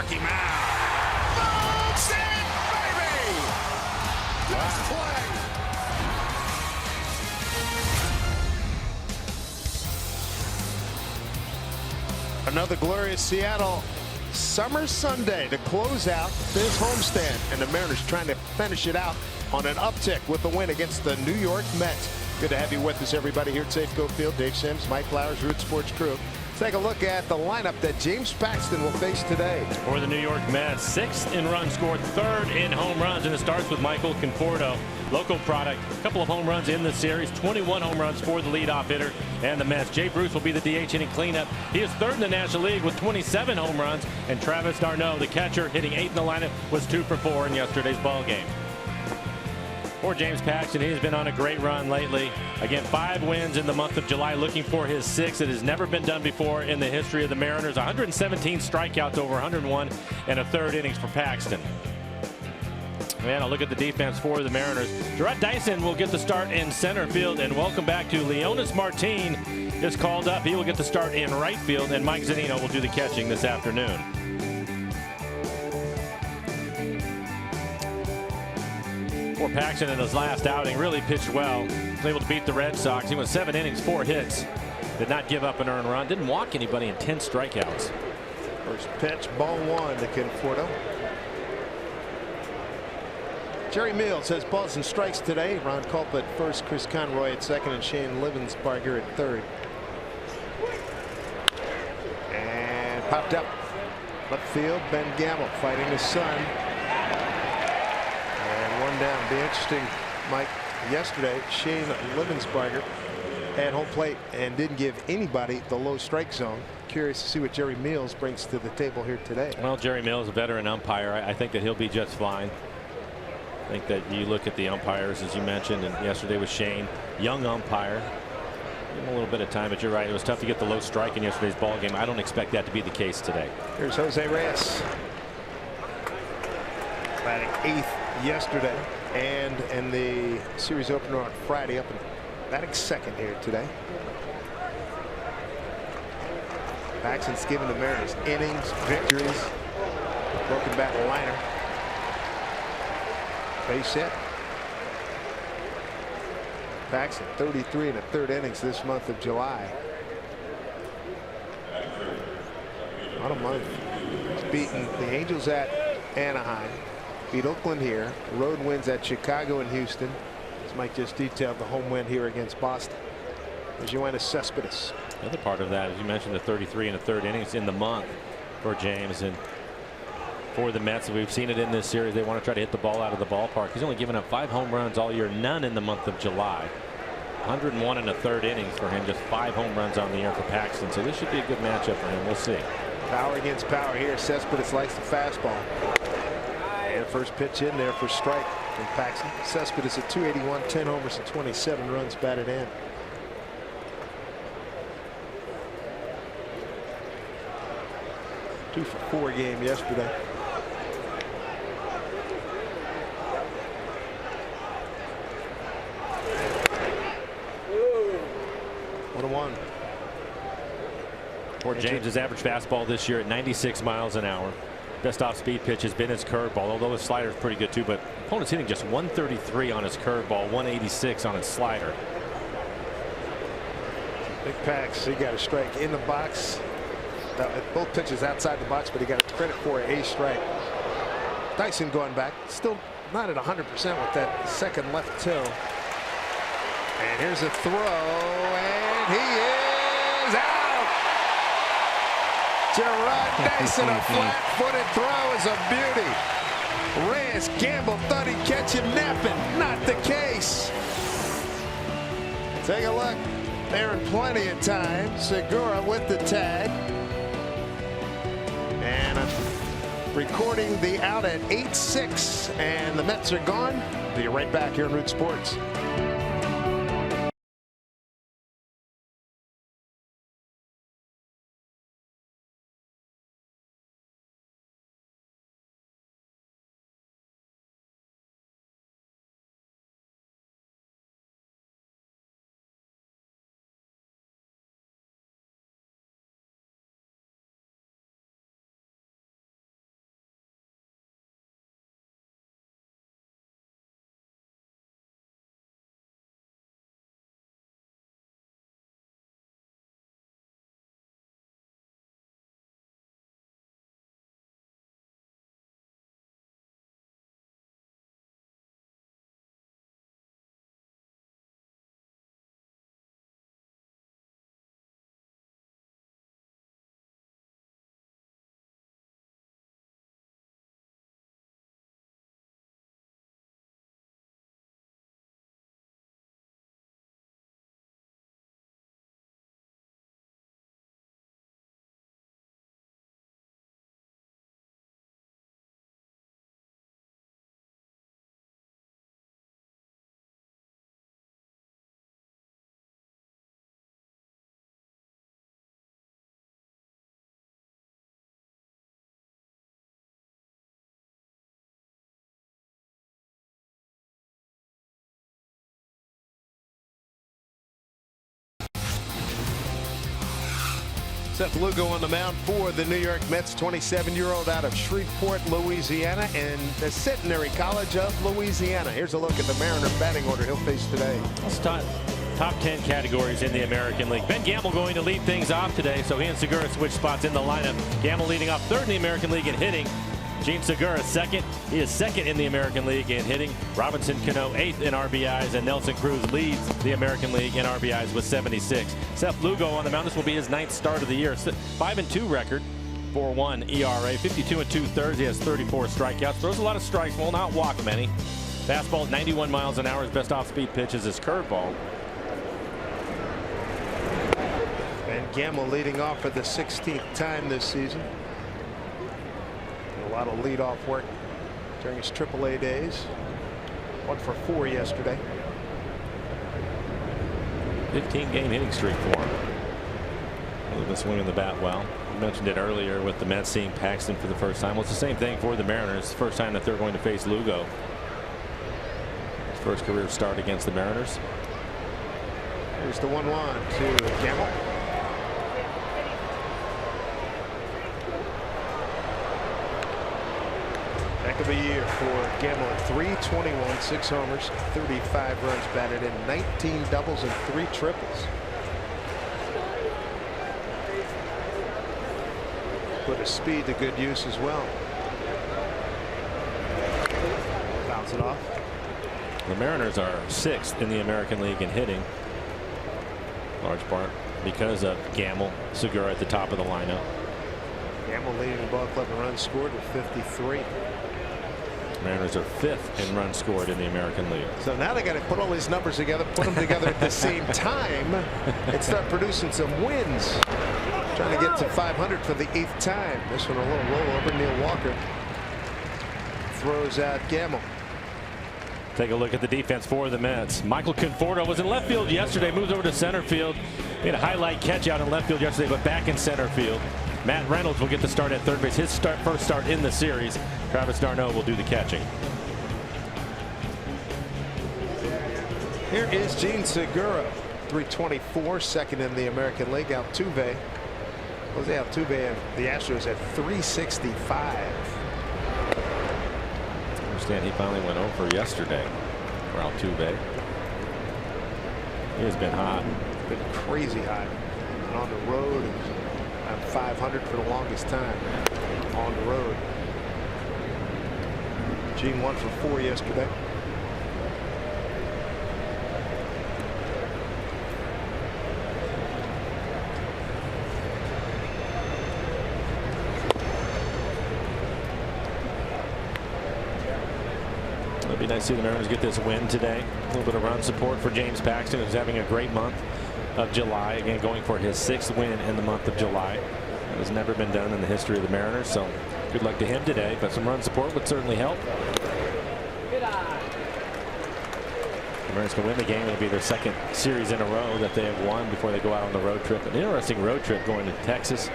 Milwaukee mound. Moves it, baby! Nice play. Another glorious Seattle summer Sunday to close out this homestand, and the Mariners trying to finish it out on an uptick with the win against the New York Mets. Good to have you with us, everybody, here at Safeco Field. Dave Sims, Mike Flowers, Root Sports crew. Let's take a look at the lineup that James Paxton will face today. For the New York Mets, 6th in runs scored, 3rd in home runs, and it starts with Michael Conforto, local product. A couple of home runs in the series, 21 home runs for the leadoff hitter and the Mets. Jay Bruce will be the DH hitting cleanup. He is 3rd in the National League with 27 home runs, and Travis d'Arnaud, the catcher, hitting 8th in the lineup, was 2 for 4 in yesterday's ball game. For James Paxton, he's been on a great run lately. Again, 5 wins in the month of July, looking for his 6th. It has never been done before in the history of the Mariners. 117 strikeouts over 101 and a 3rd innings for Paxton. Man, I'll look at the defense for the Mariners. Jarrett Dyson will get the start in center field, and welcome back to Leonis Martin is called up. He will get the start in right field, and Mike Zunino will do the catching this afternoon. For Paxton in his last outing, really pitched well. Was able to beat the Red Sox. He went 7 innings, 4 hits. Did not give up an earned run. Didn't walk anybody in 10 strikeouts. First pitch, ball 1 to Conforto. Jerry Mills has balls and strikes today. Ron Culp at first, Chris Conroy at second, and Shane Livensbarger at third. And popped up left field. Ben Gamble fighting his son. And 1 down. Be interesting, Mike. Yesterday, Shane Livensbarger had home plate and didn't give anybody the low strike zone. Curious to see what Jerry Mills brings to the table here today. Well, Jerry Mills, a veteran umpire. I think that he'll be just fine. I think that you look at the umpires, as you mentioned, and yesterday was Shane, young umpire. Give him a little bit of time, but you're right. It was tough to get the low strike in yesterday's ball game. I don't expect that to be the case today. Here's Jose Reyes. Batting 8th yesterday, and in the series opener on Friday, up and batting 2nd here today. Paxton's given the Mariners innings, victories, broken bat liner. Base hit. Paxton 33 in the 3rd innings this month of July. Not a month. He's beaten the Angels at Anaheim. Beat Oakland here. Road wins at Chicago and Houston. As Mike just detailed, the home win here against Boston. There's Yoenis Cespedes. The other part of that, as you mentioned, the 33 in the 3rd innings in the month for James. And for the Mets, we've seen it in this series. They want to try to hit the ball out of the ballpark. He's only given up 5 home runs all year, none in the month of July. 101 in the 3rd innings for him, just 5 home runs on the year for Paxton. So this should be a good matchup for him. We'll see. Power against power here. Cespedes likes the fastball. And first pitch in there for strike from Paxton. Cespedes at 281, 10 homers and 27 runs batted in. Two for 4 game yesterday. One. For James, his average fastball this year at 96 miles an hour. Best off speed pitch has been his curveball, although his slider is pretty good too. But opponent's hitting just 133 on his curveball, 186 on his slider. Big Pax, he got a strike in the box. Both pitches outside the box, but he got credit for a strike. Dyson going back, still not at 100% with that 2nd left toe. And here's a throw, and he is out. Jarrett Dyson, a flat-footed throw is a beauty. Reyes Gamble thought he'd catch him napping. Not the case. Take a look. They're in plenty of time. Segura with the tag. And recording the out at 8-6, and the Mets are gone. Be right back here on Root Sports. Seth Lugo on the mound for the New York Mets, 27-year-old out of Shreveport, Louisiana, and the Centenary College of Louisiana. Here's a look at the Mariner batting order he'll face today. Let's top 10 categories in the American League. Ben Gamble going to lead things off today, so he and Segura switch spots in the lineup. Gamble leading off third in the American League in hitting. Gene Segura second. He is second in the American League in hitting. Robinson Cano eighth in RBIs, and Nelson Cruz leads the American League in RBIs with 76. Seth Lugo on the mound. This will be his 9th start of the year. 5-2 record, 4.1 ERA, 52 2/3. He has 34 strikeouts. Throws a lot of strikes, will not walk many. Fastball 91 miles an hour. His best off-speed pitch is his curveball. And Gamble leading off for the 16th time this season. A lot of leadoff work during his AAA days. 1 for 4 yesterday. 15-game hitting streak for him. Really been swinging the bat well. You mentioned it earlier with the Mets seeing Paxton for the first time. Well, it's the same thing for the Mariners. First time that they're going to face Lugo. His first career start against the Mariners. Here's the 1-1 to Gamble. Heck of a year for Gamble at 321, 6 homers, 35 runs batted in, 19 doubles and 3 triples. Put his speed to good use as well. Bounce it off. The Mariners are 6th in the American League in hitting. Large part because of Gamble, Segura at the top of the lineup. Gamble leading the ball club in runs scored with 53. Mariners are 5th in runs scored in the American League. So now they got to put all these numbers together, put them together at the same time, and start producing some wins. Trying to get to 500 for the 8th time. This one a little rollover. Neil Walker throws out Gamble. Take a look at the defense for the Mets. Michael Conforto was in left field yesterday, moves over to center field. He had a highlight catch out in left field yesterday, but back in center field. Matt Reynolds will get the start at third base, his first start in the series. Travis d'Arnaud will do the catching. Here is Gene Segura, 324, second in the American League. Altuve, Jose Altuve and the Astros at 365. I understand he finally went over yesterday for Altuve. He has been hot. Been crazy hot. And on the road, around 500 for the longest time. On the road. Gene 1 for 4 yesterday. It'd be nice to see the Mariners get this win today. A little bit of run support for James Paxton, who's having a great month of July. Again, going for his 6th win in the month of July. That has never been done in the history of the Mariners. So good luck to him today. But some run support would certainly help. The Mariners can win the game. It'll be their 2nd series in a row that they have won before they go out on the road trip. An interesting road trip going to Texas.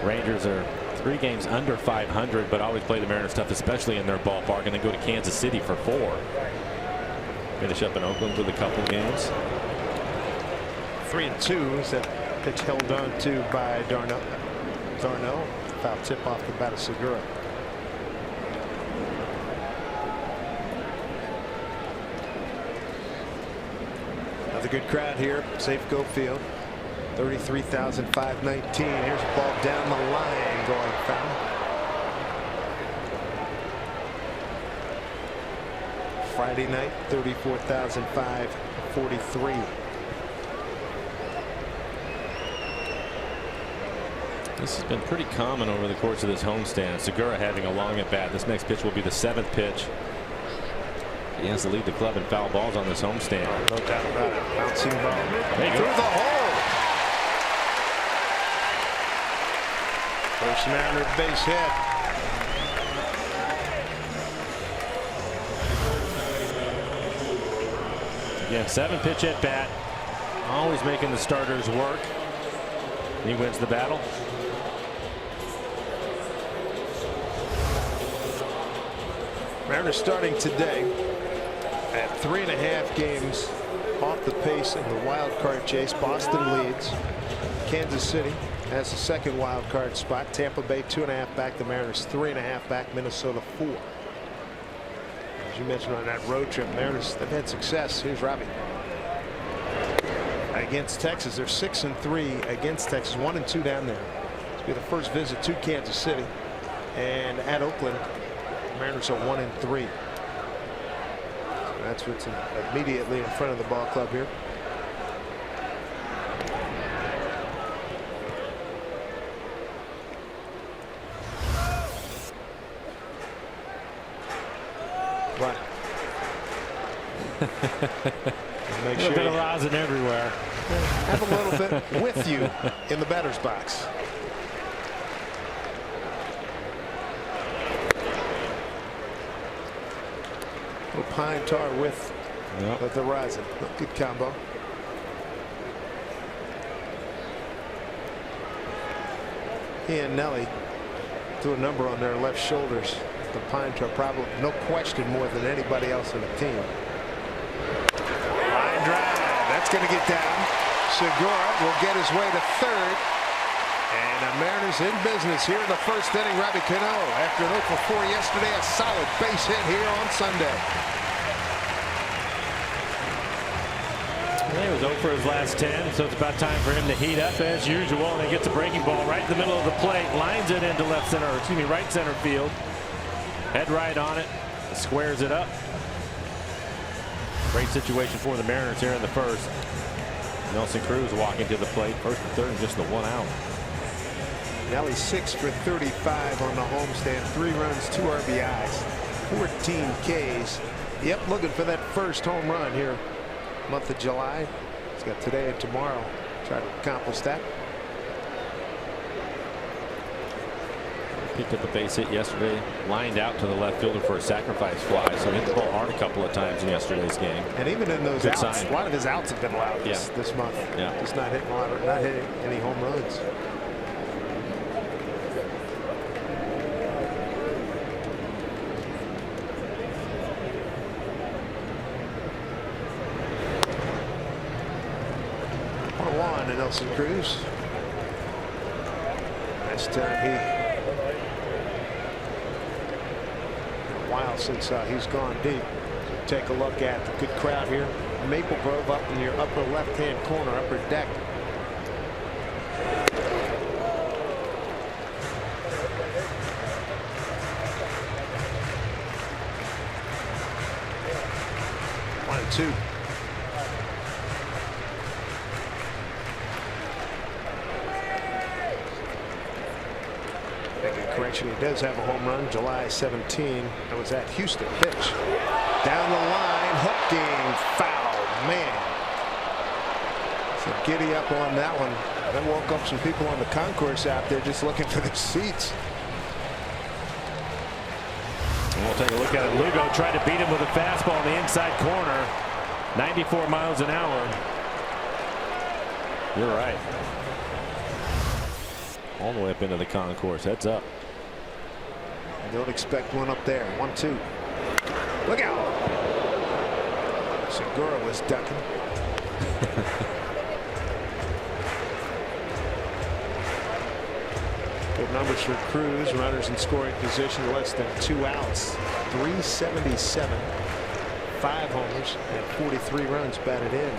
Rangers are 3 games under 500, but always play the Mariners tough, especially in their ballpark, and then go to Kansas City for 4. Finish up in Oakland with a couple games. 3-2 is that pitch held on to by d'Arnaud. Foul tip off the bat of Segura. Another good crowd here. Safeco Field. 33,519. Here's a ball down the line going foul. Friday night, 34,543. This has been pretty common over the course of this homestand. Segura having a long at bat. This next pitch will be the 7th pitch. He has to lead the club in foul balls on this homestand. No doubt about it. Bouncing ball. Through the hole. First Mariner base hit. Again, 7-pitch at bat. Always making the starters work. He wins the battle. Mariners starting today at 3.5 games off the pace in the wild card chase. Boston leads Kansas City has the second wild card spot. Tampa Bay 2.5 back. The Mariners 3.5 back. Minnesota 4. As you mentioned on that road trip, Mariners, they've had success. Here's Robbie. Against Texas, they're 6-3 against Texas, 1-2 down there. This will be the first visit to Kansas City, and at Oakland, Mariners are 1-3. So that's what's immediately in front of the ball club here. What? Make sure a bit of rosin everywhere. Have a little bit with you in the batter's box. A little pine tar with the rosin. Good combo. He and Nelly do a number on their left shoulders. The pine tar, probably no question more than anybody else on the team. Line drive. That's going to get down. Segura will get his way to third. And the Mariners in business here in the first inning. Robbie Cano, after an 0 for 4 yesterday, a solid base hit here on Sunday. He was 0 for his last 10, so it's about time for him to heat up as usual. And he gets a breaking ball right in the middle of the plate, lines it into left center, or excuse me, right center field. Head right on it, squares it up. Great situation for the Mariners here in the first. Nelson Cruz walking to the plate, first and third, and just the 1 out. Nelly 6 for 35 on the homestand, 3 runs, 2 RBIs, 14 Ks. Yep, looking for that first home run here, month of July. He's got today and tomorrow. Try to accomplish that. Picked up a base hit yesterday, lined out to the left fielder for a sacrifice fly, so he hit the ball hard a couple of times in yesterday's game. And even in those outs, a lot of his outs have been allowed this month. Yeah. Just not hitting a lot of, not hitting any home runs. One to Nelson Cruz. Last time he. While since he's gone deep. So take a look at the good crowd here. Maple Grove up in your upper left-hand corner, upper deck. One and two. Correction, he does have a home run July 17. That was at Houston. Pitch down the line, hooking foul. Man, so giddy up on that one. That woke up some people on the concourse out there just looking for their seats. And we'll take a look at it. Lugo tried to beat him with a fastball in the inside corner. 94 miles an hour. You're right. All the way up into the concourse. Heads up. Don't expect one up there. 1-2. Look out. Segura was ducking. Good numbers for Cruz. Runners in scoring position, less than 2 outs. 377. 5 homers and 43 runs batted in.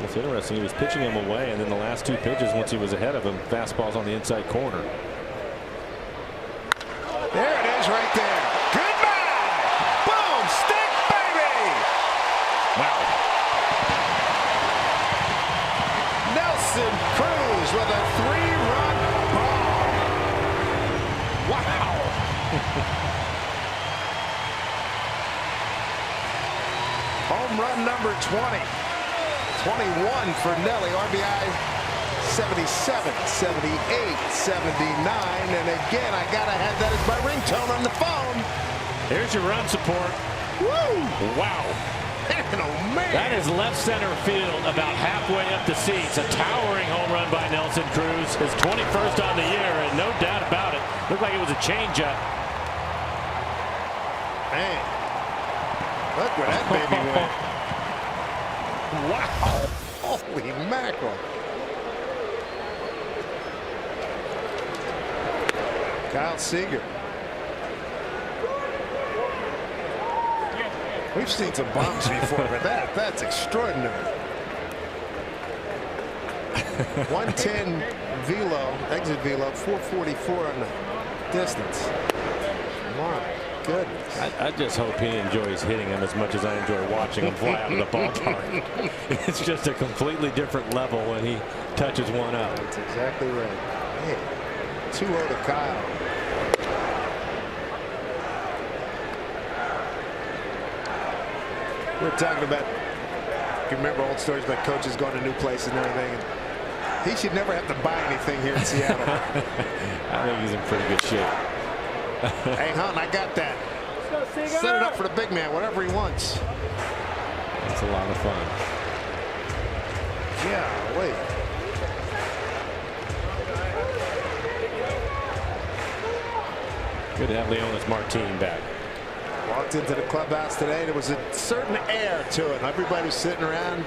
It's interesting. He was pitching him away, and then the last 2 pitches, once he was ahead of him, fastballs on the inside corner. There it is, right there. Goodbye. Boom, stick, baby. Wow. Nelson Cruz with a 3-run ball. Wow. Home run number 20. 21 for Nelly. RBI 77, 78, 79. And again, I gotta have that as my ringtone on the phone. Here's your run support. Woo! Wow. Man, oh man. That is left center field, about halfway up the seats. A towering home run by Nelson Cruz. His 21st on the year, and no doubt about it. Looked like it was a changeup. Man. Look where that baby went. Wow. Holy mackerel. Kyle Seager. We've seen some bombs before, but that's extraordinary. 110 velo, exit velo, 444 on the distance. My goodness. I just hope he enjoys hitting him as much as I enjoy watching him fly out of the ballpark. It's just a completely different level when he touches one up. That's exactly right. Hey, 2-0 to Kyle. We're talking about, you remember old stories about coaches going to new places and everything. And he should never have to buy anything here in Seattle. I think he's in pretty good shape. Hey, Hunt, I got that. Set it up for the big man, whatever he wants. It's a lot of fun. Yeah, wait. Good to have Leonis Martin back. Walked into the clubhouse today. There was a certain air to it. Everybody was sitting around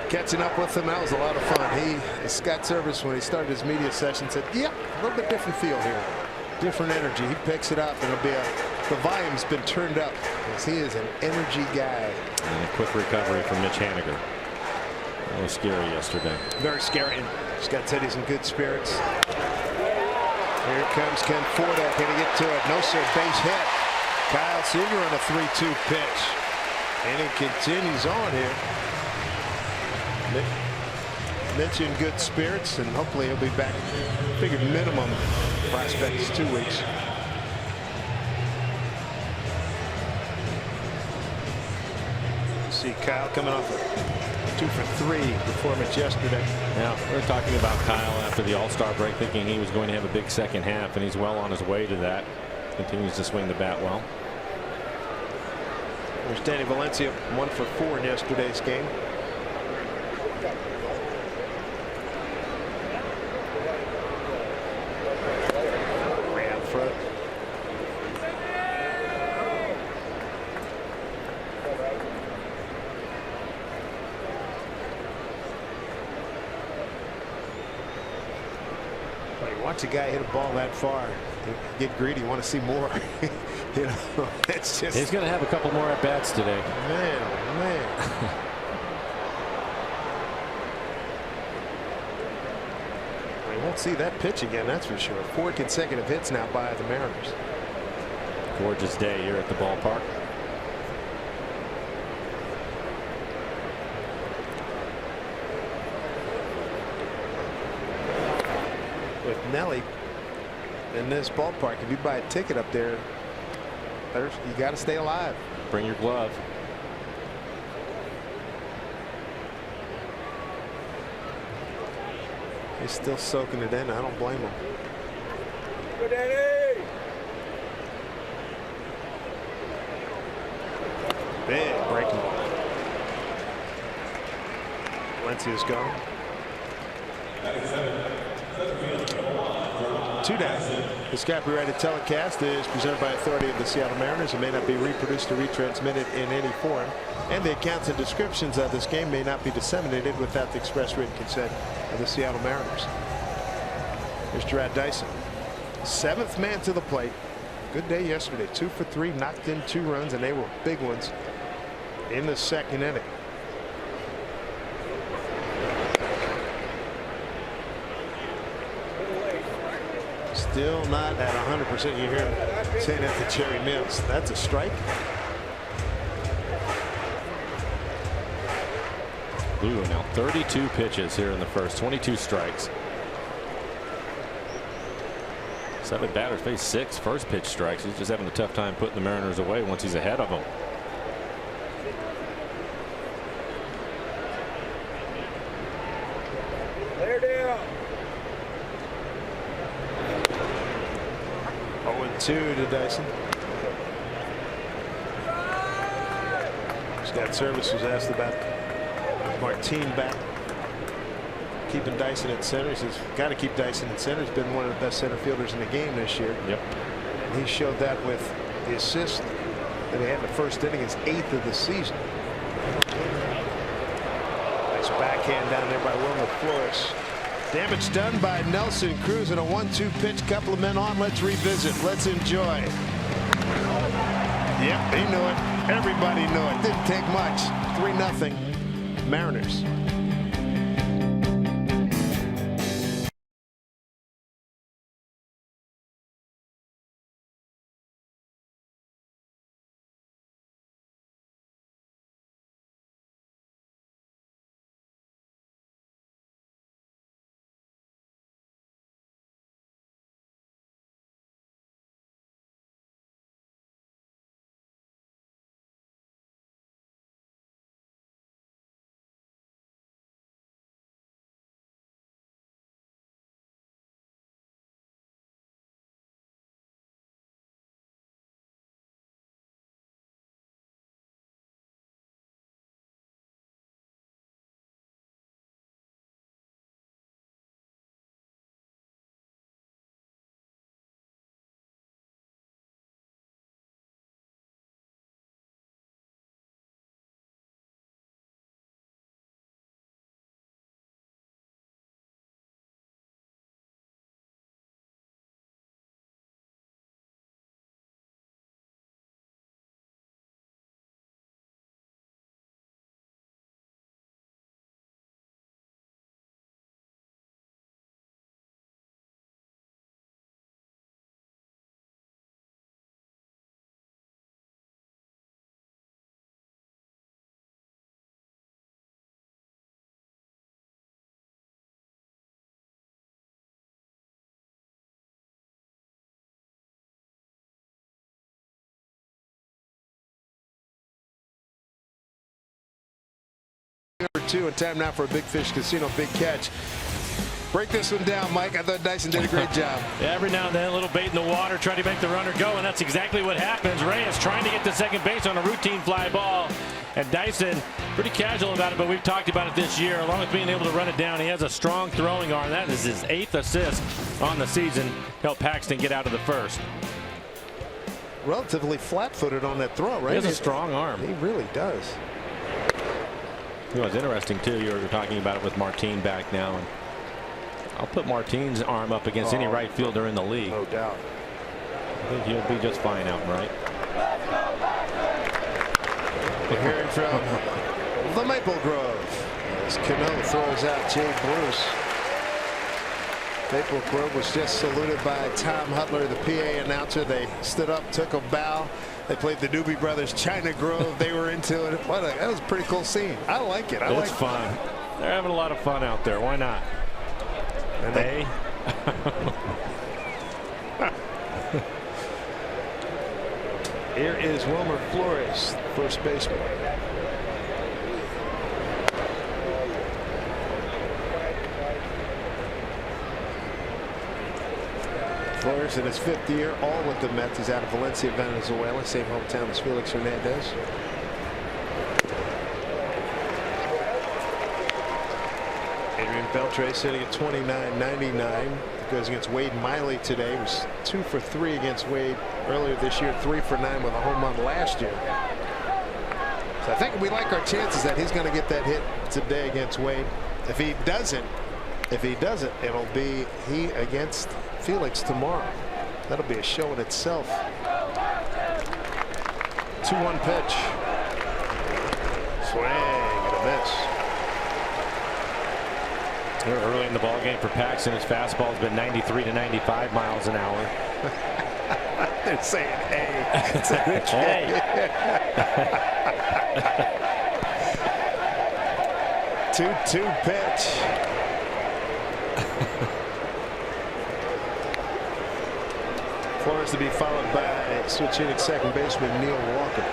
catching up with him. That was a lot of fun. Scott Service, when he started his media session, said, "Yep, a little bit different feel here, different energy." He picks it up, and it'll be the volume's been turned up because he is an energy guy. And a quick recovery from Mitch Haniger. That was scary yesterday. Very scary. And Scott said he's in good spirits. Here comes Ken Forda. Can he get to it? No, sir. Base hit. Kyle Seager on a 3-2 pitch. And he continues on here. Mitch in good spirits, and hopefully he'll be back. Figured minimum prospect is 2 weeks. See Kyle coming off a 2-for-3 performance yesterday. Now, we're talking about Kyle after the All-Star break, thinking he was going to have a big second half, and he's well on his way to that. Continues to swing the bat well. There's Danny Valencia, 1-for-4 in yesterday's game. Way out front. Watch a guy hit a ball that far. Get greedy, want to see more. You know, it's just. He's going to have a couple more at bats today. Man, oh man. We won't see that pitch again, that's for sure. 4 consecutive hits now by the Mariners. Gorgeous day here at the ballpark. With Nelly in this ballpark, if you buy a ticket up there, you got to stay alive. Bring your glove. He's still soaking it in. I don't blame him. Go, Danny! Big breaking ball. Valencia's gone. 2 down. This copyrighted telecast is presented by authority of the Seattle Mariners and may not be reproduced or retransmitted in any form. And the accounts and descriptions of this game may not be disseminated without the express written consent of the Seattle Mariners. Here's Jarrod Dyson. 7th man to the plate. Good day yesterday. 2-for-3, knocked in 2 runs, and they were big ones in the 2nd inning. Still not at 100%. You hear him saying that to Jerry Mills. That's a strike. Blue now 32 pitches here in the first, 22 strikes. 7 batters face 6 first pitch strikes. He's just having a tough time putting the Mariners away once he's ahead of them. They're down. 0-2 to Dyson. Scott Service was asked about Martin back, keeping Dyson at center. He says, got to keep Dyson at center. He's been one of the best center fielders in the game this year. Yep. And he showed that with the assist that he had in the first inning, his 8th of the season. Nice backhand down there by Wilmer Flores. Damage done by Nelson Cruz in a 1-2 pitch. Couple of men on. Let's revisit. Let's enjoy. Yep, he knew it. Everybody knew it. Didn't take much. 3-0 Mariners. Two and time now for a Big Fish Casino Big Catch. Break this one down, Mike. I thought Dyson did a great job. Yeah, every now and then a little bait in the water, trying to make the runner go, and that's exactly what happens. Reyes trying to get to second base on a routine fly ball, and Dyson pretty casual about it, but we've talked about it this year. Along with being able to run it down, he has a strong throwing arm. That is his 8th assist on the season. Helped Paxton get out of the first. Relatively flat-footed on that throw, right? He has a strong arm. He really does. You know, it's interesting too. You were talking about it with Martin back now, and I'll put Martin's arm up against any right fielder in the league. No doubt. I think he'll be just fine out right. We're hearing from the Maple Grove as Cano throws out Jay Bruce. Maple Grove was just saluted by Tom Hutler, the PA announcer. They stood up, took a bow. They played the Doobie Brothers China Grove. They were into it. That was a pretty cool scene. I like it. It's fun. They're having a lot of fun out there. Why not? And they Here is Wilmer Flores, first baseman. Flores in his 5th year, all with the Mets. He's out of Valencia, Venezuela, same hometown as Felix Hernandez. Adrian Beltre sitting at 29.99. Goes against Wade Miley today. He was 2 for 3 against Wade earlier this year, 3 for 9 with a home run last year. So I think we like our chances that he's going to get that hit today against Wade. If he doesn't, it'll be he against Felix tomorrow. That'll be a show in itself. 2-1 pitch. Swing and a miss. Early in the ball game for Paxton, his fastball has been 93 to 95 miles an hour. They're saying A. Hey. 2-2 pitch. Flores to be followed by switch hitting second baseman Neil Walker.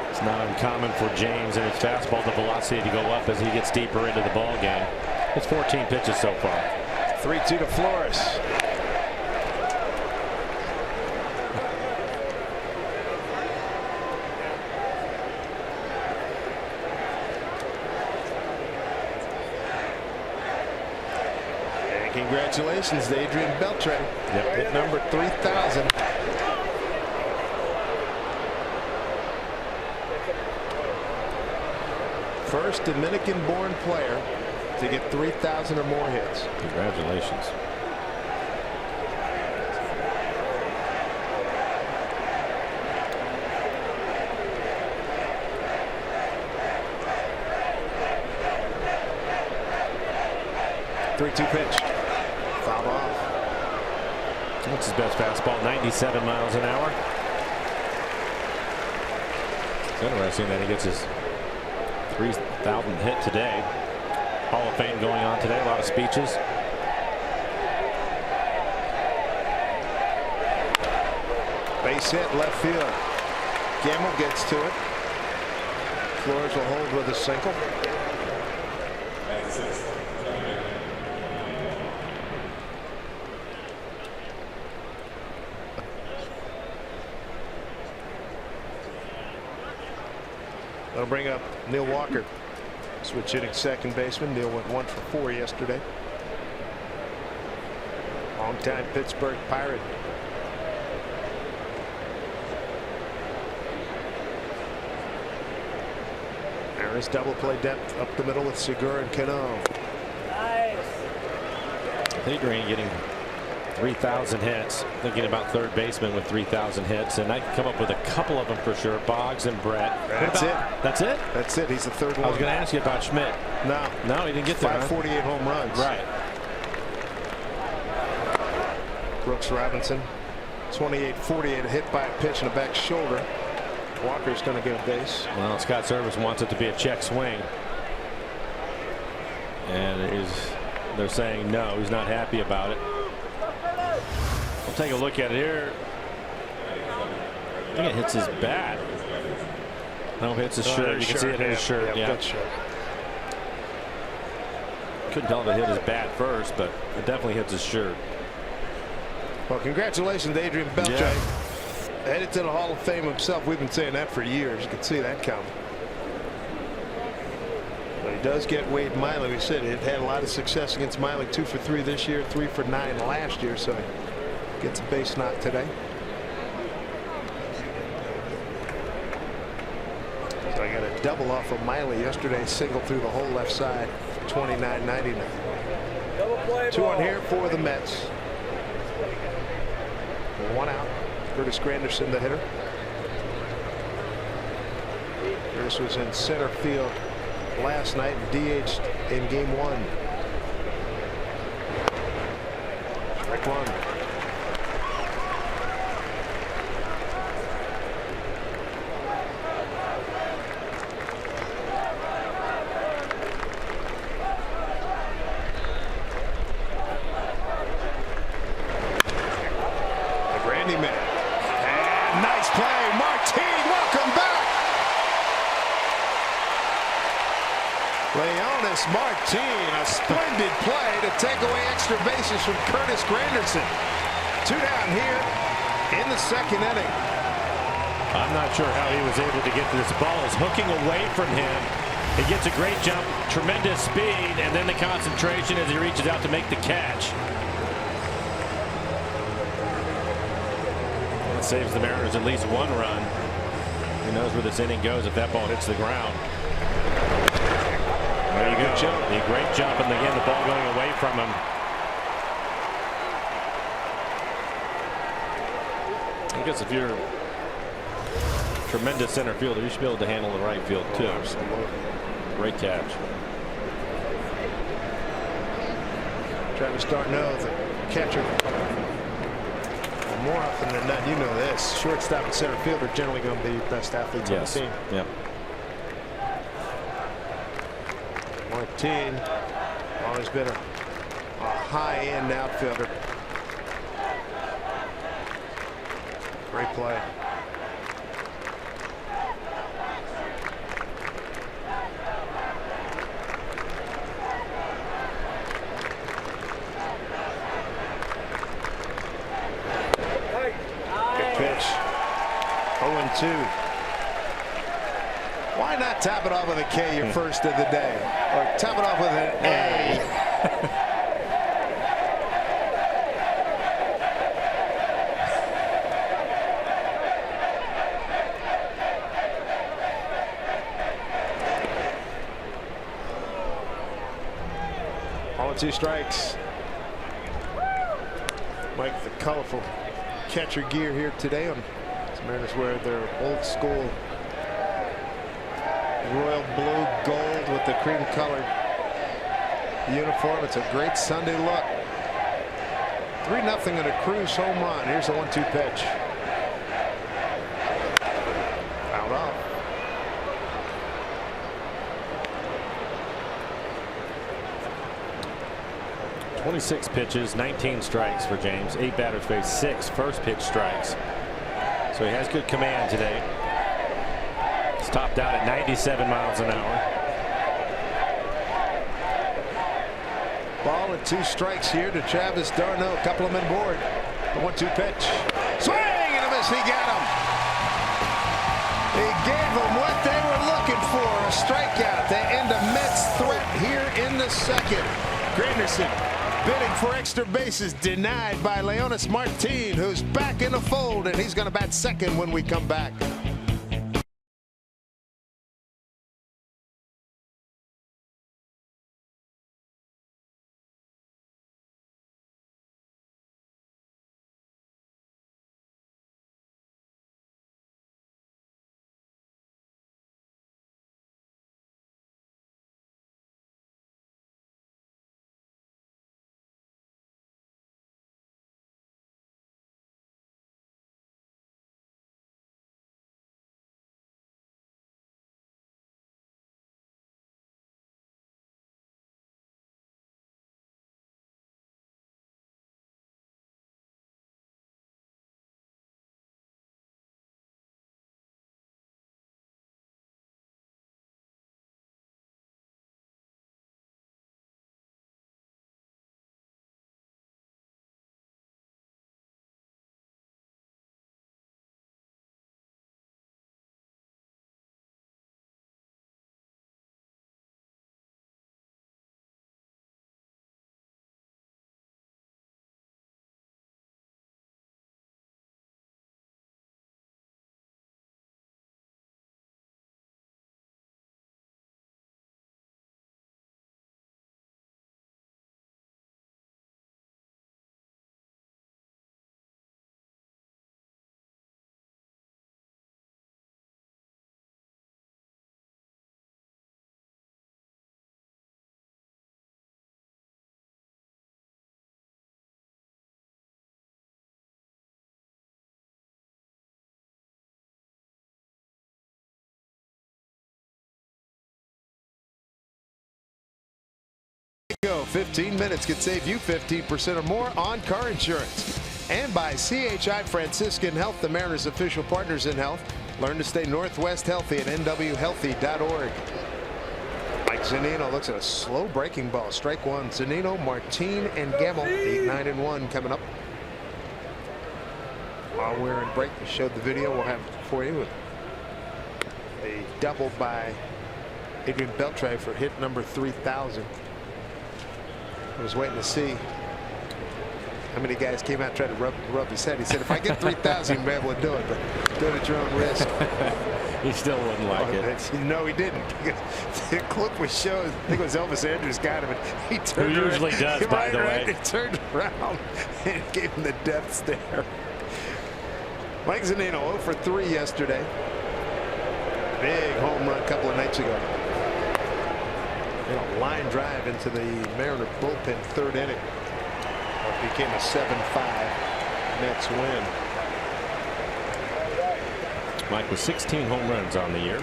It's not uncommon for James and his fastball, the velocity to go up as he gets deeper into the ball game. It's 14 pitches so far. 3-2 to Flores. And congratulations to Adrian Beltre. Yep. Hit number 3,000. first Dominican-born player to get 3,000 or more hits. Congratulations. Three-two pitch. Foul off. What's his best fastball? 97 miles an hour. It's interesting that he gets his 3,000th hit today. Hall of Fame going on today. A lot of speeches. Base hit left field. Gamble gets to it. Flores will hold with a single. That'll bring up Neil Walker. Switch hitting second baseman. Neil went 1 for 4 yesterday. Longtime Pittsburgh Pirate. There's double play depth up the middle with Segura and Cano. Nice. Adrian getting 3,000 hits. Thinking about third baseman with 3,000 hits, and I can come up with a couple of them for sure. Boggs and Brett. That's it. That's it. That's it. He's the third one. I was going to ask you about Schmidt. No, he didn't get there. 548 home runs. Right. Brooks Robinson, 28-48, a hit by a pitch in the back shoulder. Walker's going to get a base. Well, Scott Service wants it to be a check swing, and they're saying no, he's not happy about it. We'll take a look at it here. I think it hits his bat. No, it hits his shirt. You can see it in his shirt. Yeah. Good shirt. Couldn't tell if it hit his bat first, but it definitely hits his shirt. Well, congratulations to Adrian Beltre. Yeah. Headed to the Hall of Fame himself. We've been saying that for years. You can see that coming. But he does get Wade Miley. We said it had a lot of success against Miley. 2 for 3 this year, 3 for 9 last year. So he gets a base knock today. So I got a double off of Miley yesterday. Single through the whole left side. 29.99. Double play 2 on ball. here for the Mets. 1 out. Curtis Granderson, the hitter. Curtis was in center field last night and DH'd in game 1. Strike 1. The Grandy man. Nice play, Martin. Welcome back. Leonis Martin, a splendid play to take away extra bases from Curtis Granderson. 2 down here in the second inning. I'm not sure how he was able to get to this. Ball is hooking away from him. He gets a great jump, tremendous speed, and then the concentration as he reaches out to make the catch. That saves the Mariners at least 1 run. Who knows where this inning goes if that ball hits the ground. There you go. A great jump, and again the ball going away from him. I guess if you're a tremendous center fielder, you should be able to handle the right field too. Absolutely. Great catch. Trying to start now the catcher. More often than not, you know this. Shortstop and center fielder generally going to be your best athletes on the team. Yep. Martin always been a high-end outfielder. Great play. Good pitch. 0-2. Why not tap it off with a K your first of the day? Or tap it off with an A. 2 strikes. Like the colorful catcher gear here today. On the Mariners wear their old school royal blue gold with the cream colored uniform. It's a great Sunday look. 3-0 and a Cruz home run. Here's a 1-2 pitch. Fouled off. 26 pitches, 19 strikes for James. 8 batters faced, 6 first pitch strikes. So he has good command today. He's topped out at 97 miles an hour. Ball and 2 strikes here to Travis d'Arnaud. A couple of men aboard. The 1-2 pitch. Swing and a miss. He got him. He gave them what they were looking for. A strikeout to end a Mets threat here in the second. Granderson bidding for extra bases, denied by Leonis Martin, who's back in the fold, and he's going to bat second when we come back. Go 15 minutes could save you 15% or more on car insurance. And by CHI Franciscan Health, the Mariners' official partners in health. Learn to stay Northwest healthy at nwhealthy.org. Mike Zunino looks at a slow breaking ball. Strike 1. Zunino, Martin, and Gamble. 8-9-1 coming up. While we're in break, we showed the video. We'll have it for you. A double by Adrian Beltre for hit number 3,000. I was waiting to see how many guys came out and tried to rub his head. He said, if I get 3,000, you'll be able to do it, but do it at your own risk. He still wouldn't like it. No, he didn't. Because the clip was showed, I think it was Elvis Andrews got him, and he turned Who usually around, does, by the way. He turned around and gave him the death stare. Mike Zunino 0 for 3 yesterday. Big home run a couple of nights ago. A line drive into the Mariner bullpen 3rd inning. It became a 7-5 Mets win. Mike with 16 home runs on the year.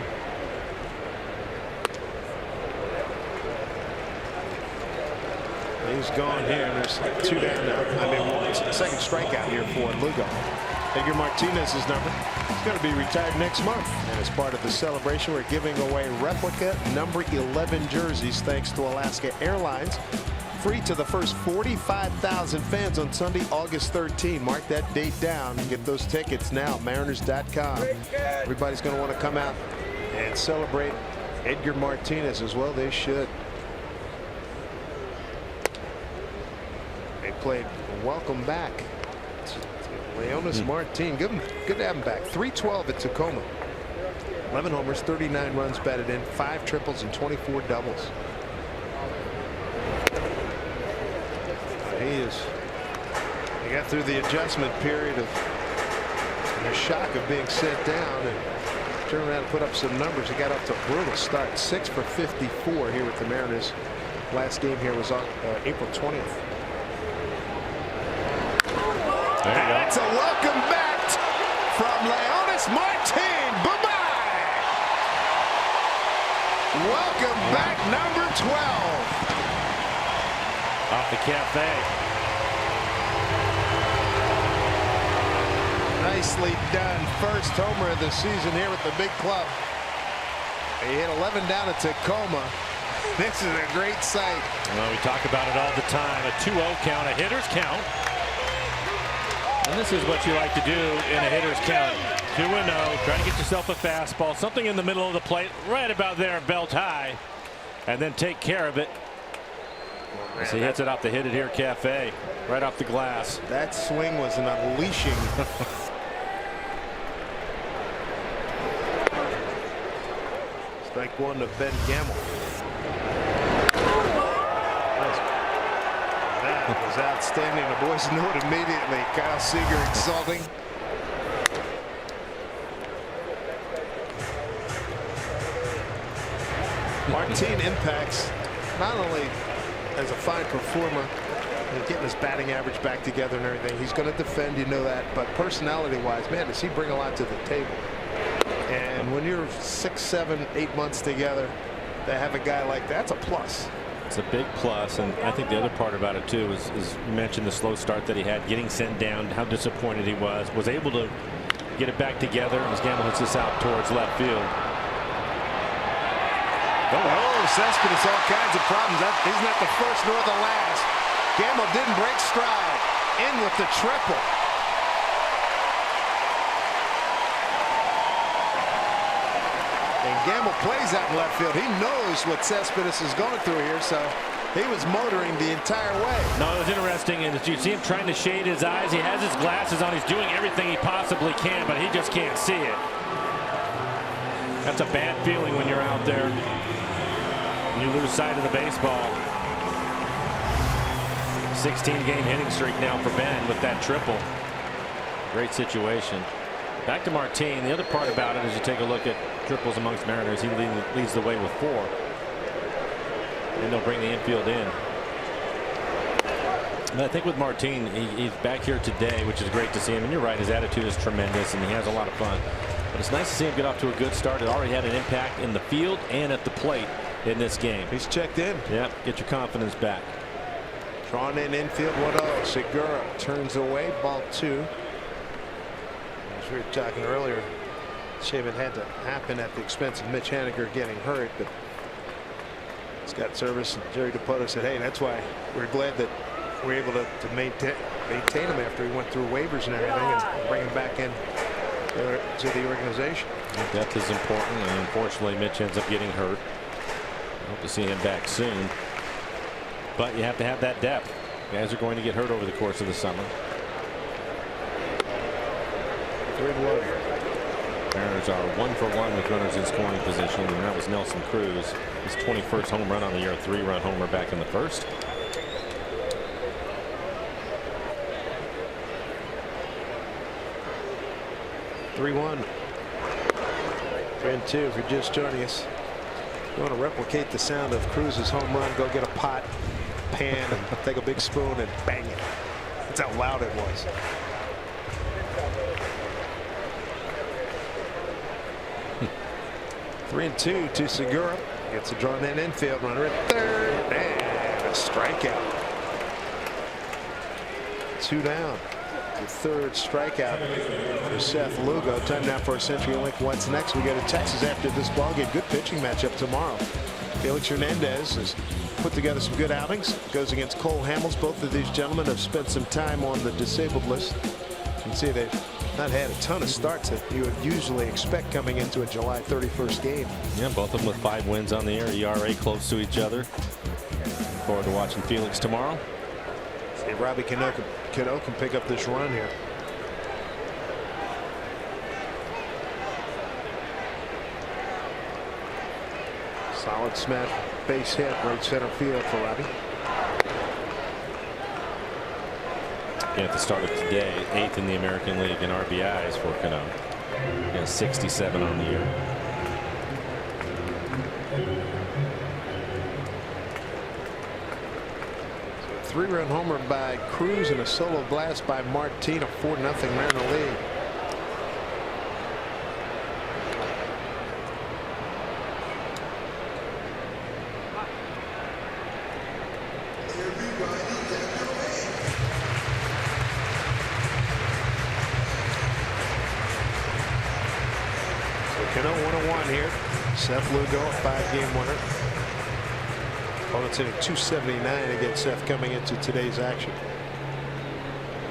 He's gone here, and there's 2 down now. I mean, second strikeout here for Lugo. Edgar Martinez's number. He's going to be retired next month. And as part of the celebration, we're giving away replica number 11 jerseys thanks to Alaska Airlines. Free to the first 45,000 fans on Sunday, August 13. Mark that date down and get those tickets now. Mariners.com. Everybody's going to want to come out and celebrate Edgar Martinez as well. They should. They played welcome back. Leonis Martin, good to have him back. 312 at Tacoma. 11 homers, 39 runs batted in, 5 triples and 24 doubles. He got through the adjustment period of the shock of being sent down and turned around and put up some numbers. He got up to a brutal start, 6 for 54 here with the Mariners. Last game here was on April 20th. That's a welcome bat from Leonis Martin. Bye-bye. Welcome back, number 12. Off the cafe. Nicely done. First homer of the season here with the big club. He hit 11 down at Tacoma. This is a great sight. Well, we talk about it all the time. A 2-0 count, a hitter's count. And this is what you like to do in a hitter's count. 2-0. Try to get yourself a fastball. Something in the middle of the plate, right about there, belt high. And then take care of it. As he hits it off the Hit It Here Cafe. Right off the glass. That swing was an unleashing. Strike one to Ben Gamble. That was outstanding. The boys knew it immediately. Kyle Seager exulting. Martin impacts not only as a fine performer, getting his batting average back together and everything. He's going to defend, you know that, but personality-wise, man, does he bring a lot to the table. And when you're 6, 7, 8 months together, to have a guy like that's a plus. It's a big plus, and I think the other part about it too is you mentioned the slow start that he had, getting sent down, how disappointed he was able to get it back together as Gamble hits this out towards left field. Oh, Cespedes, all kinds of problems. He's not the first nor the last. Gamble didn't break stride. In with the triple. And Gamble plays out in left field. He knows what Cespedes is going through here, so he was motoring the entire way. No, it was interesting, and you see him trying to shade his eyes. He has his glasses on. He's doing everything he possibly can, but he just can't see it. That's a bad feeling when you're out there. You lose sight of the baseball. 16-game hitting streak now for Ben with that triple. Great situation. Back to Martin. The other part about it is you take a look at triples amongst Mariners. He leads the way with 4. And they'll bring the infield in. And I think with Martin, he's back here today, which is great to see him. And you're right, his attitude is tremendous, and he has a lot of fun. But it's nice to see him get off to a good start. It already had an impact in the field and at the plate in this game. He's checked in. Yep, get your confidence back. Drawn in infield, 1-0. Segura turns away, ball 2. As we were talking earlier, shame it had to happen at the expense of Mitch Haniger getting hurt, but he's got service. And Jerry DiPoto said, hey, that's why we're glad that we're able to maintain him after he went through waivers and everything and bring him back in to the organization. Depth is important, and unfortunately Mitch ends up getting hurt. Hope to see him back soon, but you have to have that depth. Guys are going to get hurt over the course of the summer. 3-1. Mariners are 1 for 1 with runners in scoring position, and that was Nelson Cruz, his 21st home run on the year, a 3-run homer back in the first. (3-1). 3-2. If you're just joining us, you want to replicate the sound of Cruz's home run, go get a pot, pan, and take a big spoon and bang it. That's how loud it was. Three and 2 to Segura. Gets a drawn in infield, runner at third, and a strikeout. 2 down. The third strikeout for Seth Lugo. Time now for a CenturyLink What's Next. We go to Texas after this ballgame. Good pitching matchup tomorrow. Felix Hernandez has put together some good outings. Goes against Cole Hamels. Both of these gentlemen have spent some time on the disabled list. You can see they've not had a ton of starts that you would usually expect coming into a July 31st game. Yeah, both of them with 5 wins on the year. ERA close to each other. Looking forward to watching Felix tomorrow. See if Robbie Cano can pick up this run here. Solid smash base hit right center field for Robbie. At the start of today, 8th in the American League in RBIs for Cano. He has 67 on the year. Three-run homer by Cruz and a solo blast by Martin, a 4-0 Mariner lead. Cano 101 here. Seth Lugo, a 5-game winner. Opponents hitting .279 against Seth coming into today's action.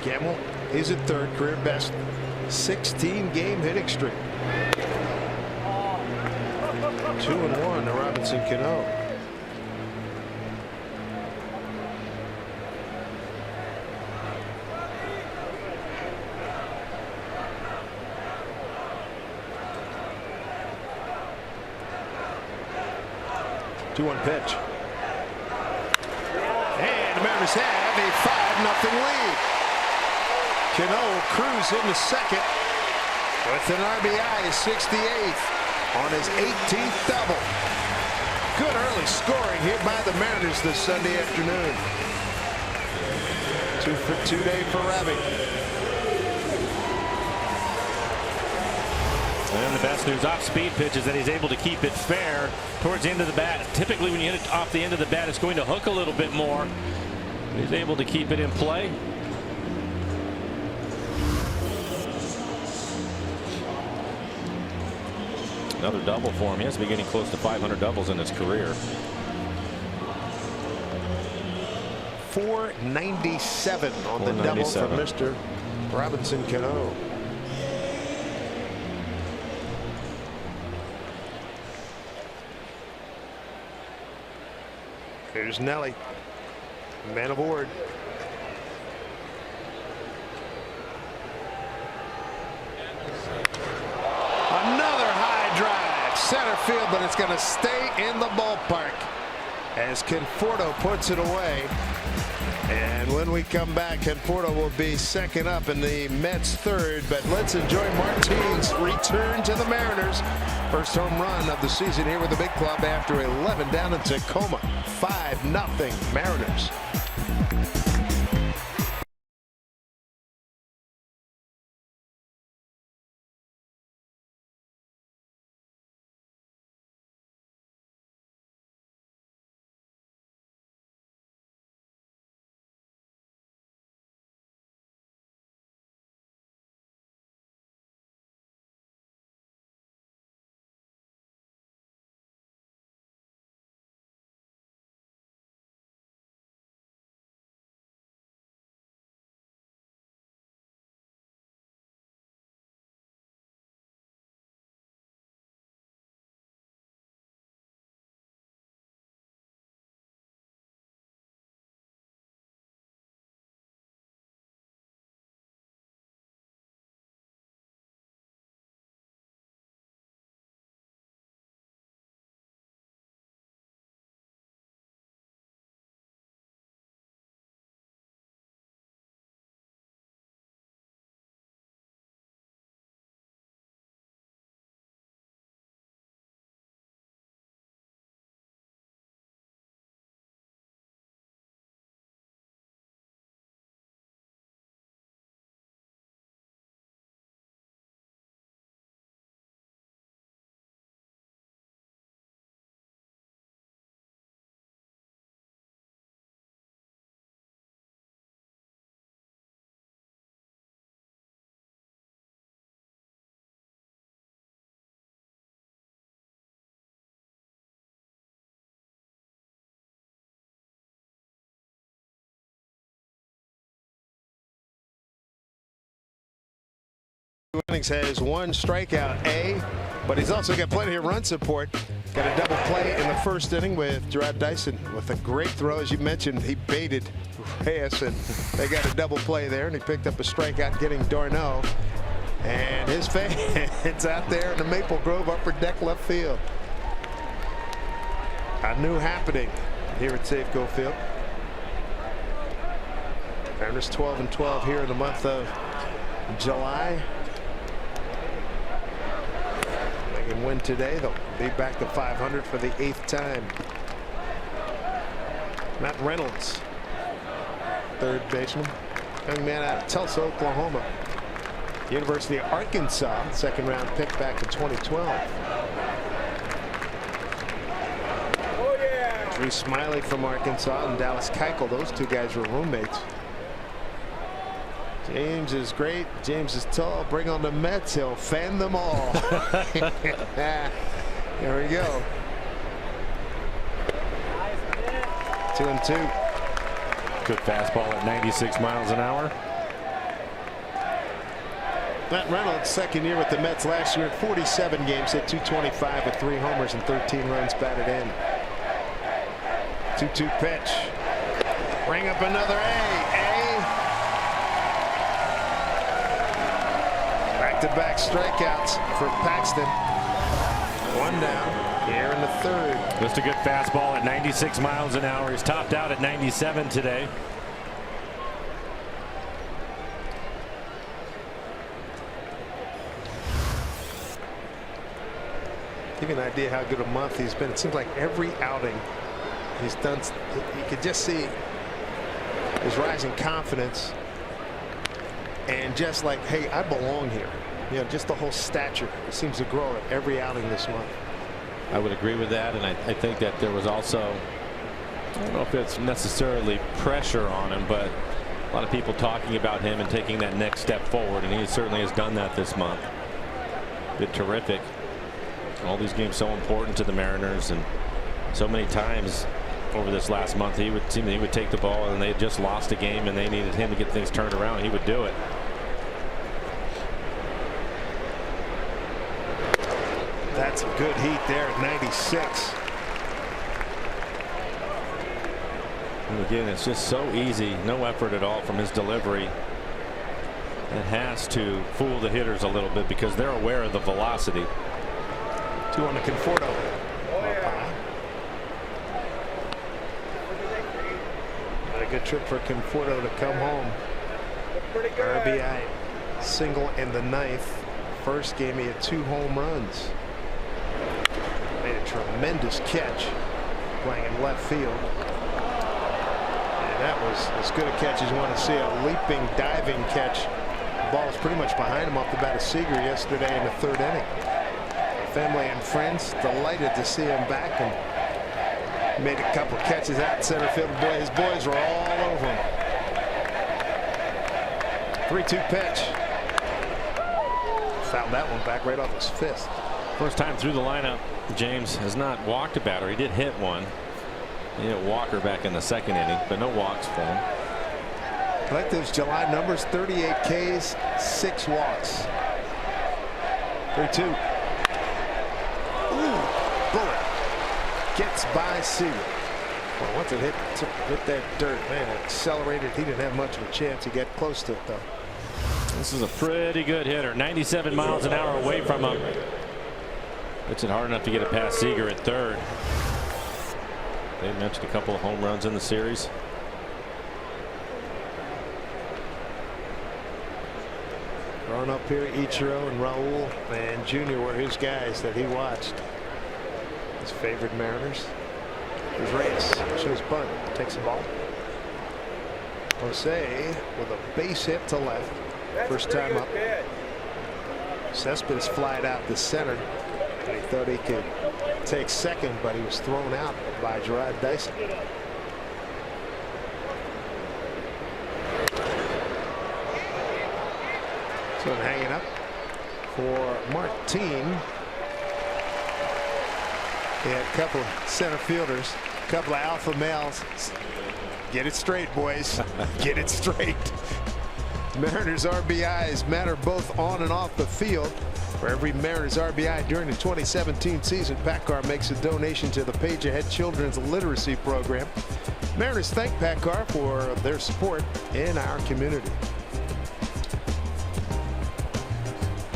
Gamble is at third, career best 16-game hitting streak. 2-1 to Robinson Cano. Two-one pitch. And the Mariners have a 5-0 lead. Cano Cruz into second with an RBI, his 68th on his 18th double. Good early scoring here by the Mariners this Sunday afternoon. 2 for 2 day for Robbie. And the best news off speed pitch is that he's able to keep it fair towards the end of the bat. Typically when you hit it off the end of the bat, it's going to hook a little bit more. He's able to keep it in play. Another double for him. He has to be getting close to 500 doubles in his career. 497 on the double from Mr. Robinson Cano. Here's Nelly, man aboard. Another high drive, center field, but it's going to stay in the ballpark as Conforto puts it away. And when we come back, Conforto will be second up in the Mets third. But let's enjoy Martin's return to the Mariners. First home run of the season here with the big club after 11 down in Tacoma. 5-0 Mariners. Innings has one strikeout, but he's also got plenty of run support. Got a double play in the first inning with Gerard Dyson with a great throw. As you mentioned, he baited Reyes, and they got a double play there, and he picked up a strikeout getting Darno. And his fans out there in the Maple Grove upper deck left field. A new happening here at Safeco Field. Mariners 12-12 here in the month of July. They can win today. They'll be back to 500 for the 8th time. Matt Reynolds, third baseman, young man out of Tulsa, Oklahoma. University of Arkansas, second round pick back in 2012. Oh yeah. Drew Smiley from Arkansas and Dallas Keuchel, those two guys were roommates. James is great. James is tall. Bring on the Mets. He'll fan them all. Here we go. 2-2. Good fastball at 96 miles an hour. Matt Reynolds, second year with the Mets last year, 47 games, hit .225 with 3 homers and 13 runs batted in. 2-2 pitch. Bring up another Back-to-back strikeouts for Paxton. 1 down here in the 3rd. Just a good fastball at 96 miles an hour. He's topped out at 97 today. Give you an idea how good a month he's been. It seems like every outing he's done, you could just see his rising confidence. And just like, hey, I belong here. You know, just the whole stature seems to grow at every outing this month. I would agree with that, and I think that there was also, I don't know if it's necessarily pressure on him, but a lot of people talking about him and taking that next step forward, and he certainly has done that this month. Been terrific. All these games so important to the Mariners, and so many times over this last month he would seem that he would take the ball and they had just lost a game and they needed him to get things turned around. He would do it. That's a good heat there at 96. And again, it's just so easy, no effort at all from his delivery. It has to fool the hitters a little bit because they're aware of the velocity. 2 on the Conforto. Oh yeah. A good trip for Conforto to come home. Pretty good. RBI single in the 9th. First game he had 2 home runs. Made a tremendous catch playing in left field. And that was as good a catch as you want to see. A leaping, diving catch. The ball was pretty much behind him off the bat of Seager yesterday in the 3rd inning. Family and friends delighted to see him back, and made a couple catches out center field. Boy, his boys were all over him. 3-2 pitch. Fouled that one back right off his fist. First time through the lineup, James has not walked a batter. He did hit one. He hit Walker back in the 2nd inning, but no walks for him. I like those July numbers: 38 Ks, 6 walks. 3-2. Bullet gets by Seager. Well, once it hit that dirt, man, it accelerated. He didn't have much of a chance to get close to it, though. This is a pretty good hitter. 97 miles an hour away from him. Hits it hard enough to get it past Seager at 3rd. They mentioned a couple of home runs in the series. Growing up here, Ichiro and Raul and Junior were his guys that he watched. His favorite Mariners. Here's Reyes. Shows bunt. Takes the ball. Jose with a base hit to left. First time up. Cespedes flied out to center. He thought he could take second, but he was thrown out by Gerard Dyson. So hanging up for Martin. He had a couple of center fielders, a couple of alpha males. Get it straight, boys. Get it straight. Mariners RBIs matter both on and off the field. For every Mariners RBI during the 2017 season, PACCAR makes a donation to the Page Ahead Children's Literacy Program. Mariners thank PACCAR for their support in our community.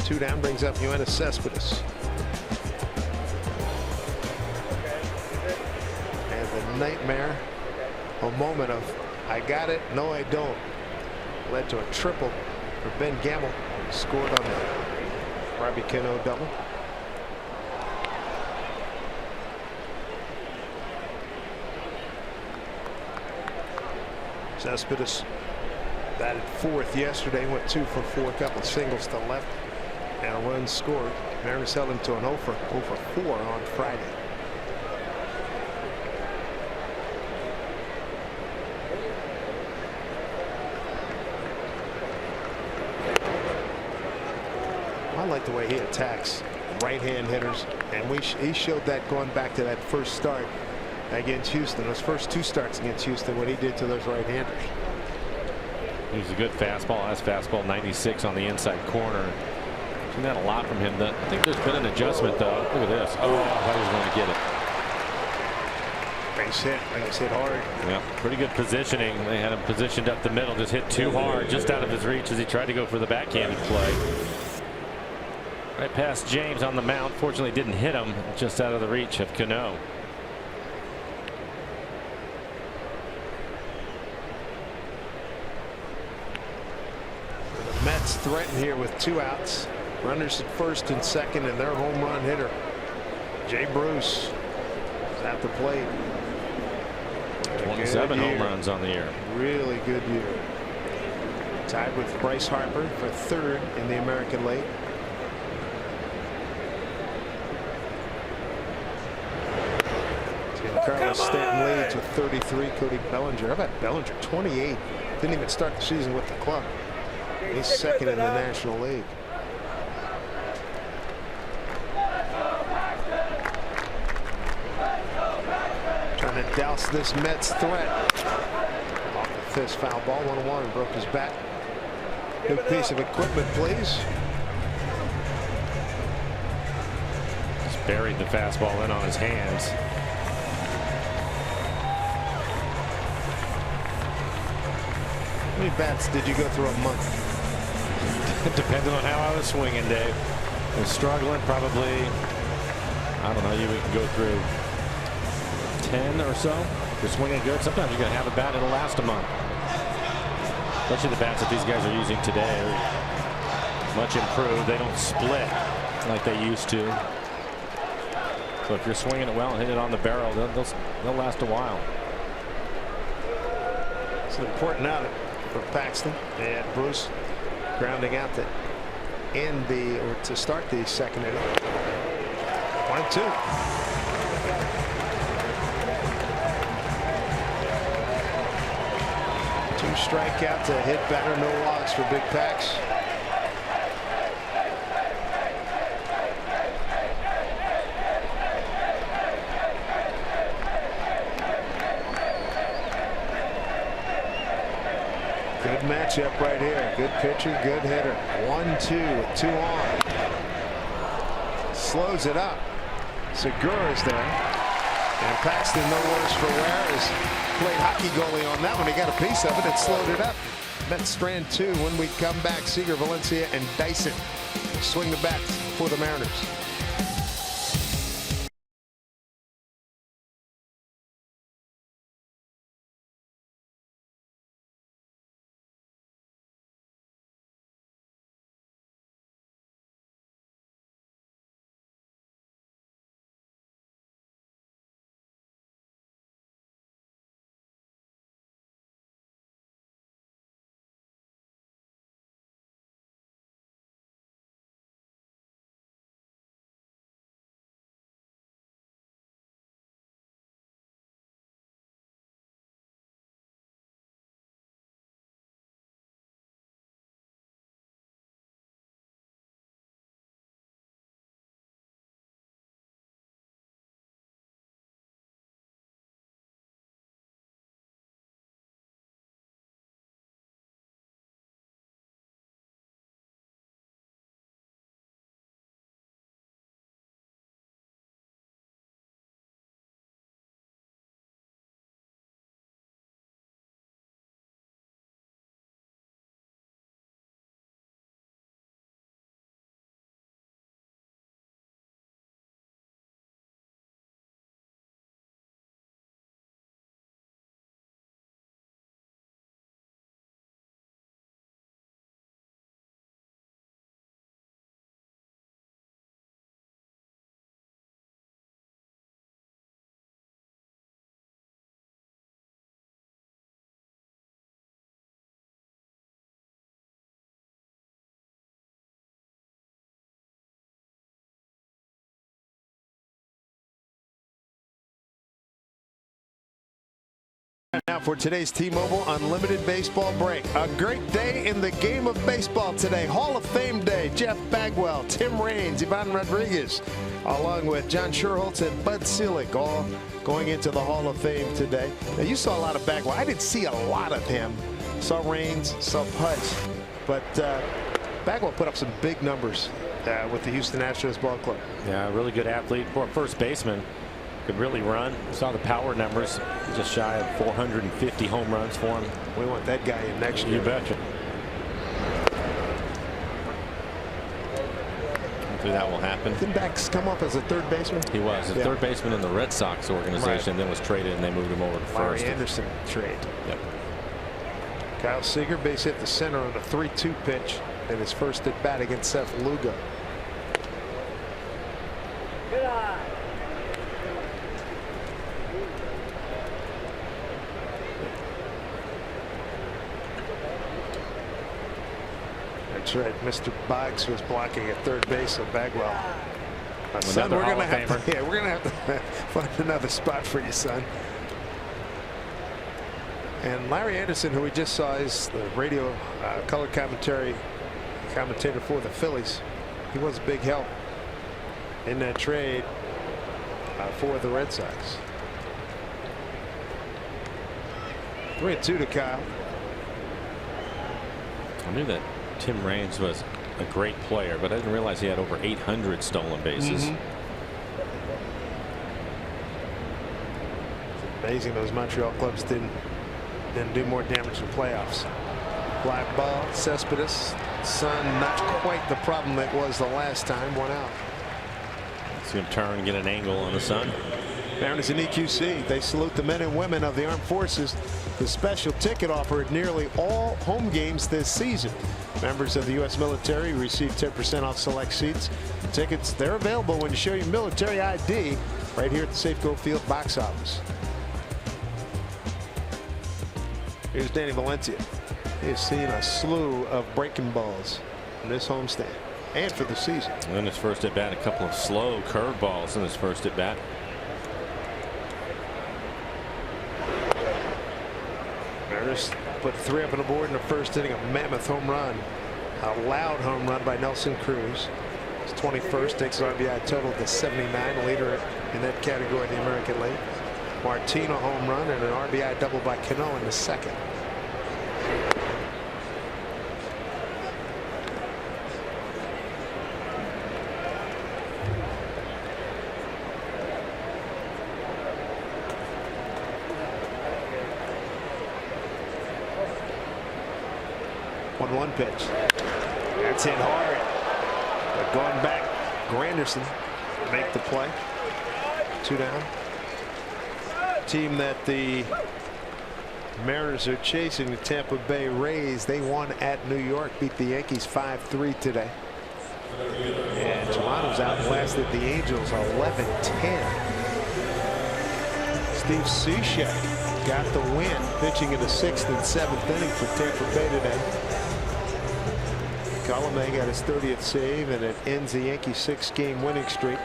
2 down brings up NYN AT Cespedes. And the nightmare, a moment of I got it, no I don't. led to a triple for Ben Gamble. Scored on the Robbie Cano double. Cespedes batted fourth yesterday, went 2 for 4, couple singles to left, and a run scored. Mariners held him to an 0 for 4 on Friday. I like the way he attacks right-hand hitters, and he showed that going back to that first start against Houston. Those first 2 starts against Houston, what he did to those right-handers. He's a good fastball. That's fastball 96 on the inside corner. Seen that a lot from him. I think there's been an adjustment though. Look at this. Oh, I thought he was going to get it. Base hit. Base hit hard. Yeah, pretty good positioning. They had him positioned up the middle. Just hit too hard, just out of his reach as he tried to go for the backhanded play. Right past James on the mound. Fortunately, didn't hit him. Just out of the reach of Cano. Mets threaten here with 2 outs. Runners at first and second, and their home run hitter, Jay Bruce, is at the plate. 27 home runs on the year. Really good year. Tied with Bryce Harper for 3rd in the American League. Carlos Stanton leads with 33. Cody Bellinger. How about Bellinger? 28. Didn't even start the season with the club. He's second in the National League. Trying to douse this Mets threat. Off the fist foul ball. 1-1. Broke his bat. New piece of equipment, please. Just buried the fastball in on his hands. How many bats did you go through a month? Depending on how I was swinging, Dave. I was struggling, probably, I don't know, you can go through 10 or so. If you're swinging good, sometimes you're going to have a bat that'll last a month. Especially the bats that these guys are using today are much improved. They don't split like they used to. So if you're swinging it well and hit it on the barrel, they'll last a while. It's an important out for Paxton, and Bruce grounding out to end to start the second inning. 1-2. Two strikeout to hit batter, no walks for Big Pax. Good matchup right here. Good pitcher, good hitter. 1-2 with 2 on. Slows it up. Segura's there. And Paxton, no worse for wear, has played hockey goalie on that one. He got a piece of it and slowed it up. Mets strand 2. When we come back, Seager, Valencia, and Dyson swing the bats for the Mariners. Now for today's T-Mobile Unlimited Baseball Break. A great day in the game of baseball today. Hall of Fame Day. Jeff Bagwell, Tim Raines, Ivan Rodriguez, along with John Schuerholz and Bud Selig, all going into the Hall of Fame today. Now, you saw a lot of Bagwell. I didn't see a lot of him. Saw Raines, saw Pudge. But Bagwell put up some big numbers with the Houston Astros ball club. Yeah, really good athlete. For a first baseman, could really run. Saw the power numbers, just shy of 450 home runs for him. We want that guy in next year. You betcha. Hopefully that will happen. Didn't Bax come up as a third baseman? He was a third baseman in the Red Sox organization, right. Then was traded and they moved him over to first. Larry Anderson trade. Yep. Kyle Seager base hit the center on a 3-2 pitch in his first at bat against Seth Lugo. That's right. Mr. Boggs was blocking at third base of Bagwell. Son, we're gonna have to find another spot for you, son. And Larry Anderson, who we just saw, is the radio color commentator for the Phillies. He was a big help in that trade for the Red Sox. 3-2 to Kyle. I knew that Tim Raines was a great player, but I didn't realize he had over 800 stolen bases. It's amazing those Montreal clubs didn't do more damage in the playoffs. Fly ball, Cespedes, Sun, not quite the problem that was the last time. 1 out. See him turn and get an angle on the Sun. Mariners and EQC, they salute the men and women of the armed forces. The special ticket offer at nearly all home games this season. Members of the U.S. military receive 10% off select seats. Tickets, they're available when you show your military ID right here at the Safeco Field box office. Here's Danny Valencia. He's seen a slew of breaking balls in this homestand and for the season. In his first at bat, a couple of slow curve balls in his first at bat. Mariners put 3 up on the board in the first inning. A mammoth home run, a loud home run by Nelson Cruz. His 21st, takes an RBI total to 79, leader in that category in the American League. Martino home run and an RBI double by Cano in the second. One pitch. That's hit hard. But going back, Granderson make the play. 2 down. Team that the Mariners are chasing, the Tampa Bay Rays. They won at New York, beat the Yankees 5-3 today. And Toronto's outlasted the Angels 11-10. Steve Cishek got the win, pitching in the 6th and 7th inning for Tampa Bay today. Colomé got his 30th save, and it ends the Yankees' 6-game winning streak.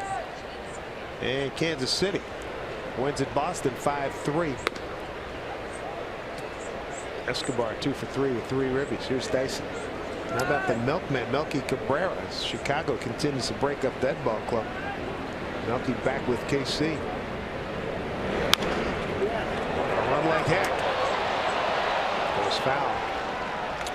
And Kansas City wins at Boston 5-3. Escobar 2 for 3 with 3 ribbies. Here's Dyson. How about the milkman, Melky Cabrera? Chicago continues to break up that ball club. Melky back with KC. A run like heck. Goes foul.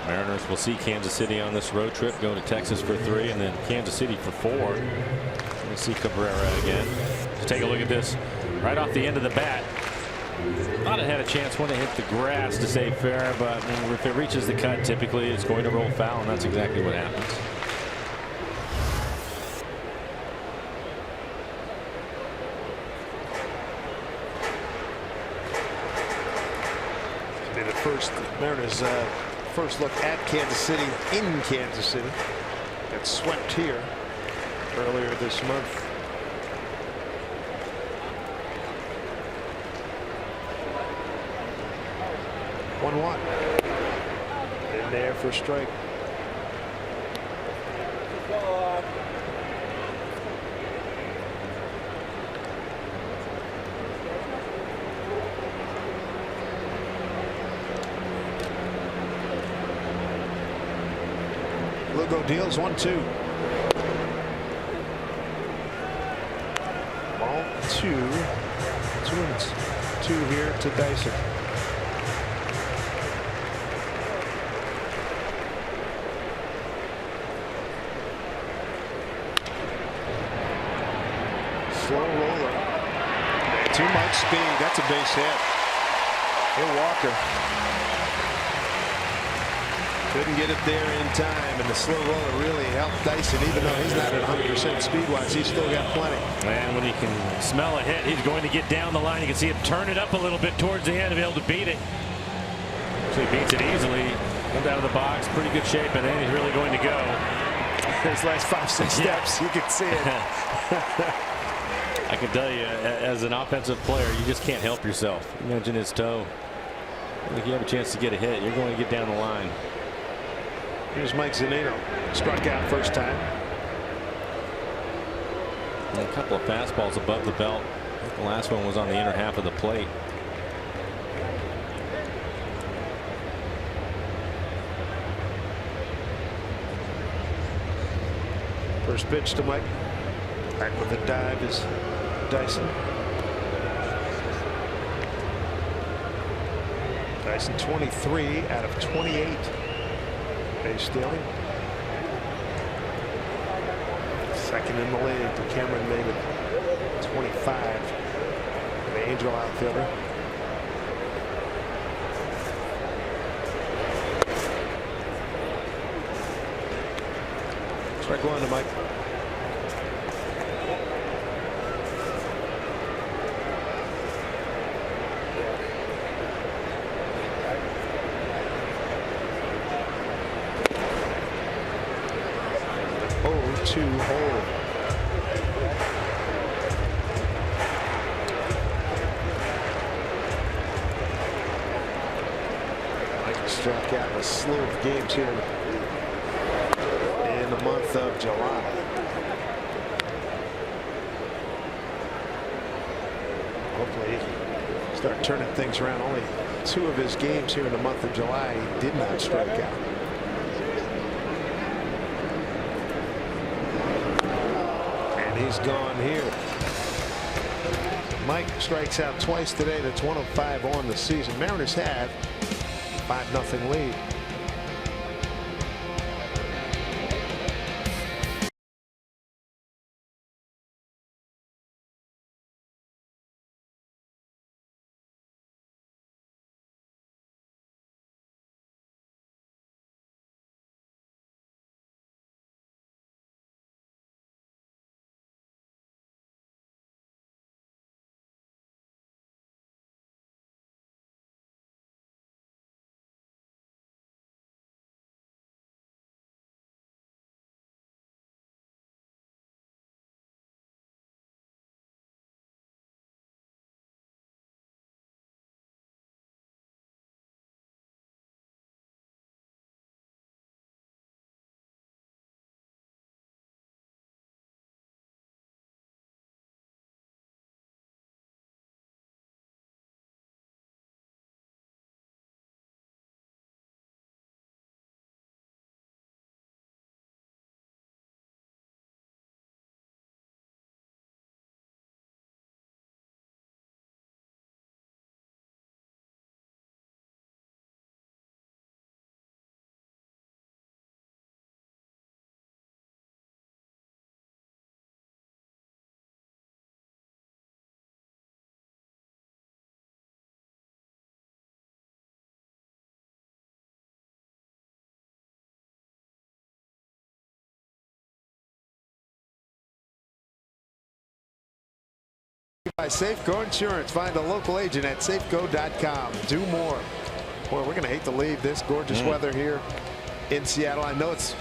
Mariners will see Kansas City on this road trip, go to Texas for 3 and then Kansas City for 4. We'll see Cabrera again. Let's take a look at this right off the end of the bat. Thought it had a chance when it hit the grass to say fair, but if it reaches the cut, typically it's going to roll foul, and that's exactly what happens. It'll be the first Mariners first look at Kansas City in Kansas City. Got swept here earlier this month. One in there for a strike. Lugo deals 1-2. Ball 2 here to Dyson. Slow roller to Mike Speed. That's a base hit. Hey, Walker couldn't get it there in time, and the slow roller really helped Dyson. Even though he's not at 100% speed-wise, he's still got plenty. And when he can smell a hit, he's going to get down the line. You can see him turn it up a little bit towards the end to be able to beat it. So he beats it easily. Comes out of the box, pretty good shape, and then he's really going to go. His last 5-6 steps, you can see it. I can tell you, as an offensive player, you just can't help yourself. Imagine his toe. If you have a chance to get a hit, you're going to get down the line. Here's Mike Zunino. Struck out first time. And a couple of fastballs above the belt. I think the last one was on the inner half of the plate. First pitch to Mike. Back with a dive is Dyson. Dyson 23 out of 28. Base stealing. Second in the league to Cameron Maybin. 25. The Angel outfielder. Strike one to Mike. To hold. Mike struck out in a slew of games here in the month of July. Hopefully he can start turning things around. Only 2 of his games here in the month of July he did not strike out. He's gone here. Mike strikes out twice today. That's 105 on the season. Mariners have 5-0 lead. By Safeco Insurance. Find a local agent at safeco.com. Do more. Boy, we're going to hate to leave this gorgeous weather here in Seattle. I know it's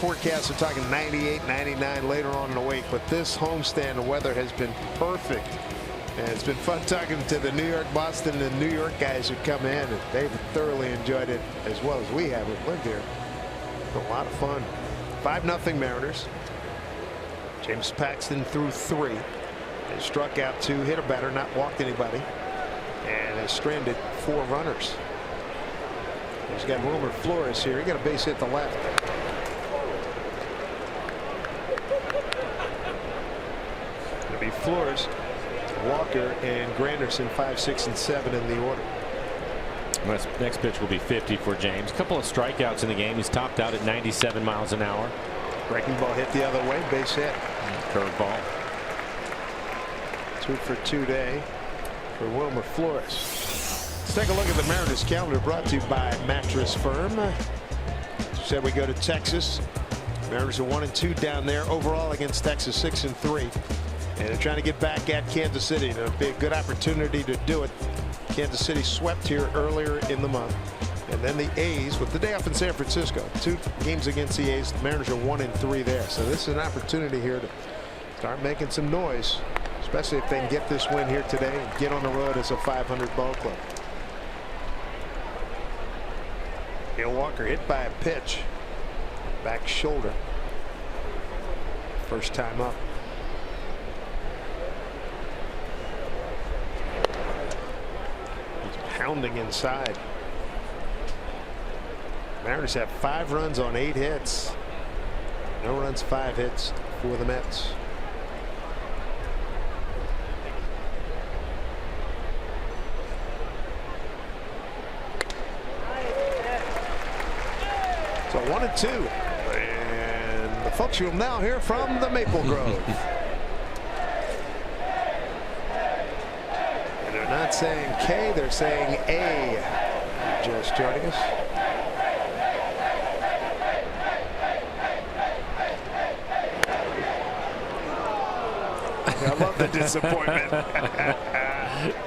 forecasts are talking 98, 99 later on in the week, but this homestand, the weather has been perfect. And it's been fun talking to the New York, Boston, and New York guys who come in, and they've thoroughly enjoyed it as well as we have. We've lived here. A lot of fun. 5-0 Mariners. James Paxton threw 3. They struck out 2, hit a batter, not walked anybody, and has stranded 4 runners. He's got Wilmer Flores here. He got a base hit to left. be Flores, Walker, and Granderson 5, 6, and 7 in the order. Next pitch will be 50 for James. A couple of strikeouts in the game. He's topped out at 97 miles an hour. Breaking ball hit the other way, base hit. Curveball. 2 for 2 day for Wilmer Flores. Let's take a look at the Mariners calendar, brought to you by Mattress Firm. Said we go to Texas. Mariners are 1-2 down there overall against Texas, 6-3, and they're trying to get back at Kansas City. It'll be a good opportunity to do it. Kansas City swept here earlier in the month, and then the A's with the day off in San Francisco. 2 games against the A's. The Mariners are 1-3 there, so this is an opportunity here to start making some noise, especially if they can get this win here today and get on the road as a 500 ball club. Neil Walker hit by a pitch, back shoulder, first time up. He's pounding inside. Mariners have 5 runs on 8 hits. No runs, 5 hits for the Mets. So 1-2, and the folks you'll now hear from the Maple Grove. And they're not saying K, they're saying A. Just joining us. I love the disappointment.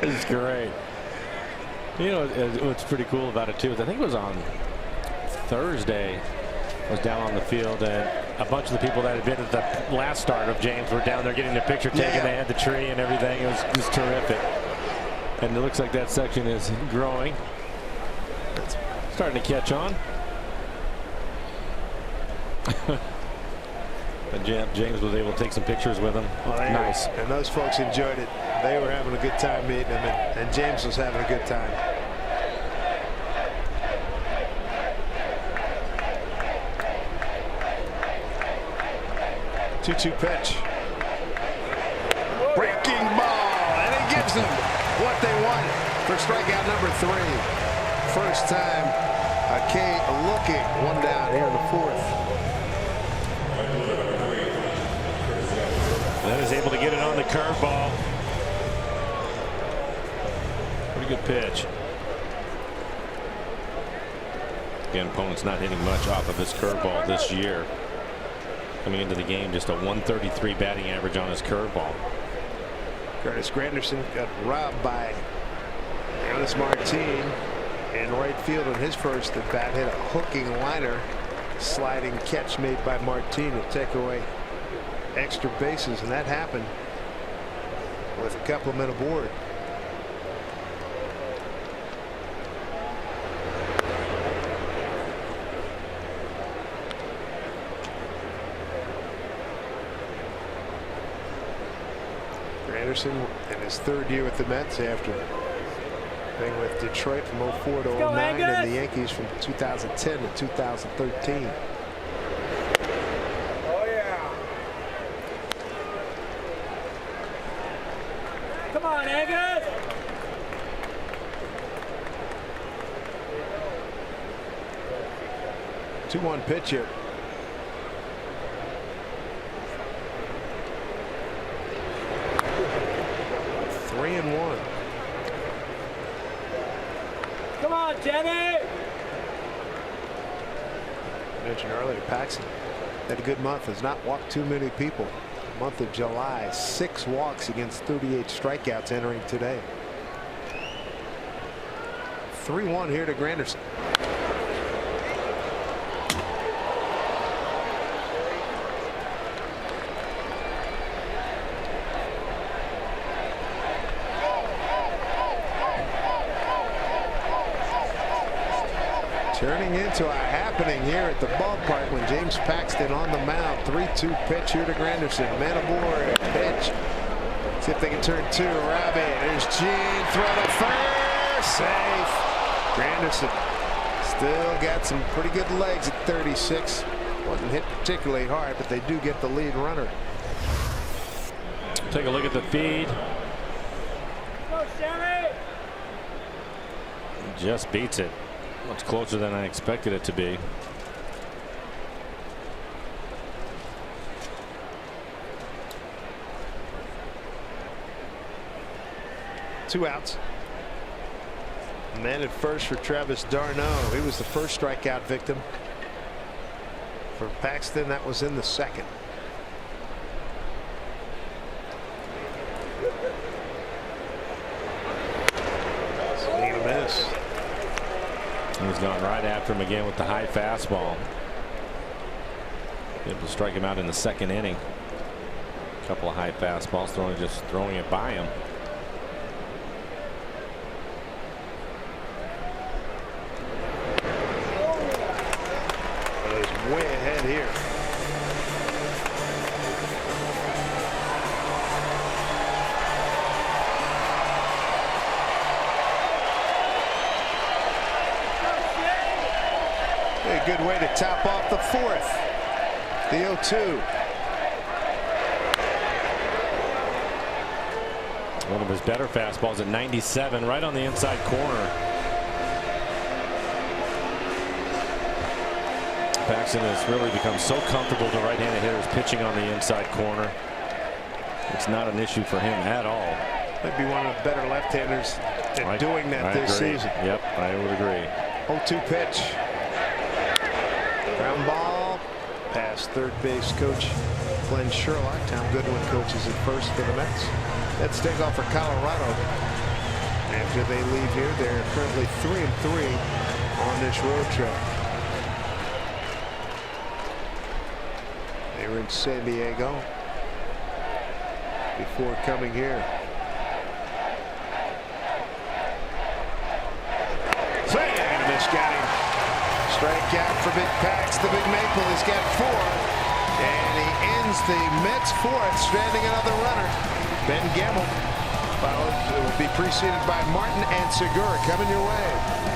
It's great. You know what's pretty cool about it too is I think it was on Thursday, was down on the field, and a bunch of the people that had been at the last start of James were down there getting their picture taken. Yeah. They had the tree and everything. It was terrific, and it looks like that section is growing. It's starting to catch on. And James was able to take some pictures with him. Well, nice. And those folks enjoyed it. They were having a good time meeting him, and James was having a good time. 2-2 pitch. Breaking ball, and it gives them what they want for strikeout number 3. First time a K looking, 1 down here in the 4th. Then is able to get it on the curveball. Pretty good pitch. Again, opponent's not hitting much off of his curveball this year. Coming into the game, just a 133 batting average on his curveball. Curtis Granderson got robbed by Jonas Martin in right field in his first at bat. Hit a hooking liner, sliding catch made by Martin to take away extra bases, and that happened with a couple of men aboard. Anderson in his 3rd year with the Mets after being with Detroit from 04 to 09 and the Yankees from 2010 to 2013. Oh yeah. Come on, Angus. 2-1 pitch here. And 1. Come on, Jenny. I mentioned earlier, Paxton had a good month. Has not walked too many people. Month of July, 6 walks against 38 strikeouts entering today. 3-1 here to Granderson. Turning into a happening here at the ballpark when James Paxton on the mound. 3-2 pitch here to Granderson. Man aboard. Pitch. See if they can turn 2. Robbie. There's Gene. Throw to first. Safe. Granderson still got some pretty good legs at 36. Wasn't hit particularly hard, but they do get the lead runner. take a look at the feed. Go, Sammy! Just beats it. Much closer than I expected it to be. Two outs. Man at first for Travis d'Arnaud. He was the first strikeout victim. For Paxton, that was in the second. Swing and a miss. He's gone right after him again with the high fastball. Able to strike him out in the second inning. A couple of high fastballs, just throwing it by him. Way ahead here. A good way to top off the fourth. The 0-2. One of his better fastballs at 97, right on the inside corner. Paxton has really become so comfortable to right-handed hitters pitching on the inside corner. It's not an issue for him at all. Maybe one of the better left-handers at doing that this season. Yep, I would agree. 0-2 pitch. Ground ball past third base coach Glenn Sherlock. Tom Goodwin coaches at first for the Mets. Mets take off for Colorado. After they leave here, they're currently 3-3 on this road trip. They were in San Diego before coming here. Swing and a miss, got him. Strikeout for Big Pax. The Big Maple has got 4, and he ends the Mets fourth, stranding another runner. Ben Gamble will be preceded by Martin and Segura coming your way.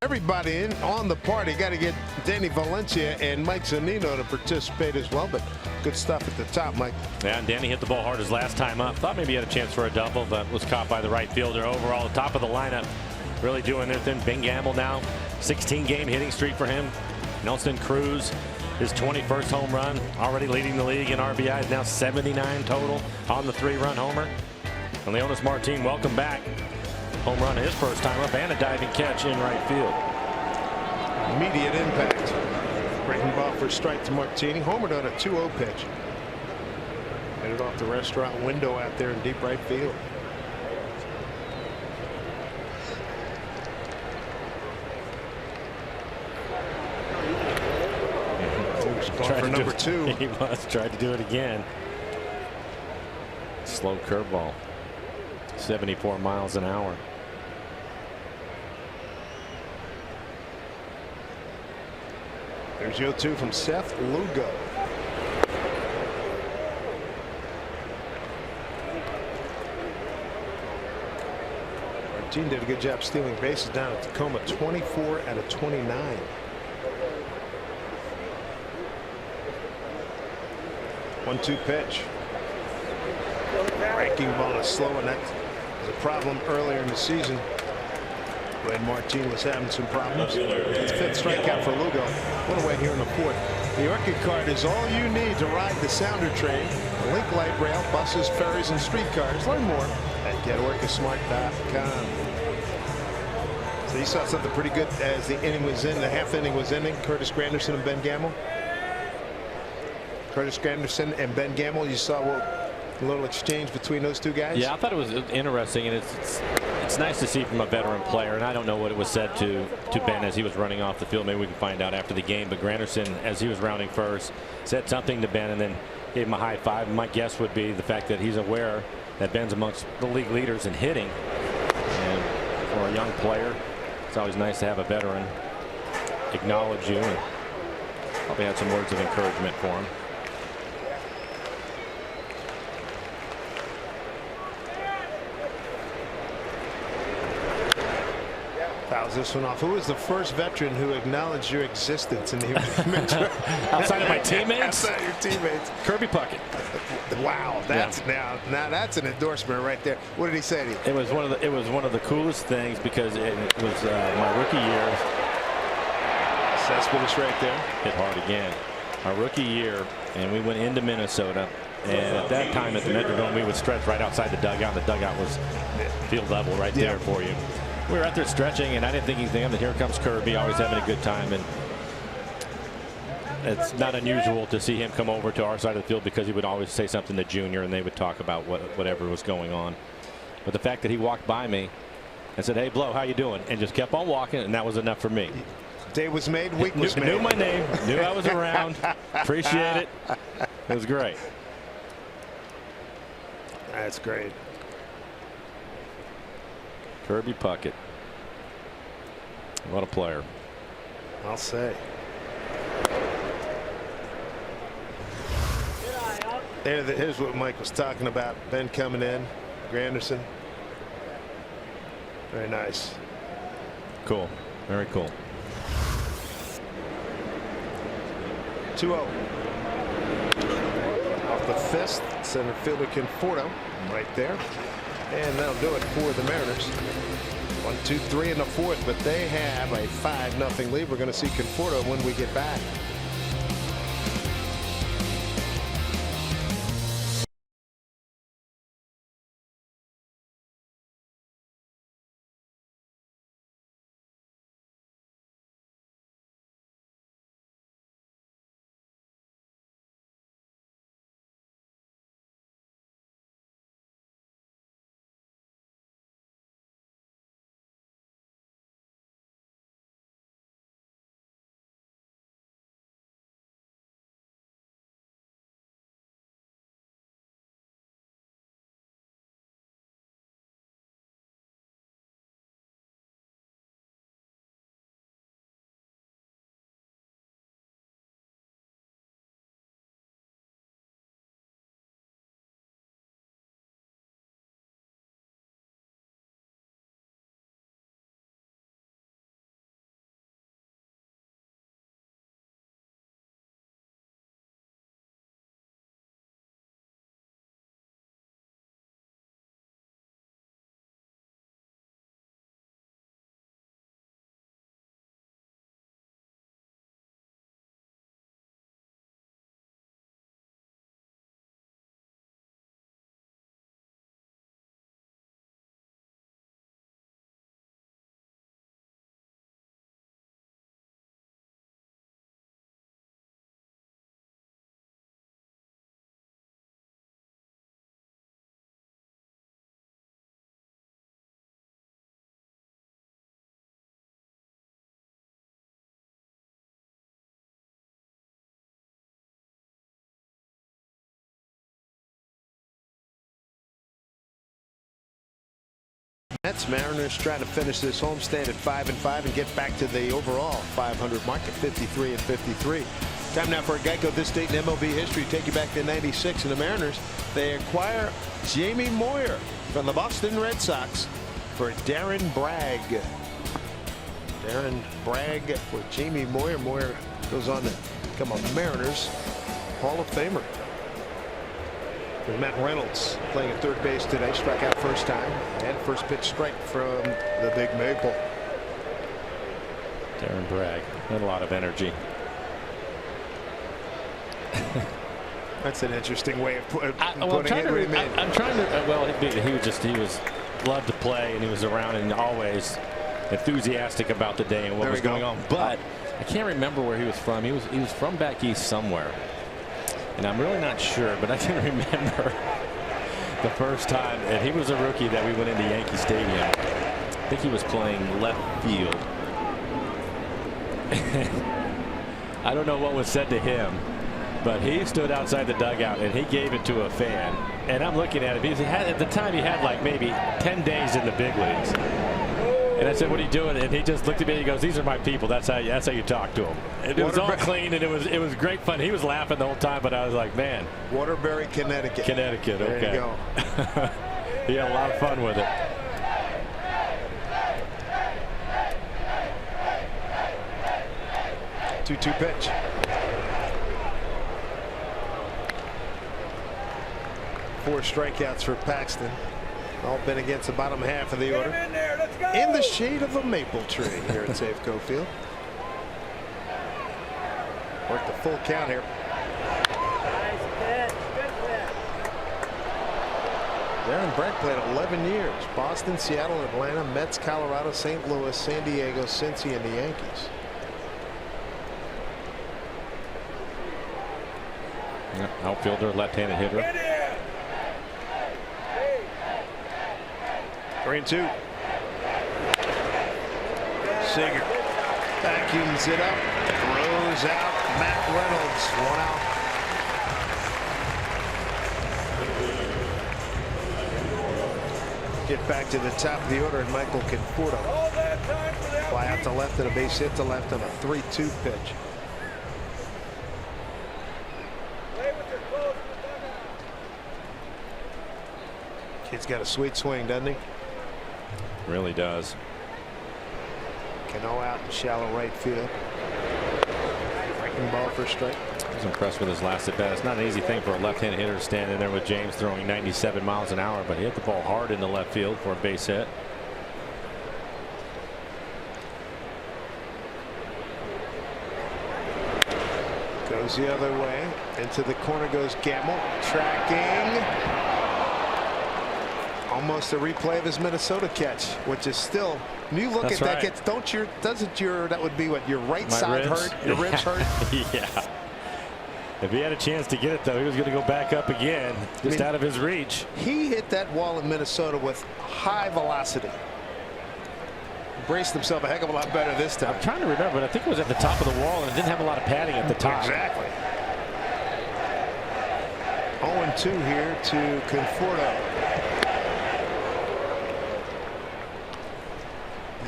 Everybody in on the party. Got to get Danny Valencia and Mike Zunino to participate as well, but good stuff at the top, Mike. Yeah, and Danny hit the ball hard his last time up. Thought maybe he had a chance for a double, but was caught by the right fielder. Overall, top of the lineup, really doing their thing. Ben Gamble now, 16-game hitting streak for him. Nelson Cruz, his 21st home run, already leading the league in RBIs, now 79 total on the 3-run homer. And Leonis Martin, welcome back. Home run his first time up and a diving catch in right field. Immediate impact. Breaking ball for a strike to Martini. Homered on a 2-0 pitch. Headed off the restaurant window out there in deep right field. Going for number 2. He must try to do it again. Slow curveball. 74 miles an hour. There's 0-2 from Seth Lugo. Martin did a good job stealing bases down at Tacoma. 24 out of 29. One-two pitch. Breaking ball is slow, and that was a problem earlier in the season when Martin was having some problems. That's fifth strikeout for Lugo. One away here in the fourth. The Orchid card is all you need to ride the Sounder train. The Link Light Rail, buses, ferries, and streetcars. Learn more at GetOrchismart.com. So you saw something pretty good as the inning was in. The half inning was ending. Curtis Granderson and Ben Gamble. Curtis Granderson and Ben Gamble. You saw a little exchange between those two guys. Yeah, I thought it was interesting, and it's nice to see from a veteran player. And I don't know what it was said to Ben as he was running off the field. Maybe we can find out after the game. But Granderson, as he was rounding first, said something to Ben and then gave him a high five. My guess would be the fact that he's aware that Ben's amongst the league leaders in hitting. And for a young player, it's always nice to have a veteran acknowledge you and probably had some words of encouragement for him. Fouls this one off. Who was the first veteran who acknowledged your existence in the outside of my teammates? Outside of your teammates. Kirby Puckett. Wow, that's now that's an endorsement right there. What did he say to you? It was one of the coolest things because it was my rookie year. Cespedes right there. Hit hard again. Our rookie year, and we went into Minnesota. And at that time at the Metrodome, we would stretch right outside the dugout. The dugout was field level right there for you. We were out there stretching, and I didn't think anything of it. Here comes Kirby, always having a good time. And it's not unusual to see him come over to our side of the field because he would always say something to Junior, and they would talk about whatever was going on. But the fact that he walked by me and said, "Hey, Blow, how you doing?" and just kept on walking, and that was enough for me. Day was made, week was made. Knew my name, knew I was around. Appreciate it. It was great. That's great. Kirby Puckett. What a player. I'll say. Here's what Mike was talking about. Ben coming in. Granderson. Very nice. Cool. Very cool. 2-0. Off the fist. Center fielder Conforto right there. And that'll do it for the Mariners. 1-2-3 in the fourth, but they have a 5-0 lead. We're going to see Conforto when we get back. Mets. Mariners trying to finish this homestand at 5-5 and get back to the overall 500 mark at 53-53. Time now for a Geico This Date in MLB history. Take you back to '96, and the Mariners, they acquire Jamie Moyer from the Boston Red Sox for Darren Bragg. Darren Bragg for Jamie Moyer. Moyer goes on to become a Mariners Hall of Famer. With Matt Reynolds playing at third base today, struck out first time, and first pitch strike from the Big Maple. Darren Bragg had a lot of energy. That's an interesting way of putting it. I'm trying to. Well, he was loved to play, and he was around and always enthusiastic about the day and what was going on. But I can't remember where he was from. He was from back east somewhere. And I'm really not sure, but I can remember the first time, and he was a rookie that we went into Yankee Stadium. I think he was playing left field. I don't know what was said to him, but he stood outside the dugout and he gave it to a fan. And I'm looking at him. At the time, he had like maybe 10 days in the big leagues. And I said, "What are you doing?" And he just looked at me and he goes, "These are my people. That's how you talk to them." And it was all clean, and it was great fun. He was laughing the whole time, but I was like, man. Waterbury, Connecticut. Connecticut, okay. There you go. He had a lot of fun with it. Two pitch. Four strikeouts for Paxton. All been against the bottom half of the order. In the shade of a maple tree here at Safeco Field. Worked the full count here. Nice pitch. Good pitch. Darren Bragg played 11 years. Boston, Seattle, Atlanta, Mets, Colorado, St. Louis, San Diego, Cincy, and the Yankees. Outfielder, left-handed hitter. 3-2. Seager vacuums it up, throws out. Matt Reynolds, one out. Get back to the top of the order, and Michael Conforto fly out to left and a base hit to left on a 3-2 pitch. Kid's got a sweet swing, doesn't he? Really does. Cano out in shallow right field. Breaking ball for a strike. I was impressed with his last at bat. It's not an easy thing for a left-handed hitter to stand in there with James throwing 97 miles an hour, but he hit the ball hard into left field for a base hit. Goes the other way. Into the corner goes Gamble. Tracking. Almost a replay of his Minnesota catch, which is still. When you look at that catch, that would be what, your right side ribs? hurt, your ribs hurt? Yeah. If he had a chance to get it, though, he was going to go back up again, just out of his reach. He hit that wall in Minnesota with high velocity. Braced himself a heck of a lot better this time. I'm trying to remember, but I think it was at the top of the wall, and it didn't have a lot of padding at the top. Exactly. 0-2 here to Conforto.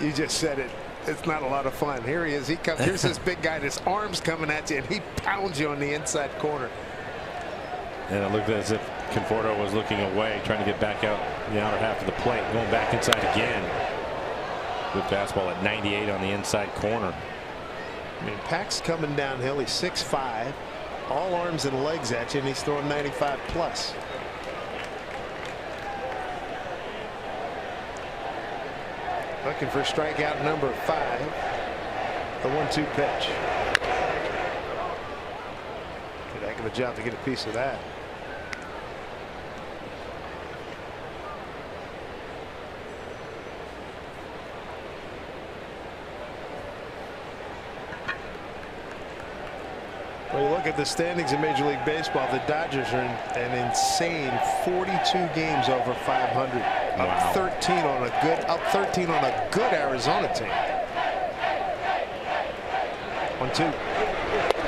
You just said it. It's not a lot of fun. Here he is. He comes. Here's this big guy. His arms coming at you, and he pounds you on the inside corner. And it looked as if Conforto was looking away, trying to get back out the outer half of the plate, going back inside again. Good fastball at 98 on the inside corner. I mean, Pack's coming downhill. He's 6'5", all arms and legs at you, and he's throwing 95 plus. Looking for strikeout number 5. The 1-2 pitch. Did a heck of a job to get a piece of that. When you look at the standings in Major League Baseball, the Dodgers are an insane 42 games over 500. Wow. Up 13 on a good Arizona team. 1-2.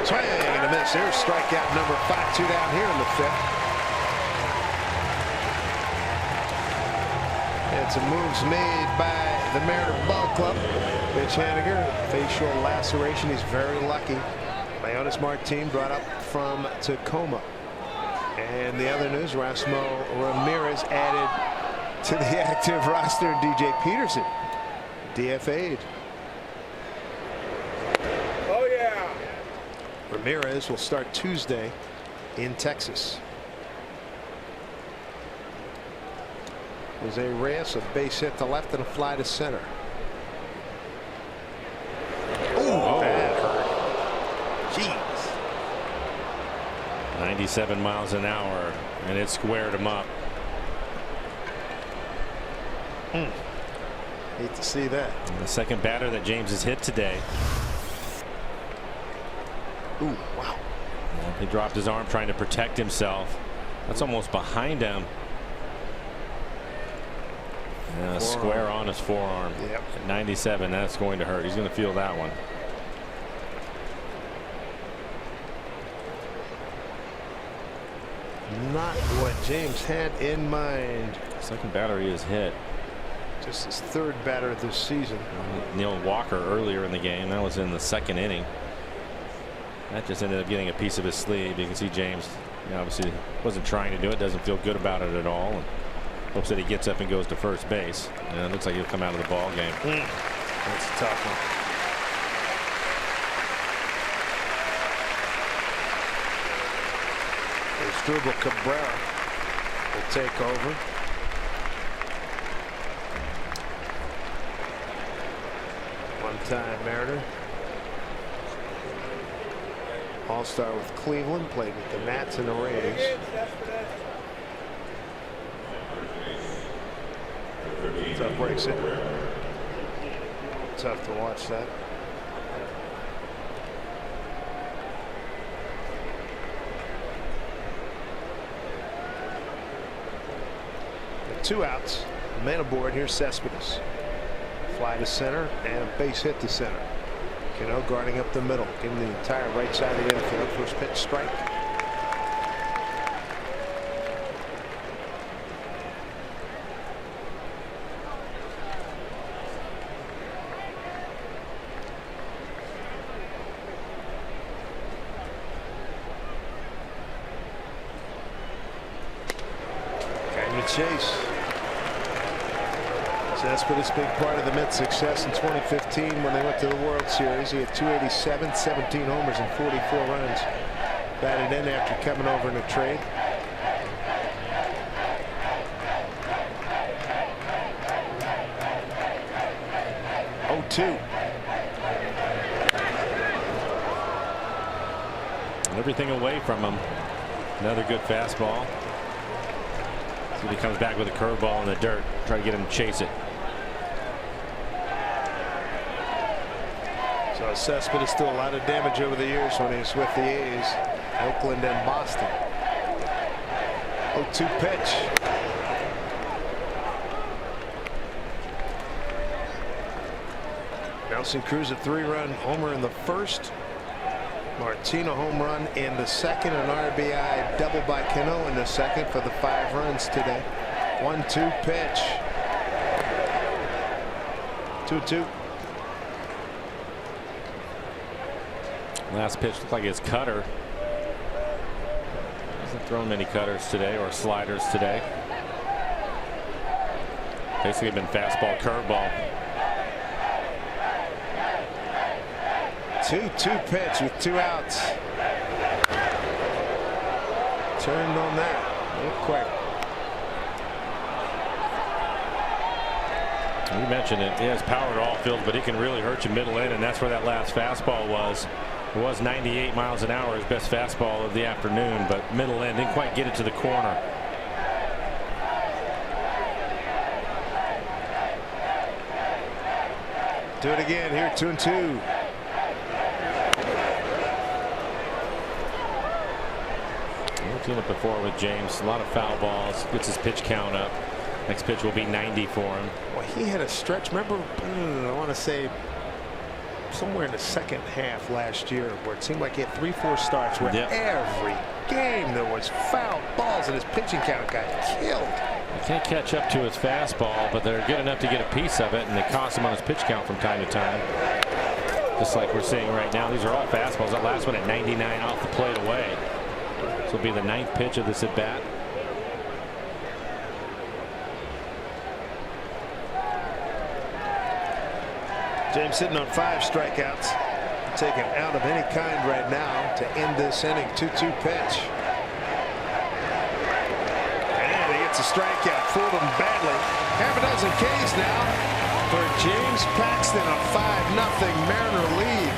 Swing and a miss. There's strikeout number 5. 2 down here in the 5th. And Some moves made by the Mariner Ball Club. Mitch Haniger, facial laceration. He's very lucky. Leonis Martin brought up from Tacoma. And the other news, Rasmo Ramirez added to the active roster. DJ Peterson DFA'd. Oh, yeah. Ramirez will start Tuesday in Texas. Jose Reyes, a base hit to left and a fly to center. Oh, that hurt. Jeez. 97 miles an hour, and it squared him up. Hate to see that. And the second batter that James has hit today. Ooh, wow. He dropped his arm trying to protect himself. That's almost behind him. Square on his forearm. Yep. At 97, that's going to hurt. He's going to feel that one. Not what James had in mind. Second batter he has hit. Just his third batter this season. Neil Walker earlier in the game. That was in the second inning. That just ended up getting a piece of his sleeve. You can see James, obviously wasn't trying to do it. Doesn't feel good about it at all. And hopes that he gets up and goes to first base. And it looks like he'll come out of the ball game. That's a tough one. Asdrubal Cabrera will take over. One-time Mariner. All-star with Cleveland, played with the Nats and the Rays. Tough breaks it. Tough to watch that. And 2 outs. Man aboard. Here's Cespedes. Fly to center and a base hit to center. Cano guarding up the middle, getting the entire right side of the infield. First pitch strike. Chase. Cespedes, big part of the Mets' success in 2015 when they went to the World Series. He had 287, 17 homers and 44 runs. Batted in after coming over in a trade. Oh, 2. Everything away from him. Another good fastball. So he comes back with a curveball in the dirt. Try to get him to chase it. So Cespedes still a lot of damage over the years when he was with the A's, Oakland and Boston. 0-2 pitch. Nelson Cruz, a 3-run homer in the first. Martino home run in the second, an RBI double by Cano in the second for the 5 runs today. 1-2 pitch. 2-2. Last pitch looked like his cutter. Hasn't thrown many cutters today or sliders today. Basically been fastball, curveball. 2-2 pitch with 2 outs. Turned on that real quick. You mentioned it. He has power at all fields, but he can really hurt you middle in, and that's where that last fastball was. It was 98 miles an hour, his best fastball of the afternoon, but middle in didn't quite get it to the corner. Do it again here, 2-2. We've seen it before with James. A lot of foul balls. Gets his pitch count up. Next pitch will be 90 for him. Well, he had a stretch. Remember, I want to say somewhere in the second half last year where it seemed like he had 3-4 starts where every game there was foul balls and his pitching count got killed. He Can't catch up to his fastball, but they're good enough to get a piece of it, and they cost him on his pitch count from time to time. Just like we're seeing right now, these are all fastballs. That last one at 99 off the plate away. This will be the 9th pitch of this at bat. James sitting on 5 strikeouts, taken out of any kind right now to end this inning. 2-2 pitch. And he gets a strikeout. Fooled him badly. Half a dozen Ks now for James Paxton. A 5-0 Mariner lead.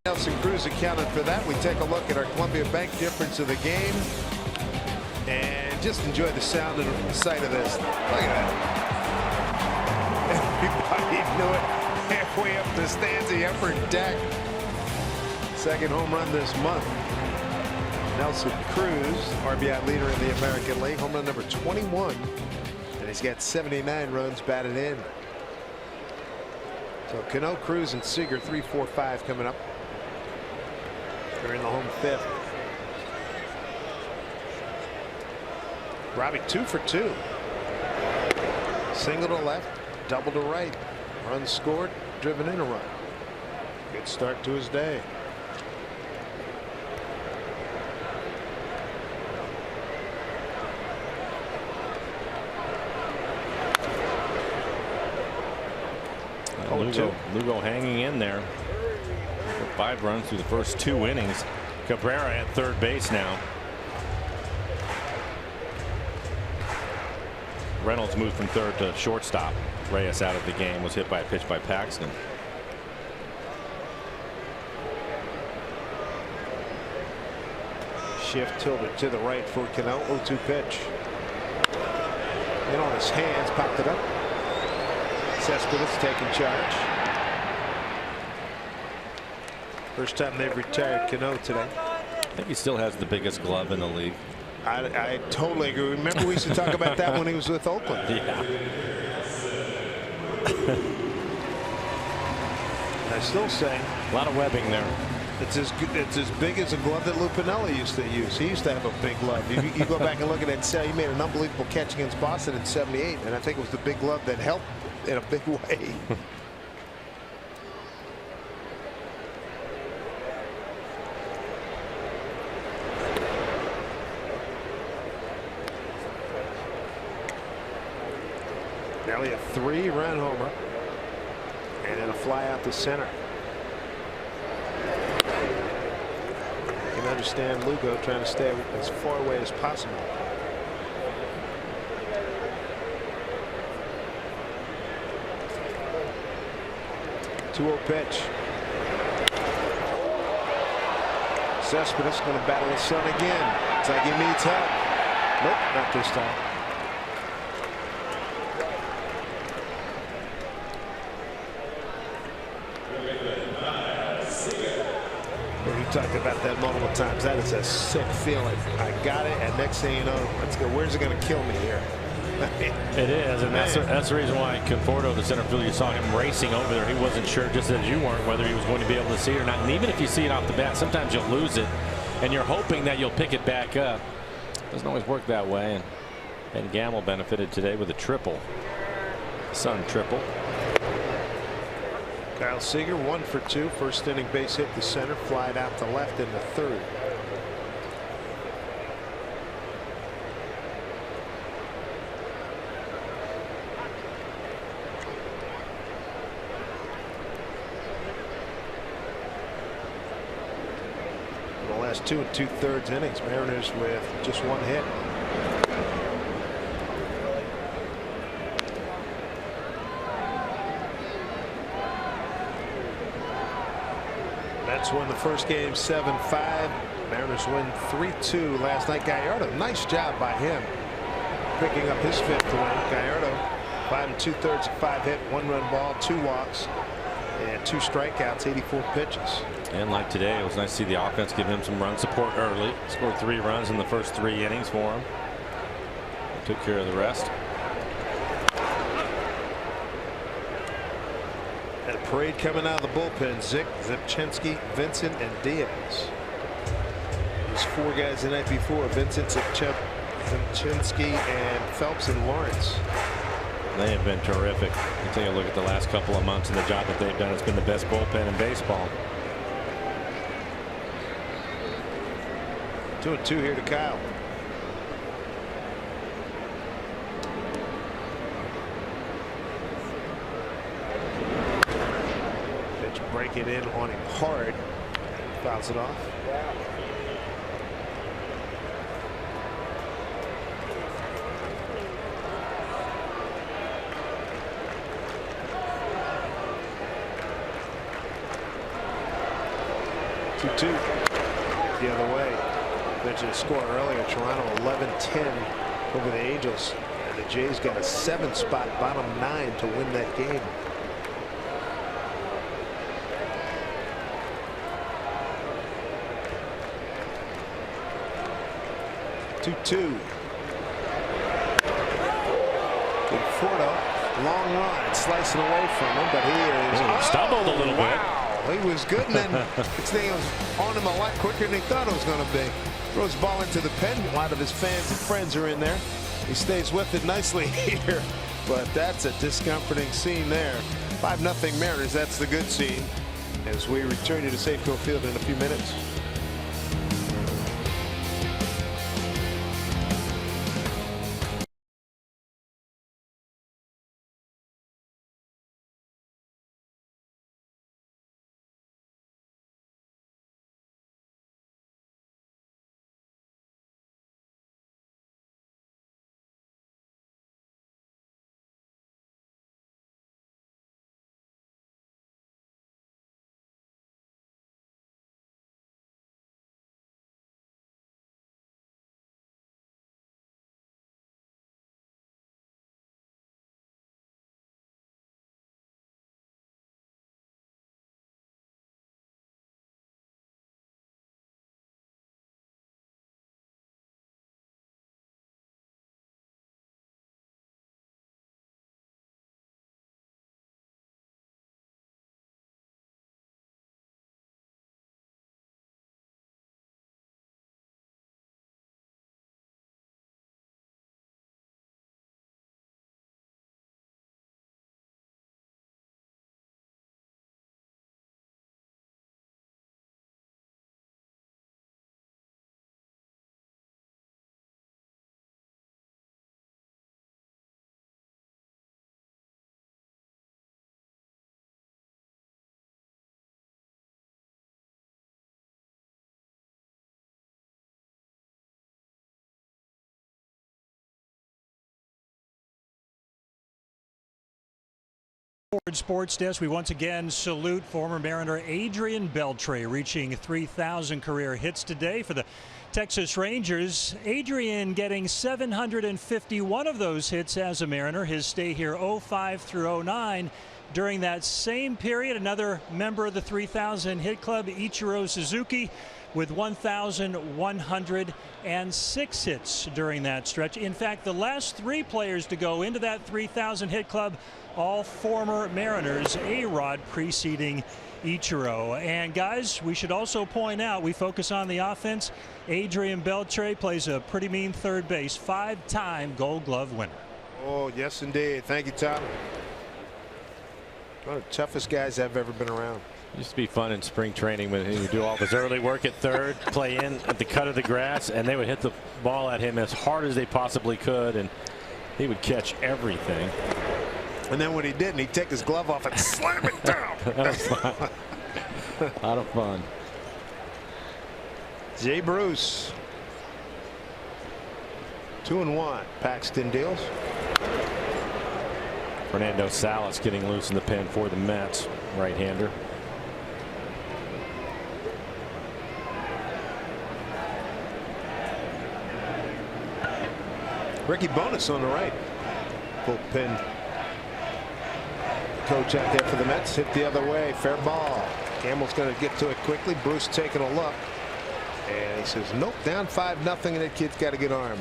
Nelson Cruz accounted for that. We take a look at our Columbia Bank difference of the game and just enjoy the sound and the sight of this. Look at that. Everybody knew it halfway up the stands, the upper deck. Second home run this month. Nelson Cruz, RBI leader in the American League, home run number 21, and he's got 79 runs batted in. So Cano, Cruz, and Seager 3, 4, 5 coming up. They're in the home 5th. Robbie 2 for 2. Single to left, double to right. Runs scored, driven in a run. Good start to his day. Lugo hanging in there. 5 runs through the first 2 innings. Cabrera at third base now. Reynolds moved from third to shortstop. Reyes out of the game, was hit by a pitch by Paxton. Shift tilted to the right for Cano. 0-2 pitch. In on his hands, popped it up. Cespedes taking charge. First time they've retired Cano today. I think he still has the biggest glove in the league. I totally agree. Remember we used to talk about that when he was with Oakland. Yeah. I still say a lot of webbing there. It's as big as a glove that Lou Piniella used to use. He used to have a big glove. You go back and look at that sale. He made an unbelievable catch against Boston in '78, and I think it was the big glove that helped in a big way. Nearly a 3-run homer, and then a fly out the center. You can understand Lugo trying to stay as far away as possible. Cespedes going to battle his son again. It's like he needs help. Nope, not this time. We talked about that multiple times. That is a sick feeling. I got it, and next thing you know, let's go. Where's it going to kill me here? It is, and that's the reason why Conforto, the center fielder, you saw him racing over there. He wasn't sure, just as you weren't, whether he was going to be able to see it or not. And even if you see it off the bat, sometimes you'll lose it, and you're hoping that you'll pick it back up. Doesn't always work that way. And Gamble benefited today with a triple. Son triple. Kyle Seager 1 for 2. First inning base hit to center, flied out to left in the third. In the last 2 2/3 innings, Mariners with just 1 hit. Mets won the first game 7-5. Mariners win 3-2 last night. Gallardo, nice job by him picking up his 5th win. Gallardo 5 2/3 of 5 hit, 1-run ball, 2 walks, and 2 strikeouts, 84 pitches. And like today, it was nice to see the offense give him some run support early. Scored 3 runs in the first 3 innings for him. Took care of the rest. And a parade coming out of the bullpen. Zick, Zipchenski, Vincent, and Diaz. There's 4 guys the night before. Vincent, Zipchenski, and Phelps and Lawrence. They have been terrific. You take a look at the last couple of months and the job that they've done. It's been the best bullpen in baseball. 2-2 here to Kyle. Pitch break it in on him hard. Fouls it off. Two the other way. Mentioned a score earlier. Toronto 11-10 over the Angels, and the Jays got a 7-spot bottom 9 to win that game. Two. Conforto, long run, slicing away from him, but he is stumbled a little bit. He was good, and then next thing was on him a lot quicker than he thought it was going to be. Throws the ball into the pen. A lot of his fans and friends are in there. He stays with it nicely here, but that's a discomforting scene there. 5-0 Mariners. That's the good scene as we return you to Safeco Field in a few minutes. Ford Sports Desk, we once again salute former Mariner Adrian Beltre, reaching 3,000 career hits today for the Texas Rangers. Adrian getting 751 of those hits as a Mariner. His stay here 05 through 09. During that same period, another member of the 3,000 hit club, Ichiro Suzuki, with 1,106 hits during that stretch. In fact, the last three players to go into that 3,000 hit club, all former Mariners, A-Rod preceding Ichiro. And guys, we should also point out, we focus on the offense. Adrian Beltre plays a pretty mean third base, 5-time Gold Glove winner. Oh, yes, indeed. Thank you, Tom. One of the toughest guys I've ever been around. It used to be fun in spring training when he would do all his early work at third, play in at the cut of the grass, and they would hit the ball at him as hard as they possibly could, and he would catch everything. And then when he didn't, he'd take his glove off and slam it down. That was fun. A lot of fun. Jay Bruce. 2-1. Paxton deals. Fernando Salas getting loose in the pen for the Mets, right-hander. Ricky Bonus on the right. Bullpen coach out there for the Mets. Hit the other way. Fair ball. Campbell's going to get to it quickly. Bruce taking a look. And he says, nope, down 5-0, and that kid's got a good arm.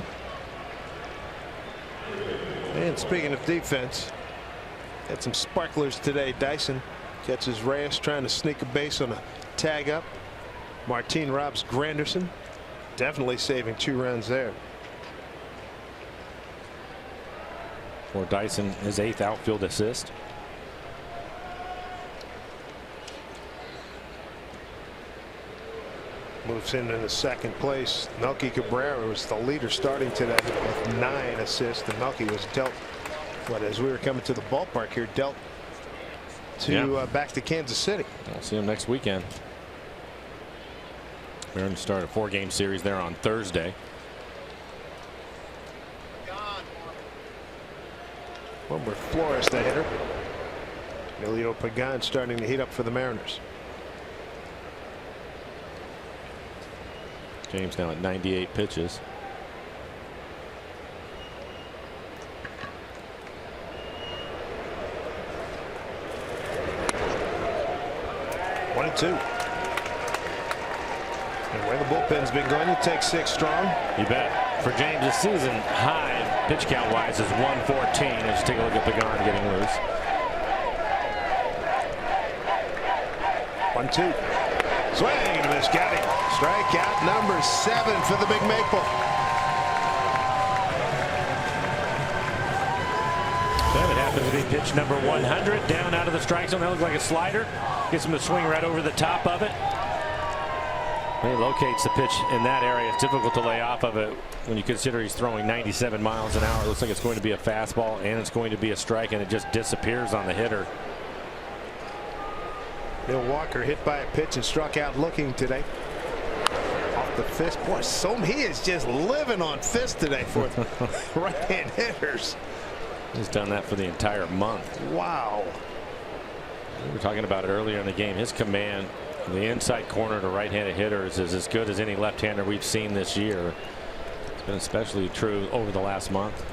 And speaking of defense, had some sparklers today. Dyson catches Reyes trying to sneak a base on a tag up. Martin robs Granderson. Definitely saving 2 runs there. For Dyson, his 8th outfield assist. Moves in the second place. Melky Cabrera was the leader starting today with 9 assists. And Melky was dealt, what, as we were coming to the ballpark here, dealt to back to Kansas City. I'll see him next weekend. Mariners start a 4-game series there on Thursday. Wilmer Flores, the hitter. Emilio Pagan starting to heat up for the Mariners. James now at 98 pitches. One and 2. And where the bullpen's been going, you take 6 strong. You bet. For James, this season high pitch count wise is 114. As you take a look at Pagan getting loose. 1-2. Swing and a miss. Got him. Strikeout number 7 for the Big Maple. That happens to be pitch number 100. Down out of the strike zone. That looks like a slider. Gets him to swing right over the top of it. He locates the pitch in that area. It's difficult to lay off of it when you consider he's throwing 97 miles an hour. It looks like it's going to be a fastball and it's going to be a strike, and it just disappears on the hitter. Bill Walker hit by a pitch and struck out looking today. Off the fist. Boy, he is just living on fist today for right-hand hitters. He's done that for the entire month. Wow. We were talking about it earlier in the game. His command from the inside corner to right-handed hitters is as good as any left-hander we've seen this year. It's been especially true over the last month.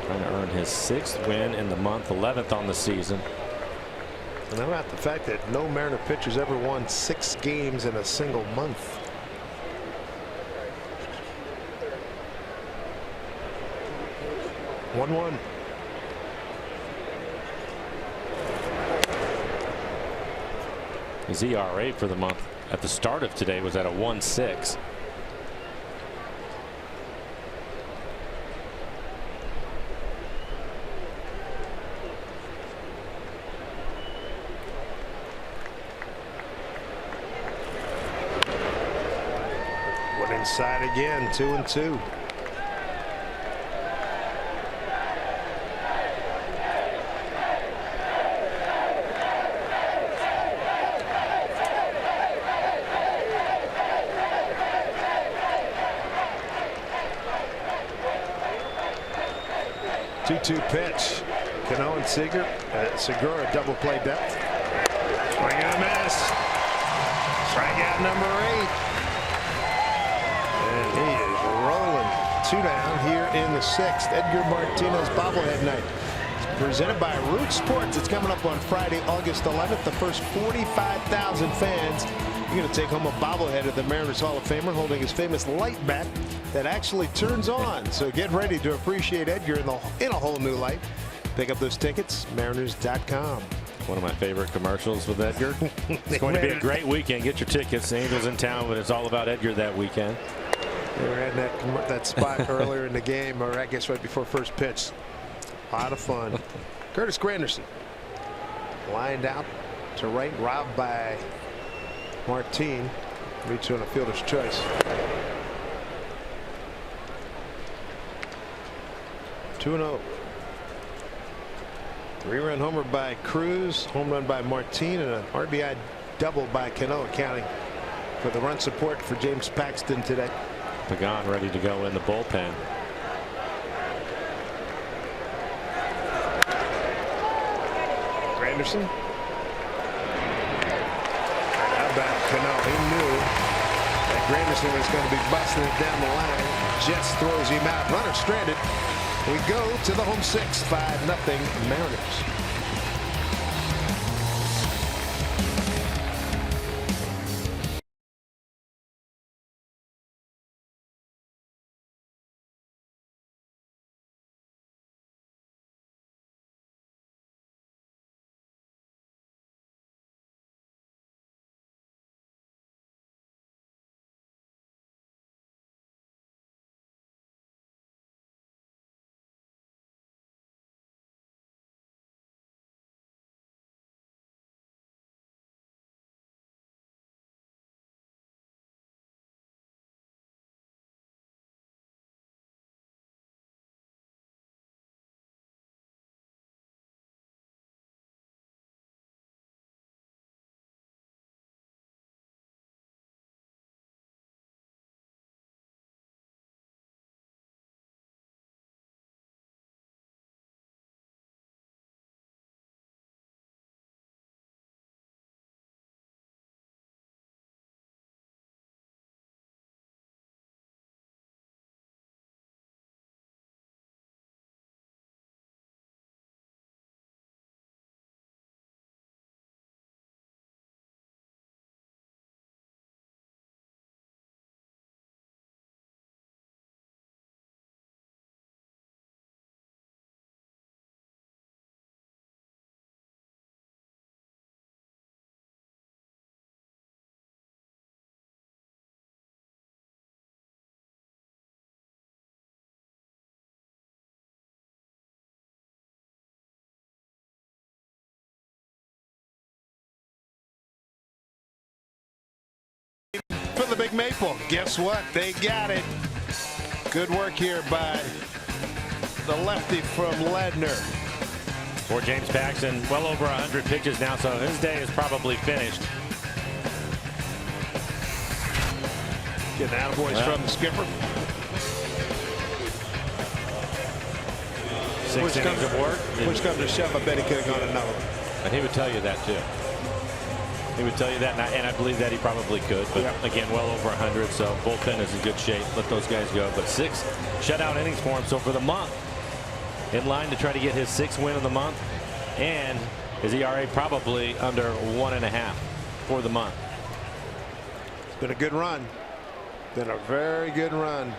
Trying to earn his 6th win in the month, 11th on the season. And how about the fact that no Mariner pitchers ever won 6 games in a single month? One. His ERA for the month at the start of today was at a 1.6. Went inside again. 2-2. Pitch. Cano and Segura double play depth. Swing and a miss. Strikeout number 8. And he is rolling. 2 down here in the 6th. Edgar Martinez bobblehead night. It's presented by Root Sports. It's coming up on Friday, August 11th. The first 45,000 fans. You're going to take home a bobblehead of the Mariners Hall of Famer holding his famous light bat that actually turns on. So get ready to appreciate Edgar in a whole new light. Pick up those tickets, mariners.com. One of my favorite commercials with Edgar. It's going to be a great weekend. Get your tickets. Angels in town, but it's all about Edgar that weekend. They were at that spot earlier in the game, or I guess right before first pitch. A lot of fun. Curtis Granderson lined out to right, robbed by Martin. Reach on a fielder's choice. 2-0. 3-run homer by Cruz, home run by Martin, and an RBI double by Cano, accounting for the run support for James Paxton today. Pagan ready to go in the bullpen. Granderson. How about Cano? He knew that Granderson was going to be busting it down the line. Just throws him out. Runner stranded. We go to the home 6th. 5-0 Mariners. For the Big Maple, guess what? They got it. Good work here by the lefty from Ledner. For James Paxton, well over 100 pitches now, so his day is probably finished. Getting attaboys from the skipper. 6 innings of work. Push comes to shove, I bet he could have gone another one. And he would tell you that too. He would tell you that, and I believe that he probably could. But again, well over 100, so bullpen is in good shape. Let those guys go. But 6 shutout innings for him. So for the month, in line to try to get his 6th win of the month, and his ERA probably under 1.5 for the month. It's been a good run. Been a very good run.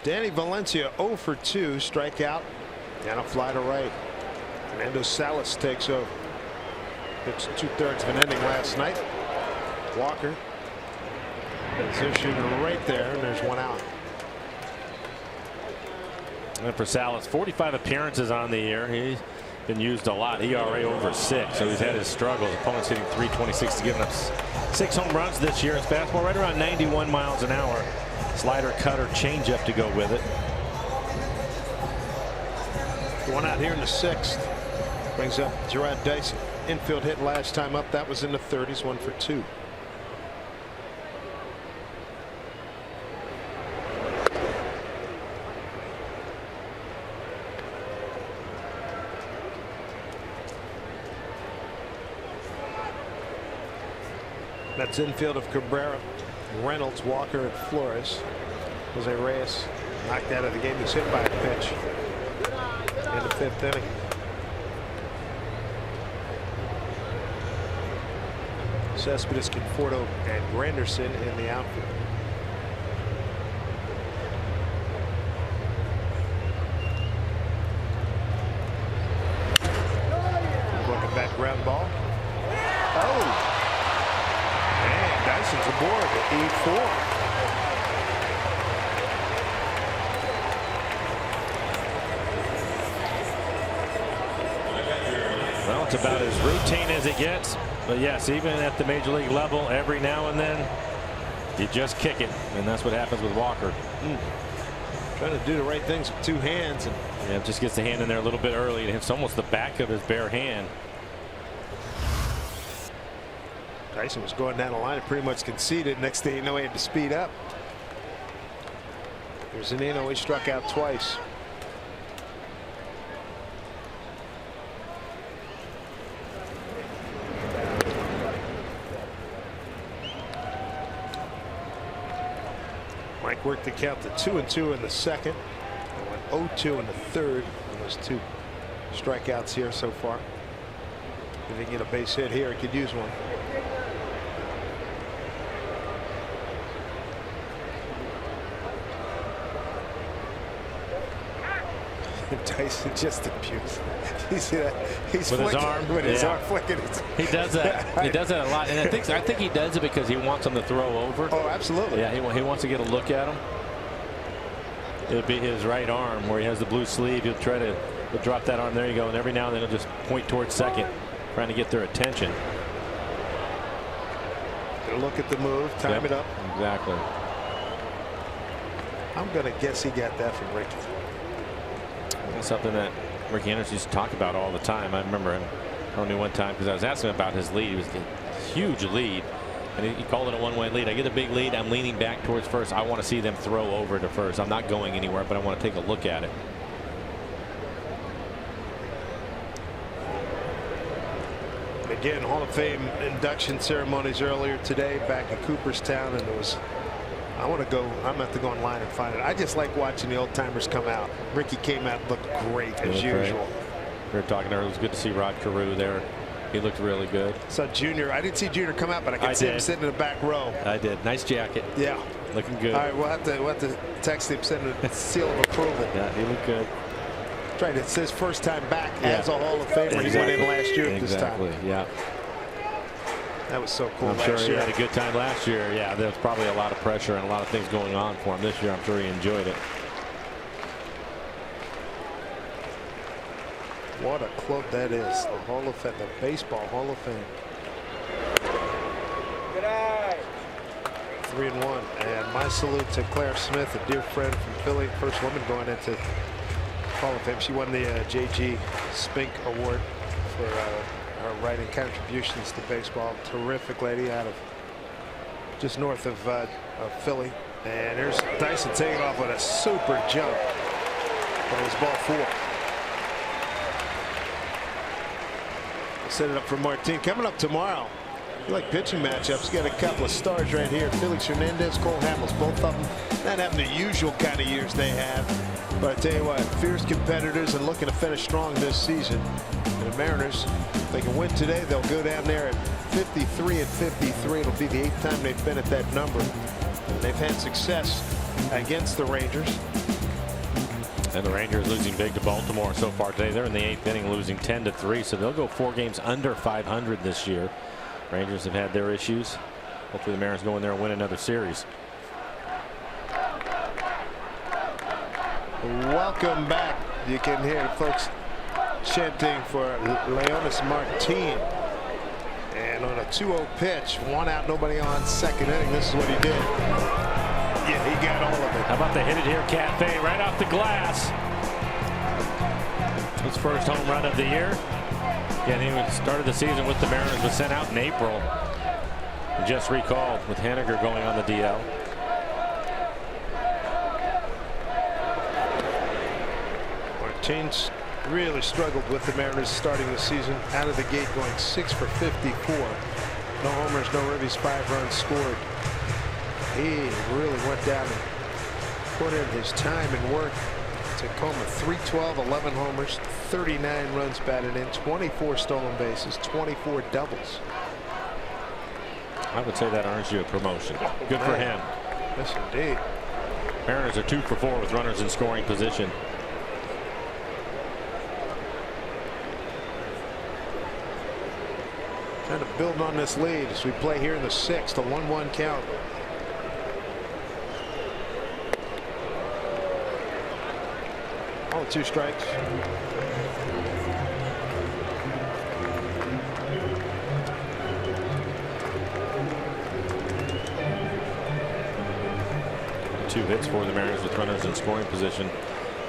Danny Valencia 0 for 2, strikeout, and a fly to right. Fernando Salas takes over. It's 2/3 of an inning last night. Walker position right there, and there's 1 out. And for Salas, 45 appearances on the year. He's been used a lot. ERA over 6, so he's had his struggles. Opponents hitting .326 to giving up 6 home runs this year. His fastball right around 91 miles an hour. Slider, cutter, changeup to go with it. 1 out here in the 6th. Brings up Gerard Dyson. Infield hit last time up. That was in the 30s. 1 for 2. That's infield of Cabrera, Reynolds, Walker, and Flores. Jose Reyes knocked out of the game. He's hit by a pitch in the 5th inning. Cespedes, Conforto, and Granderson in the outfield. Looking back, ground ball. Oh, and Dyson's aboard at E4. Well, it's about as routine as it gets. But yes, even at the major league level, every now and then you just kick it, and that's what happens with Walker. Trying to do the right things with 2 hands, and yeah, just gets the hand in there a little bit early, and it's almost the back of his bare hand. Dyson was going down the line and pretty much conceded. Next thing you know, he had to speed up. There's Zunino. He struck out twice. Mike worked the count to 2-2 in the 2nd. Went 0-2 in the 3rd. Those 2 strikeouts here so far. If he can get a base hit here, he could use one. Tyson just abused. He's with his arm. With his arm flicking. He does that. He does that a lot, and I think he does it because he wants him to throw over. Oh, absolutely. Yeah, he wants to get a look at him. It'll be his right arm where he has the blue sleeve. He'll try to drop that arm. There you go. And every now and then he'll just point towards second, trying to get their attention. Gonna look at the move, time it up. Exactly. I'm gonna guess he got that from Ricky. That's something that Ricky Anderson used to talk about all the time. I remember him telling me one time, because I was asking him about his lead. He was getting a huge lead, and he called it a one-way lead. I get a big lead. I'm leaning back towards first. I want to see them throw over to first. I'm not going anywhere, but I want to take a look at it. Again, Hall of Fame induction ceremonies earlier today back in Cooperstown, and it was. I'm going to have to go online and find it. I just like watching the old timers come out. Ricky came out and looked great as usual. We were talking earlier. It was good to see Rod Carew there. He looked really good. Saw Junior. I didn't see Junior come out, but I could see him sitting in the back row. I did. Nice jacket. Yeah. Looking good. All right, we'll have to text him, send a seal of approval. Yeah, he looked good. Right, it's his first time back as a Hall of Famer. He went in last year at this time. Yeah. That was so cool. I'm sure he had a good time last year. Yeah, there was probably a lot of pressure and a lot of things going on for him this year. I'm sure he enjoyed it. What a club that is. The Hall of Fame, the Baseball Hall of Fame. Good eye. 3-1. And my salute to Claire Smith, a dear friend from Philly, first woman going into Hall of Fame. She won the J.G. Spink Award for her writing contributions to baseball. Terrific lady out of just north of Philly. And there's Dyson taking off with a super jump. But it was ball 4. Set it up for Martin. Coming up tomorrow, you like pitching matchups. Got a couple of stars right here. Felix Hernandez, Cole Hamels, both of them not having the usual kind of years they have. But I tell you what, fierce competitors and looking to finish strong this season. And the Mariners, if they can win today, they'll go down there at 53-53. It'll be the 8th time they've been at that number. And they've had success against the Rangers. And the Rangers losing big to Baltimore so far today. They're in the 8th inning, losing 10-3. So they'll go 4 games under 500 this year. Rangers have had their issues. Hopefully the Mariners go in there and win another series. Welcome back. You can hear the folks chanting for Leonis Martin. And on a 2-0 pitch, 1 out, nobody on, 2nd inning. This is what he did. Yeah, he got all of it. How about the hit it here, Cafe, right off the glass. His first home run of the year. Again, he started the season with the Mariners, was sent out in April. Just recalled with Haniger going on the DL. Martinez really struggled with the Mariners starting the season out of the gate, going 6 for 54. No homers, no ribbies, 5 runs scored. He really went down and put in his time and work. Tacoma 312, 11 homers, 39 runs batted in, 24 stolen bases, 24 doubles. I would say that earns you a promotion. Good for him. Yes, indeed. Mariners are 2 for 4 with runners in scoring position. Trying to build on this lead as we play here in the 6th, a 1-1 count. All 2 strikes. Two hits for the Mariners with runners in scoring position.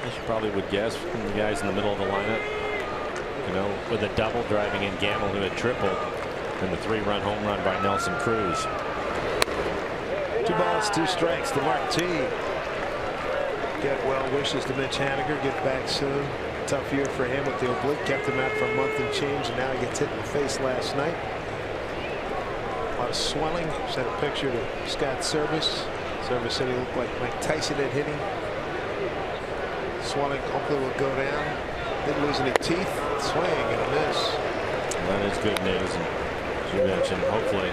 As you probably would guess from the guys in the middle of the lineup. You know, with a double driving in Gamble, who had tripled, and the 3-run home run by Nelson Cruz. 2 balls, 2 strikes to Marti. Get well wishes to Mitch Haniger. Get back soon. Tough year for him with the oblique. Kept him out for a month and change, and now he gets hit in the face last night. A lot of swelling. Sent a picture to Scott Service. Service said he looked like Mike Tyson had hit him. Swelling hopefully will go down. Didn't lose any teeth. Swing and a miss. That is good news. And as you mentioned, hopefully,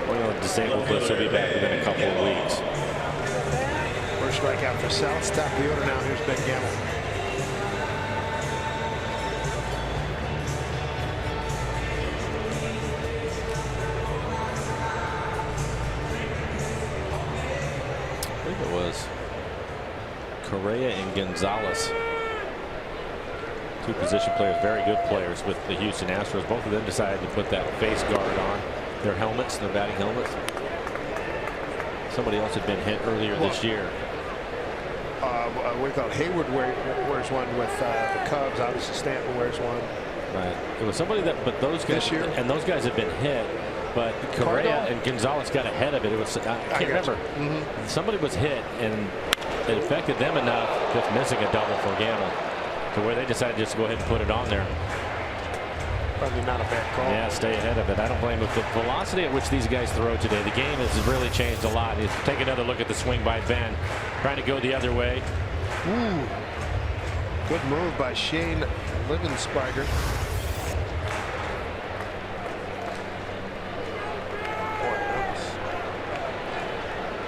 on the disabled list, he'll be back within a couple of weeks. First strikeout for South. Top of the order now. Here's Ben Gamble. I think it was Correa and Gonzalez. 2 position players, very good players with the Houston Astros. Both of them decided to put that face guard on their helmets, their batting helmets. Somebody else had been hit earlier this year. We thought Hayward wears one with the Cubs. Obviously Stanton wears one. Right. It was somebody that, but those guys, this year, and those guys have been hit. But Correa and Gonzalez got ahead of it. It was, I can't remember. Somebody was hit, and it affected them enough, just missing a double for Gamble, to where they decided just to go ahead and put it on there. Probably not a bad call. Yeah, stay ahead of it. I don't blame them. The velocity at which these guys throw today, the game has really changed a lot. You take another look at the swing by Ben, trying to go the other way. Ooh. Good move by Shane Livensparger.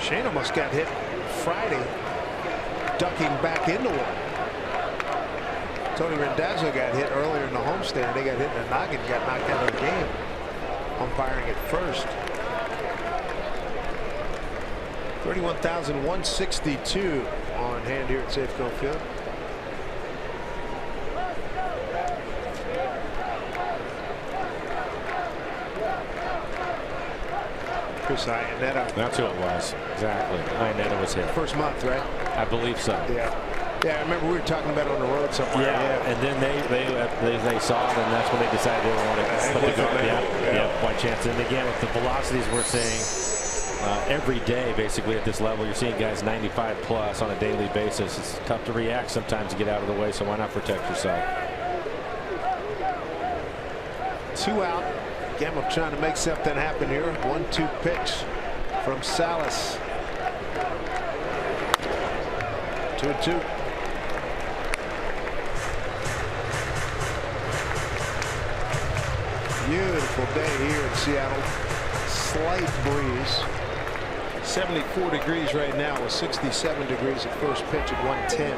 Shane almost got hit Friday, ducking back into one. Tony Randazzo got hit earlier in the homestand. They got hit in the noggin, got knocked out of the game. Umpiring at first. 31,162 on hand here at Safeco Field. Chris Iannetta. That's who it was. Exactly. Iannetta was hit. First month, right? I believe so. Yeah. Yeah, I remember we were talking about it on the road somewhere. Yeah, and then they saw it, and that's when they decided they wanted to put the guard. Yeah, one chance. And again, with the velocities we're seeing every day, basically at this level, you're seeing guys 95 plus on a daily basis. It's tough to react sometimes to get out of the way, so why not protect yourself? 2 out. Gamble trying to make something happen here. 1-2 pitch from Salas. 2-2. Beautiful day here in Seattle. Slight breeze. 74 degrees right now with 67 degrees at first pitch at 110.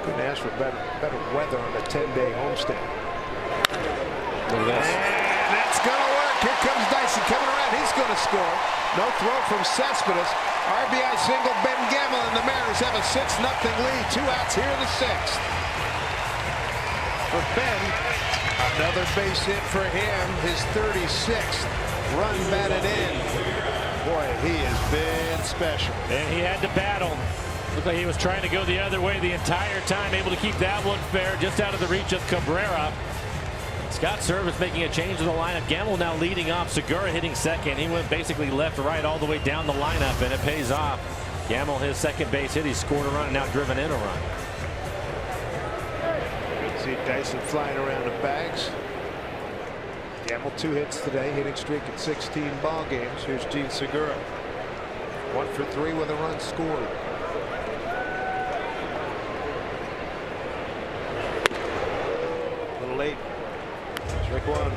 Couldn't ask for better weather on a 10-day homestand. Look at this. And that's going to work. Here comes Dyson coming around. He's going to score. No throw from Cespedes. RBI single, Ben Gamble, and the Mariners have a 6-0 lead. 2 outs here in the 6th. For Ben, another base hit for him. His 36th run batted in. Boy, he has been special. And he had to battle. Looked like he was trying to go the other way the entire time, able to keep that one fair, just out of the reach of Cabrera. Scott Service making a change in the lineup. Gamble now leading off. Segura hitting second. He went basically left to right all the way down the lineup, and it pays off. Gamble, his second base hit. He scored a run and now driven in a run. Dyson flying around the bags. Gamble 2 hits today, hitting streak at 16 ball games. Here's Gene Segura. 1 for 3 with a run scored. A little late. Strike 1.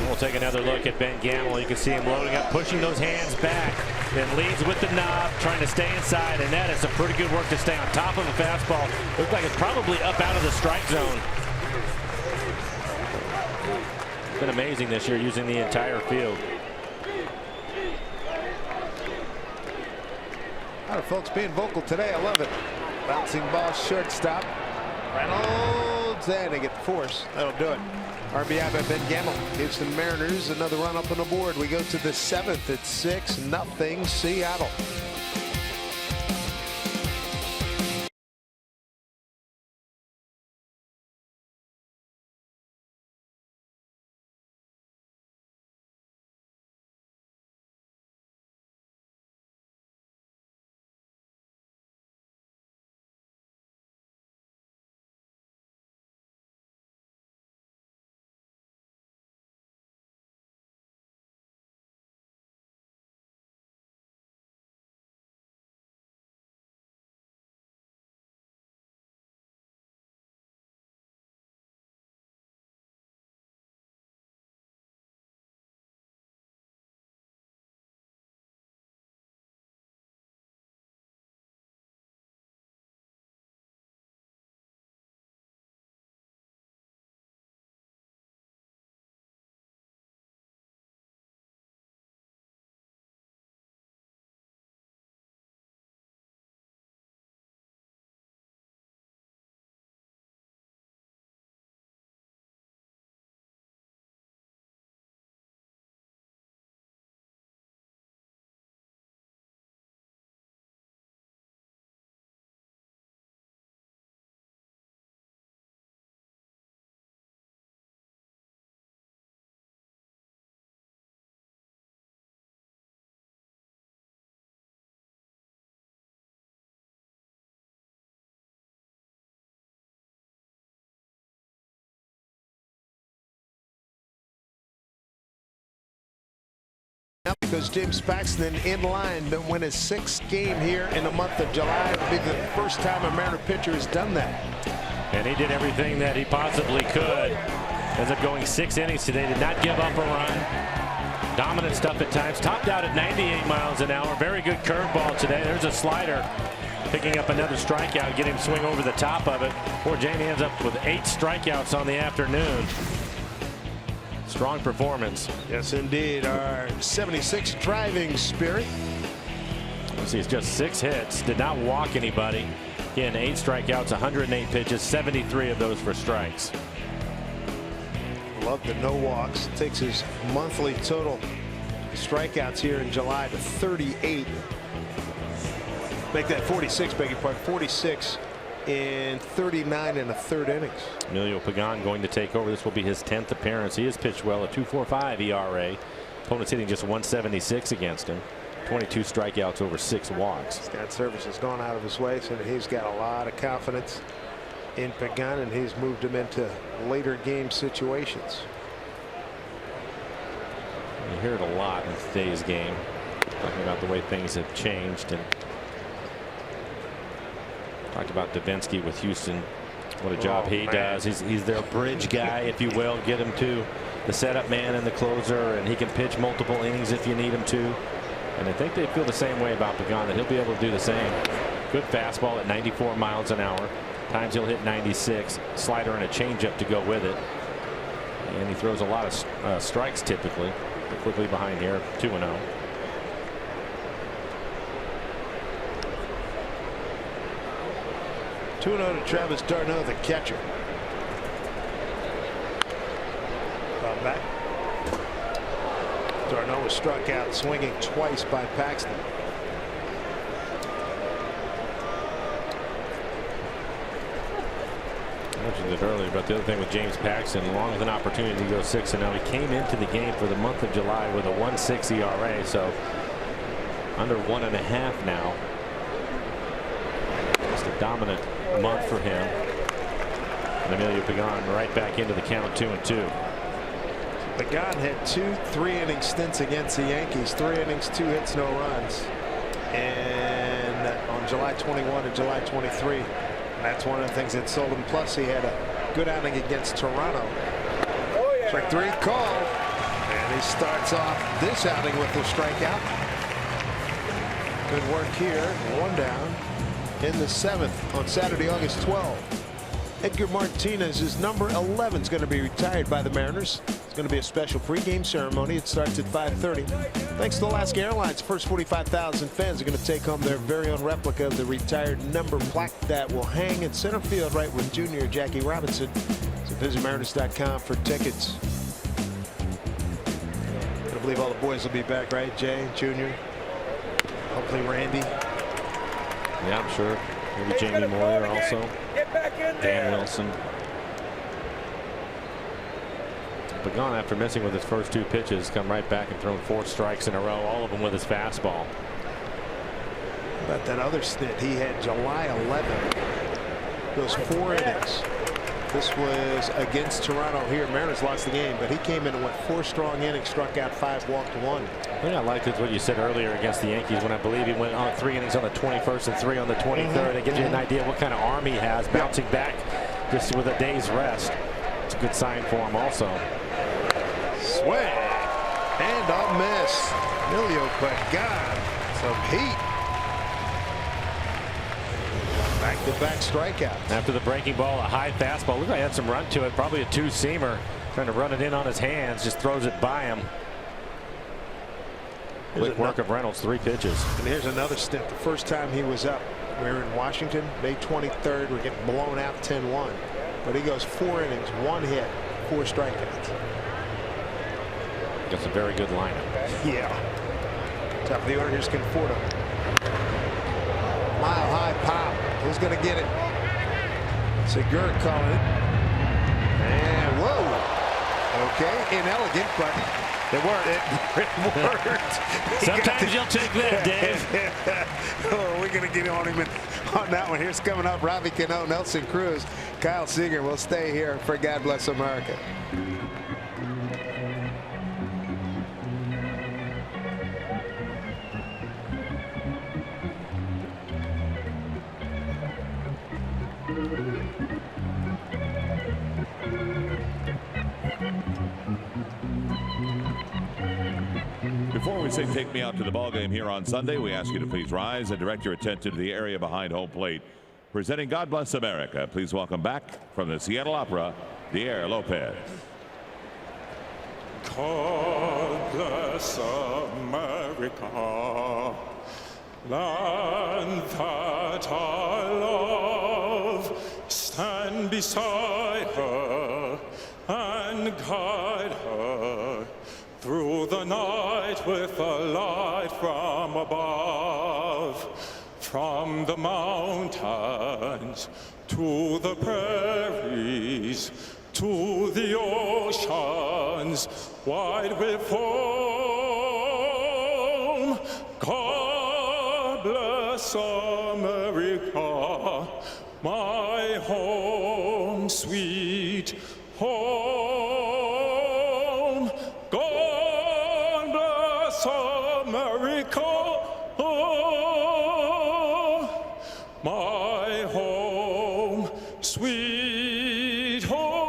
We'll take another look at Ben Gamble. You can see him loading up, pushing those hands back, then leads with the knob, trying to stay inside, and that is some pretty good work to stay on top of the fastball. Looks like it's probably up out of the strike zone. It's been amazing this year using the entire field. A lot of folks being vocal today. I love it. Bouncing ball, shortstop. Reynolds, and they get force. That'll do it. RBI by Ben Gamble gives the Mariners another run up on the board. We go to the 7th at 6-0 Seattle. Because James Paxton in line to win his 6th game here in the month of July. It'll be the first time a Mariner pitcher has done that. And he did everything that he possibly could. Ends up going 6 innings today. Did not give up a run. Dominant stuff at times. Topped out at 98 miles an hour. Very good curveball today. There's a slider. Picking up another strikeout. Get him swing over the top of it. Poor Jamie ends up with 8 strikeouts on the afternoon. Strong performance. Yes, indeed. Our 76 driving spirit. Let's see, it's just 6 hits. Did not walk anybody. Again, 8 strikeouts, 108 pitches, 73 of those for strikes. Love the no walks. Takes his monthly total strikeouts here in July to 38. Make that 46, beg your pardon, 46 in 39 and a third innings. Emilio Pagan going to take over. This will be his 10th appearance. He has pitched well, a 2.45 ERA. Opponents hitting just 176 against him. 22 strikeouts over 6 walks. Scott Service has gone out of his way, so he's got a lot of confidence in Pagan, and he's moved him into later game situations. You hear it a lot in today's game, talking about the way things have changed, and talked about Davinsky with Houston. What a job he does. He's their bridge guy, if you will. Get him to the setup man and the closer, and he can pitch multiple innings if you need him to. And I think they feel the same way about Pagan, that he'll be able to do the same. Good fastball at 94 miles an hour. Times he'll hit 96. Slider and a changeup to go with it. And he throws a lot of strikes typically. But quickly behind here, 2-0. To Travis d'Arnaud, the catcher. Back. d'Arnaud was struck out swinging twice by Paxton. mentioned it earlier, but the other thing with James Paxton, along with an opportunity to go 6-0, he came into the game for the month of July with a 1.6 ERA, so under 1.5 now. Just a dominant month for him. And Emilio Pagan right back into the count, 2-2. Pagan had 2 3-inning stints against the Yankees, 3 innings, 2 hits, no runs. And on July 21 and July 23, that's one of the things that sold him. Plus, he had a good outing against Toronto. Strike 3 called, and he starts off this outing with a strikeout. Good work here. 1 down in the 7th on Saturday, August 12th. Edgar Martinez, his number 11, is going to be retired by the Mariners. It's going to be a special pregame ceremony. It starts at 5:30. Thanks to Alaska Airlines, first 45,000 fans are going to take home their very own replica of the retired number plaque that will hang in center field right with Junior Jackie Robinson. So visit Mariners.com for tickets. I believe all the boys will be back, right? Jay, Junior, hopefully Randy. Yeah, I'm sure. Maybe Jamie Moyer also. Dan Wilson. Pagan, after missing with his first 2 pitches, come right back and thrown 4 strikes in a row, all of them with his fastball. But that other stint he had July 11, those 4 innings. This was against Toronto here. Mariners lost the game, but he came in and went 4 strong innings, struck out 5, walked 1. I think I liked it what you said earlier against the Yankees, when I believe he went on 3 innings on the 21st and 3 on the 23rd. It gives you an idea what kind of arm he has, bouncing back just with a day's rest. It's a good sign for him also. Swing and a miss. Emilio Pagan, some heat. Back-to-back strikeouts. After the breaking ball, a high fastball. Looked like he had some run to it. Probably a 2-seamer. Trying to run it in on his hands. Just throws it by him. Quick work of Reynolds, 3 pitches. And here's another stint. The first time he was up, we were in Washington, May 23rd. We're getting blown out 10-1. But he goes 4 innings, 1 hit, 4 strikeouts. That's a very good lineup. Yeah. Top of the order, here's Conforto. Mile high pop. Who's going to get it? Segura calling it. And whoa. Okay, inelegant, but it worked. Sometimes you'll take that, Dave. Oh, we're going to get on him on that one. Here's coming up Robbie Cano, Nelson Cruz, Kyle Seager. We'll stay here for God Bless America. Before we say take me out to the ballgame here on Sunday, we ask you to please rise and direct your attention to the area behind home plate. Presenting God Bless America, please welcome back from the Seattle Opera, Dier Lopez. God bless America, land that I love. Stand beside her and guide her through the night with a light from above. From the mountains to the prairies to the oceans wide with foam. God bless America, my home, sweet home. God bless America, my home, sweet home.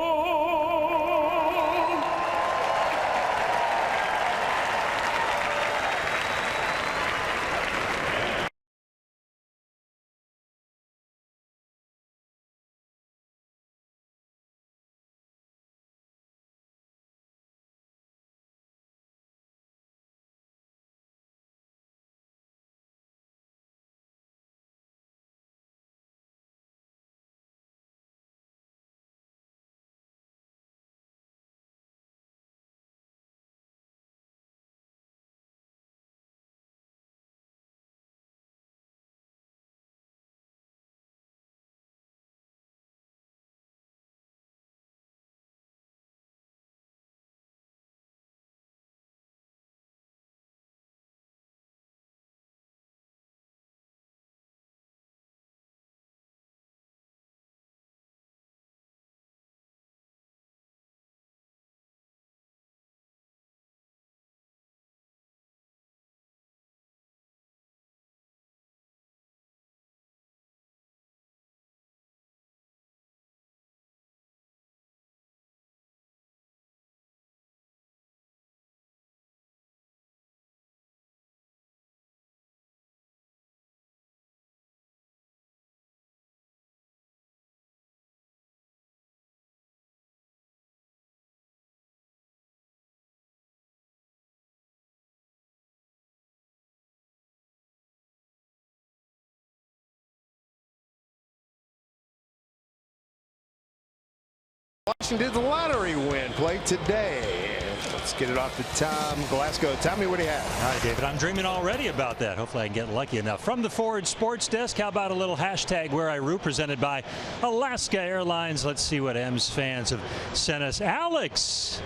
Washington's lottery win played today. Let's get it off to Tom Glasgow. Tommy, what do you have? Hi, David. I'm dreaming already about that. Hopefully I can get lucky enough. From the Forward Sports Desk, how about a little hashtag Where I Root presented by Alaska Airlines. Let's see what M's fans have sent us. Alex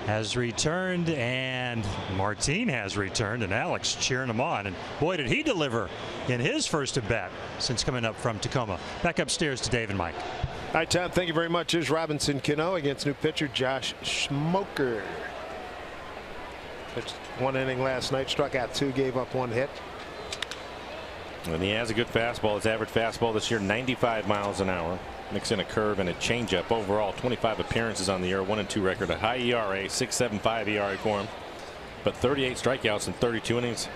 has returned, and Martin has returned, and Alex cheering him on. And boy, did he deliver in his first at bat since coming up from Tacoma. Back upstairs to Dave and Mike. All right, Tom, thank you very much. Here's Robinson Cano against new pitcher Josh Smoker. Pitched 1 inning last night, struck out 2, gave up 1 hit. And he has a good fastball. His average fastball this year, 95 miles an hour. Mix in a curve and a changeup. Overall, 25 appearances on the year, 1-2 record, a high ERA, 6.75 ERA for him, but 38 strikeouts in 32 innings.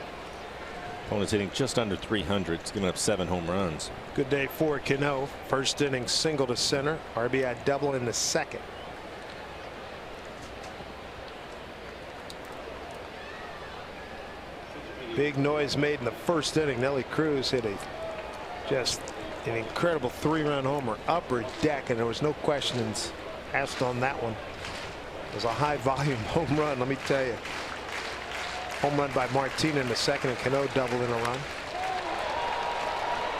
Opponent's hitting just under 300. It's giving up 7 home runs. Good day for Cano. First inning single to center, RBI double in the second. Big noise made in the first inning. Nelly Cruz hit just an incredible 3-run homer, upper deck, and there was no questions asked on that one. It was a high volume home run, let me tell you. Home run by Martin in the second, and Cano double in a run.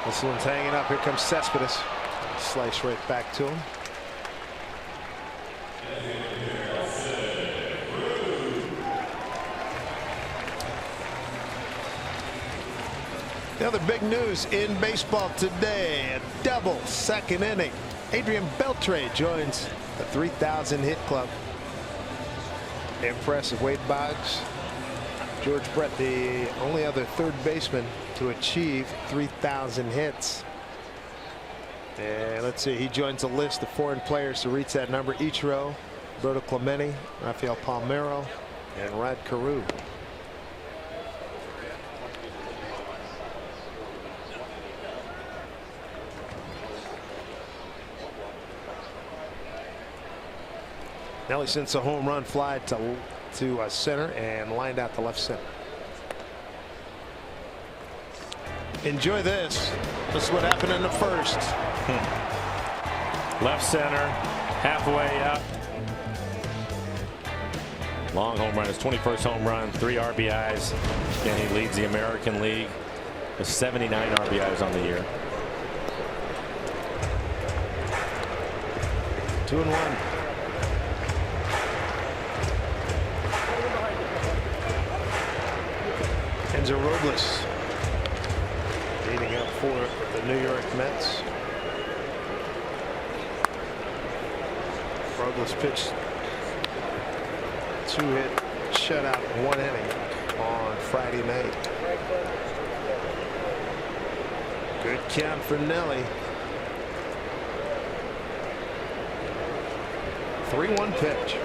This one's hanging up. Here comes Cespedes. Slice right back to him. The other big news in baseball today, a double second inning. Adrian Beltre joins the 3,000 hit club. Impressive. Wade Boggs, George Brett, the only other third baseman to achieve 3,000 hits. And let's see, he joins a list of foreign players to reach that number: Ichiro, Roberto Clemente, Rafael Palmeiro, and Rod Carew. Nelly sends a home run fly to center and lined out to left center. Enjoy this. This is what happened in the first. Left center, halfway up. Long home run, his 21st home run, 3 RBIs. Again, he leads the American League with 79 RBIs on the year. 2-1. Enzo Robles leading up for the New York Mets. Robles pitched 2-hit shutout 1 inning on Friday night. Good count for Nelly. 3-1 pitch.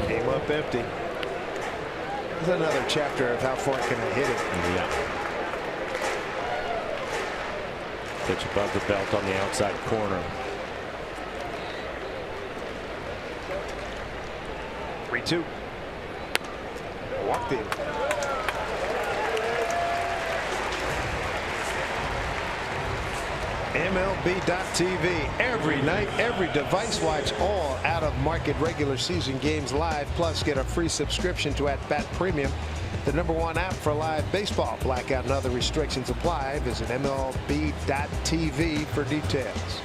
Came up empty. There's another chapter of how far can I hit it. Yeah. Pitch above the belt on the outside corner. 3-2. Walked in. MLB.TV. Every night, every device. Watch all out-of-market regular season games live. Plus, get a free subscription to At Bat Premium, the #1 app for live baseball. Blackout and other restrictions apply. Visit MLB.TV for details.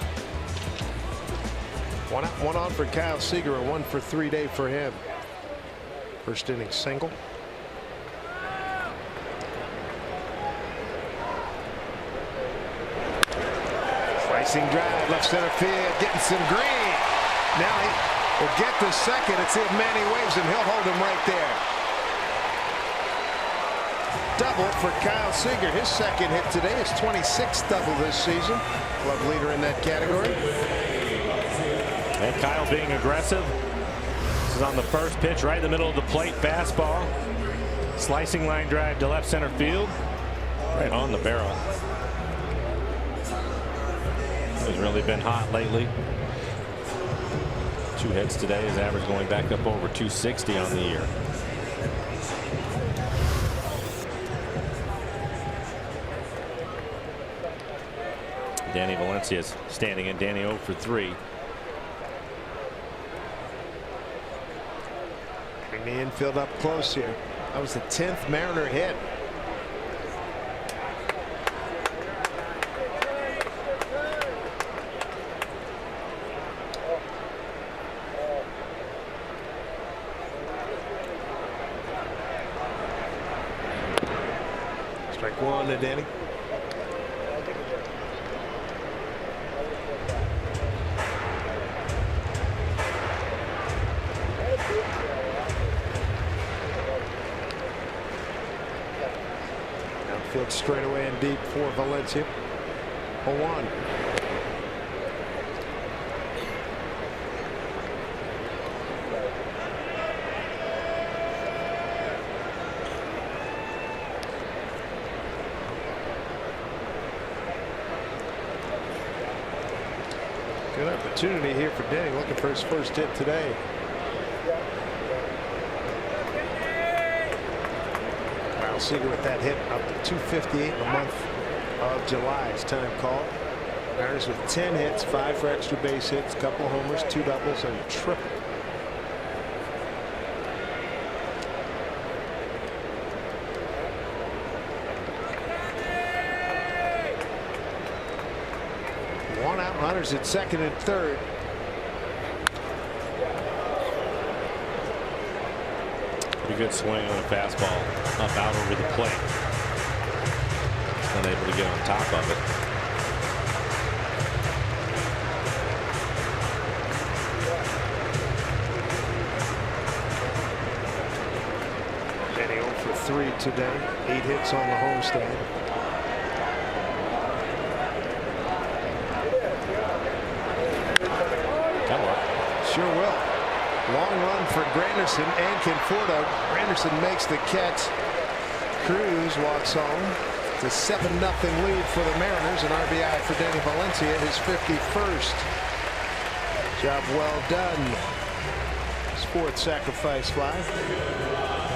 1 out, 1 on for Kyle Seager, a 1-for-3 day for him. First inning single. Slicing drive, left center field, getting some green. Now he will get to second. Let's see if Manny waves him. He'll hold him right there. Double for Kyle Seager. His second hit today, his 26th double this season. Club leader in that category. And Kyle being aggressive. This is on the first pitch, right in the middle of the plate. Fastball. Slicing line drive to left center field. Right on the barrel. He's really been hot lately. 2 hits today. His average going back up over 260 on the year. Danny Valencia is standing in. Danny 0 for 3. Bring the infield up close here. That was the 10th Mariner hit. Strike one to Danny. Outfield straight away and deep for Valencia. 0-1. Good opportunity here for Denny, looking for his first hit today. Miles Seager with that hit up to 258 in the month of July. It's time called. Mariners with 10 hits, 5 for extra base hits, a couple homers, 2 doubles, and a triple. One out, runners at second and third. Pretty good swing on a fastball up out over the plate. Unable to get on top of it. Danny 0 for 3 today. 8 hits on the homestand. Sure will. Long run for Granderson and Conforto. Granderson makes the catch. Cruz walks home. It's a 7-0 lead for the Mariners. An RBI for Danny Valencia, his 51st. Job well done. His 4th sacrifice fly.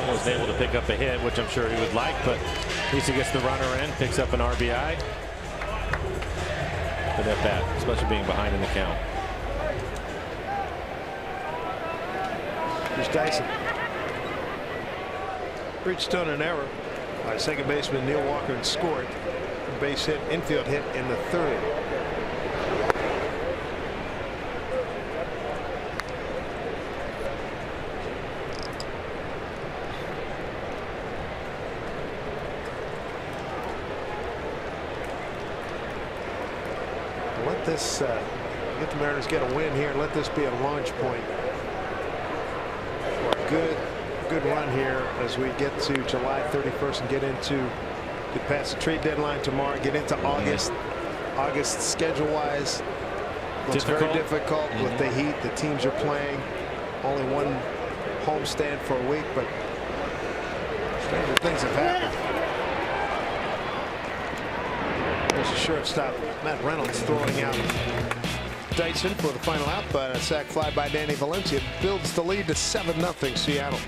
Wasn't able to pick up a hit, which I'm sure he would like, but at least he gets the runner in, picks up an RBI. Good at bat, especially being behind in the count. Here's Dyson. Reached on an error by second baseman Neil Walker and scored. A base hit, infield hit in the 3rd. Let this get the Mariners get a win here and let this be a launch point. Good run here as we get to July 31st and get past the trade deadline tomorrow, get into August. August schedule-wise looks very difficult with the heat the teams are playing. Only one homestand for a week, but stranger things have happened. There's a shortstop, Matt Reynolds, throwing out Dyson for the final out, but a sac fly by Danny Valencia builds the lead to 7-0 Seattle.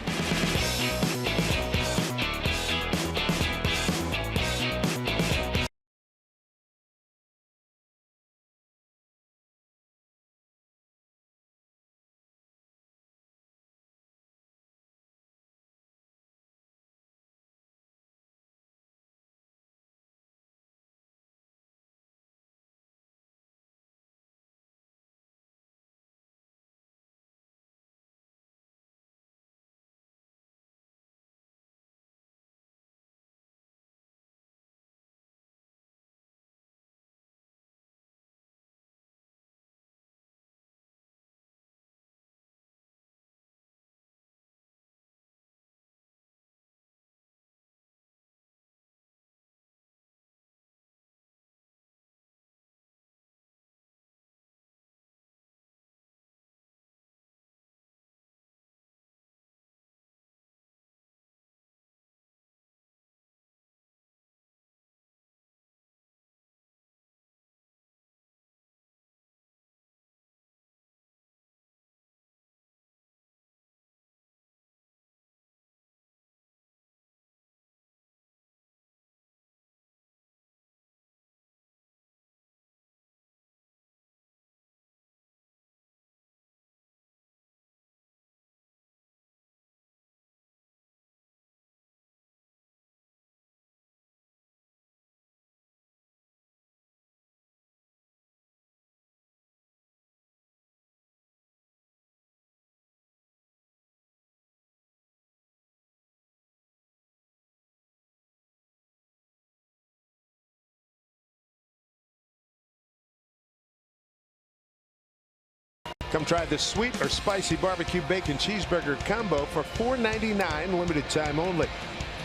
Come try the sweet or spicy barbecue bacon cheeseburger combo for $4.99, limited time only.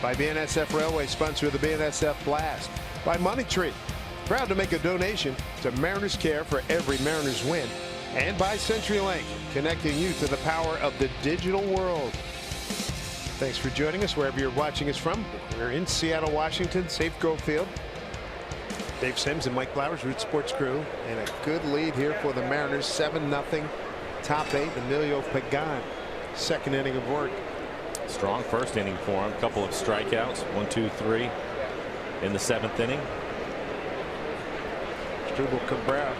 By BNSF Railway, sponsor of the BNSF Blast. By Money Tree, proud to make a donation to Mariners Care for every Mariners win. And by CenturyLink, connecting you to the power of the digital world. Thanks for joining us wherever you're watching us from. We're in Seattle, Washington, Safeco Field. Dave Sims and Mike Flowers, Root Sports Crew, and a good lead here for the Mariners, 7-0. Top 8, Emilio Pagan, second inning of work. Strong first inning for him. Couple of strikeouts, 1, 2, 3 in the 7th inning. Struble Cabrera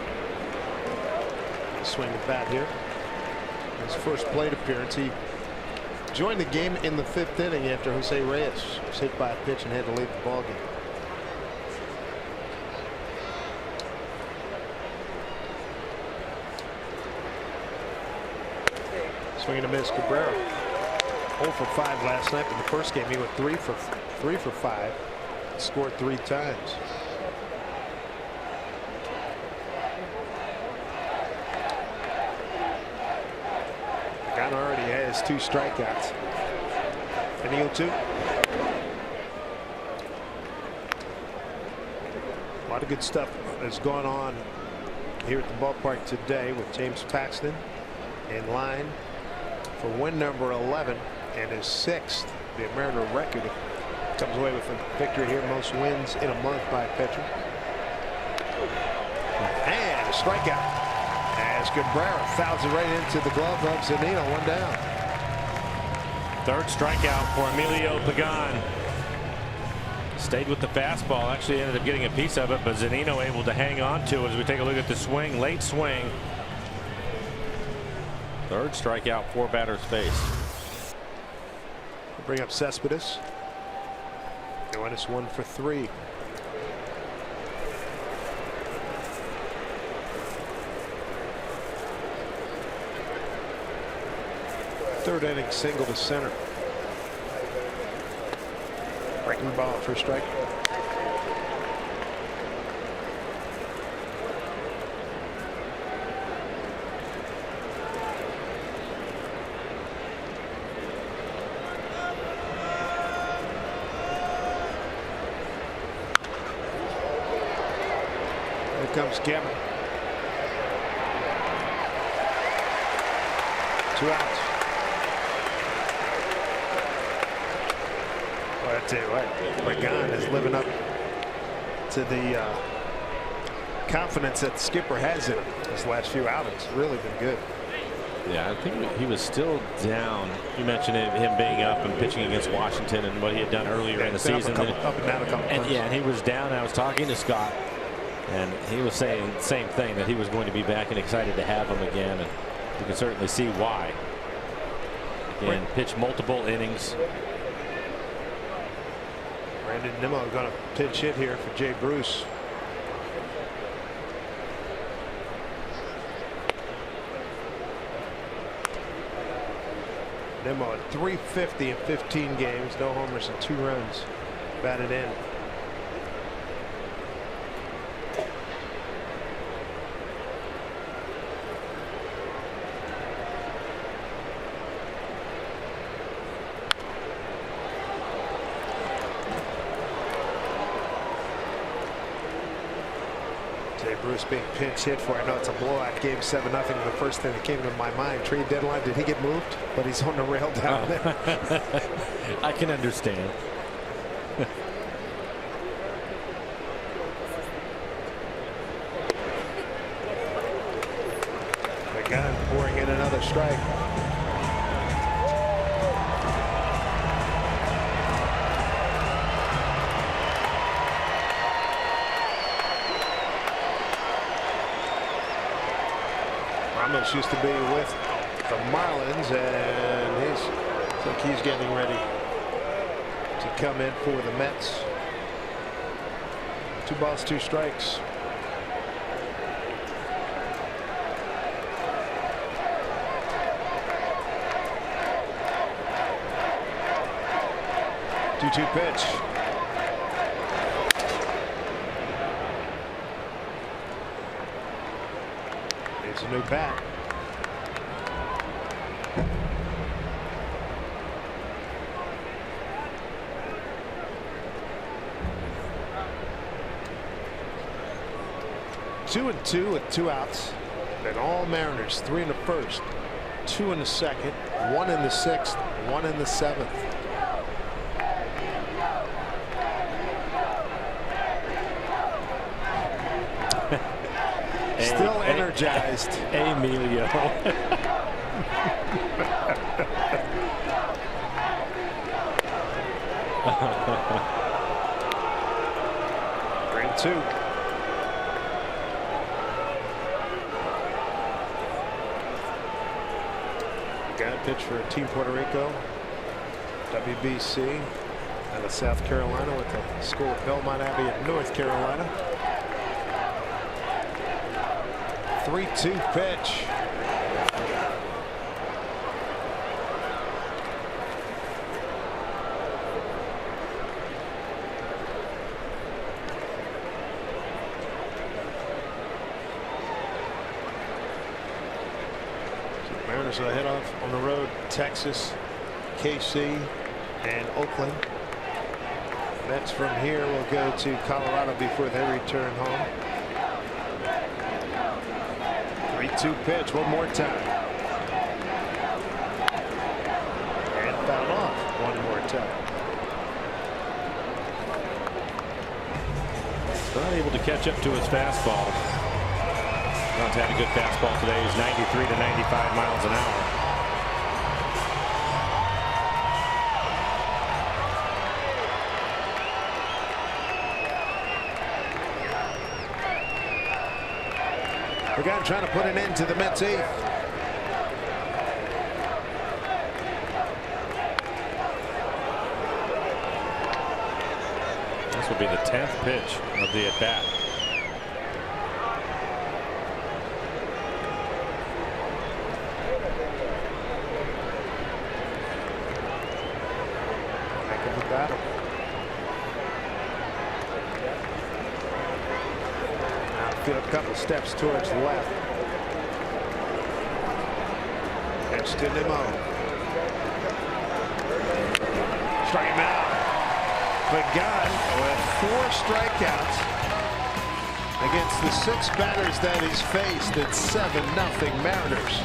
swing the bat here. His first plate appearance. He joined the game in the 5th inning after Jose Reyes was hit by a pitch and had to leave the ball game. Swing and a miss. Cabrera 0 for 5 last night. In the first game he went 3 for 5. Scored 3 times. Gunn already has 2 strikeouts. And he'll 2. A lot of good stuff has gone on here at the ballpark today with James Paxton in line for win number 11 and his 6th, the Mariner record. Comes away with a victory here, most wins in a month by a pitcher. And a strikeout as Cabrera fouls it right into the glove of Zunino. 1 down. 3rd strikeout for Emilio Pagan. Stayed with the fastball, actually ended up getting a piece of it, but Zunino able to hang on to it. As we take a look at the swing, late swing. 3rd strikeout for batter's face. Bring up Cespedes. It's 1 for 3. Third inning single to center. Breaking ball for strike. Comes Kevin. 2 outs. Well, I tell you what, Pagan is living up to the confidence that the skipper has in him these last few outings. Really been good. Yeah, I think he was still down. You mentioned him being up and pitching against Washington and what he had done earlier in the season. Up and down a couple times. Yeah, and he was down. I was talking to Scott, and he was saying the same thing, that he was going to be back and excited to have him again. And you can certainly see why. Again, pitched multiple innings. Brandon Nimmo going to pinch hit here for Jay Bruce. Nimmo at .350 in 15 games, no homers and 2 runs batted in. Bruce being pinch hit for. I know it's a blowout game, 7-0. The first thing that came to my mind, trade deadline, did he get moved? But he's on the rail down there. I can understand. Again, pouring in another strike. Ramos used to be with the Marlins, and looks like he's getting ready to come in for the Mets. 2 balls, 2 strikes. Two pitch. It's a new bat. Two and two with 2 outs. And all Mariners. 3 in the first, 2 in the second, 1 in the sixth, 1 in the seventh. Still energized. Emilio. 3-2. Got pitch for Team Puerto Rico, WBC, out of South Carolina with the School of Belmont Abbey in North Carolina. 3-2 pitch. Mariners will head off on the road. Texas, KC, and Oakland. Mets from here will go to Colorado before they return home. 3-2 pitch one more time. And fouled off one more time. Not able to catch up to his fastball. Not had a good fastball today. He's 93 to 95 miles an hour. Again, trying to put an end to the Mets' 8th. This will be the 10th pitch of the at-bat. Heck of a battle. A couple steps towards the left. Pitch to Nimmo. Strike him out. Begun with 4 strikeouts against the 6 batters that he's faced. It's 7-0 Mariners.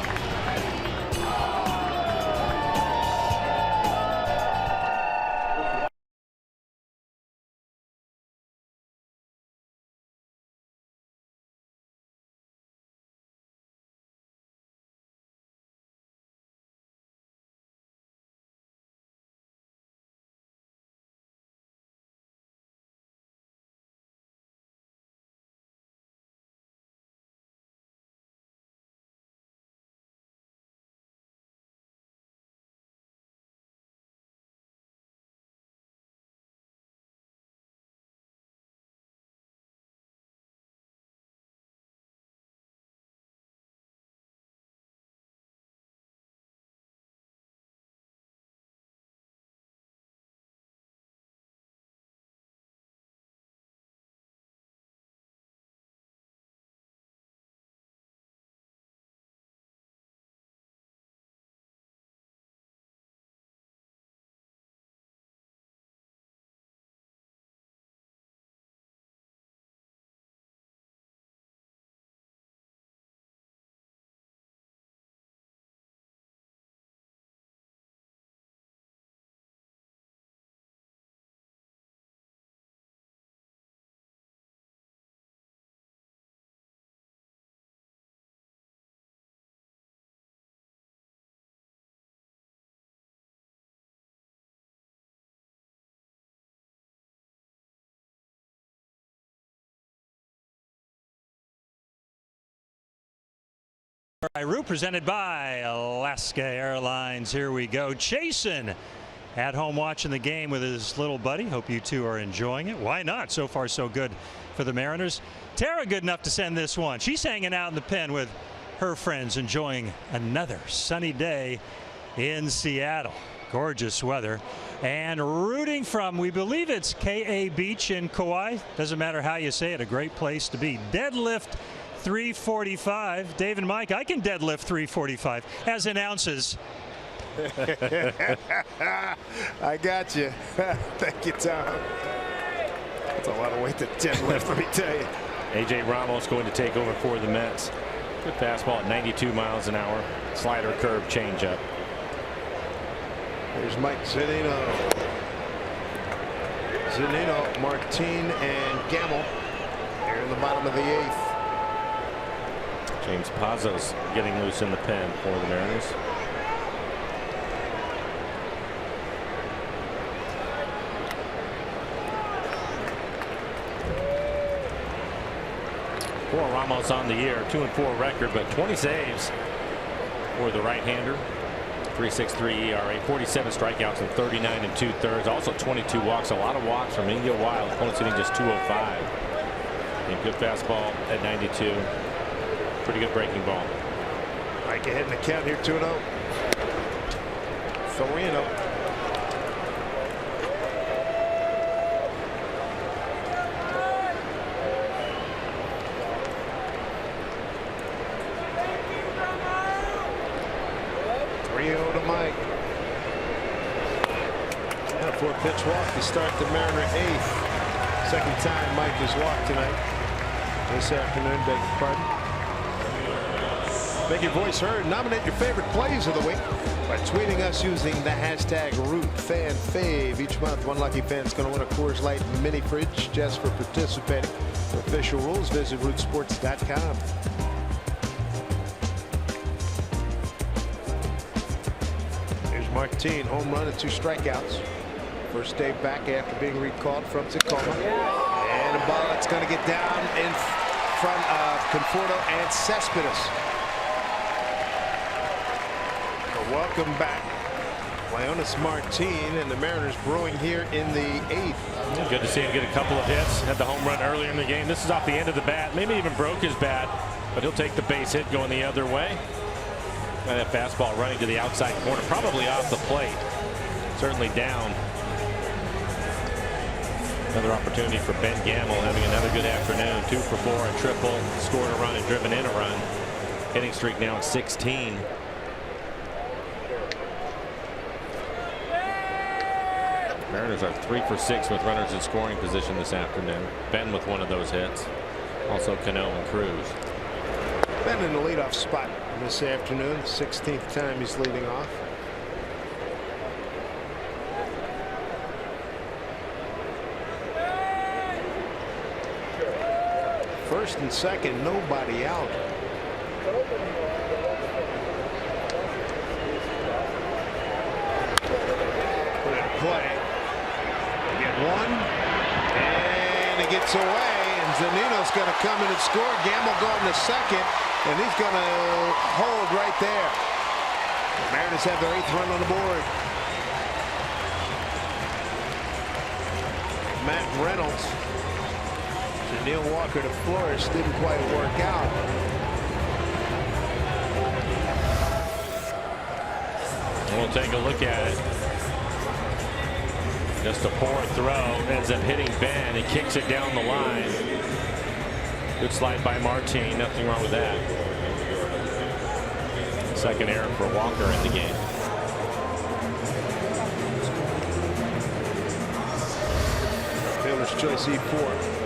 Route presented by Alaska Airlines. Here we go. Chasen at home watching the game with his little buddy. Hope you two are enjoying it. Why not? So far so good for the Mariners. Tara good enough to send this one. She's hanging out in the pen with her friends, enjoying another sunny day in Seattle. Gorgeous weather. And rooting from, we believe it's KA Beach in Kauai. Doesn't matter how you say it, a great place to be. Deadlift 345. Dave and Mike, I can deadlift 345 as in ounces. I got you. Thank you, Tom. That's a lot of weight to deadlift, let me tell you. A.J. Ramos going to take over for the Mets. Good fastball at 92 miles an hour. Slider, curve, changeup. Here's Mike Zunino. Zunino, Martin, and Gamble here in the bottom of the 8th. James Pazos getting loose in the pen for the Mariners. For Ramos on the year, 2-4 record, but 20 saves for the right-hander. 3.63 ERA, 47 strikeouts, and 39 2/3. Also 22 walks, a lot of walks from India Wild. Opponents hitting just 205. And good fastball at 92. Pretty good breaking ball. Mike ahead in the count here, 2-0. Thorino. To Mike. And for a pitch walk to start the Mariner 8th. Second time Mike has walked tonight. This afternoon, beg your pardon. Make your voice heard. Nominate your favorite plays of the week by tweeting us using the hashtag RootFanFave. Each month, one lucky fan is going to win a Coors Light mini fridge. Just for participating. For official rules, visit rootsports.com. Martin, home run and 2 strikeouts. First day back after being recalled from Tacoma. And a ball that's going to get down in front of Conforto and Cespedes. So welcome back, Leonis Martin, and the Mariners brewing here in the 8th. Good to see him get a couple of hits. Had the home run earlier in the game. This is off the end of the bat. Maybe even broke his bat, but he'll take the base hit going the other way. And that fastball running to the outside corner, probably off the plate. Certainly down. Another opportunity for Ben Gamble, having another good afternoon. 2 for 4, a triple, scored a run and driven in a run. Hitting streak now at 16. Mariners are 3 for 6 with runners in scoring position this afternoon. Ben with one of those hits. Also Cano and Cruz. Ben in the leadoff spot this afternoon. 16th time he's leading off. First and second, nobody out. Put it in play. Get one, and it gets away. And Zunino's going to come in and score. Gamble going to second, and he's going to hold right there. The Mariners have their 8th run on the board. Matt Reynolds. Neil Walker to Flores didn't quite work out. We'll take a look at it. Just a poor throw, ends up hitting Ben. He kicks it down the line. Good slide by Martin. Nothing wrong with that. Second error for Walker in the game. Fielder's choice E4.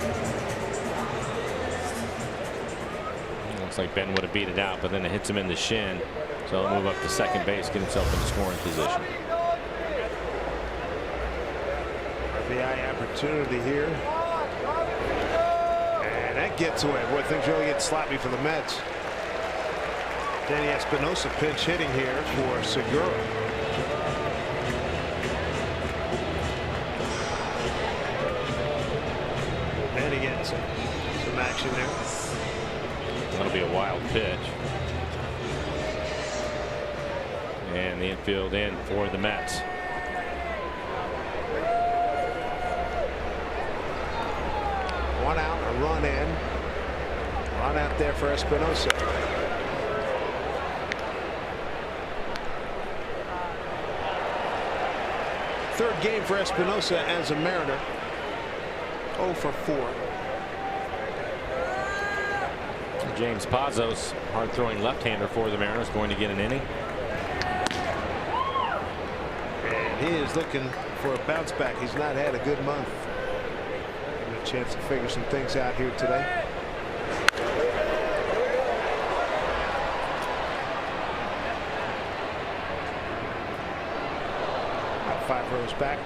Looks like Ben would have beat it out, but then it hits him in the shin. So he'll move up to second base, get himself in scoring position. RBI opportunity here. And that gets away. Boy, things really get sloppy for the Mets. Danny Espinosa pinch hitting here for Segura. And he gets some action there. That'll be a wild pitch. And the infield in for the Mets. One out, a run in. Run out there for Espinosa. Third game for Espinosa as a Mariner. 0 for 4. James Pazos, hard-throwing left-hander for the Mariners, going to get an inning. And he is looking for a bounce back. He's not had a good month. Getting a chance to figure some things out here today. About 5 rows back.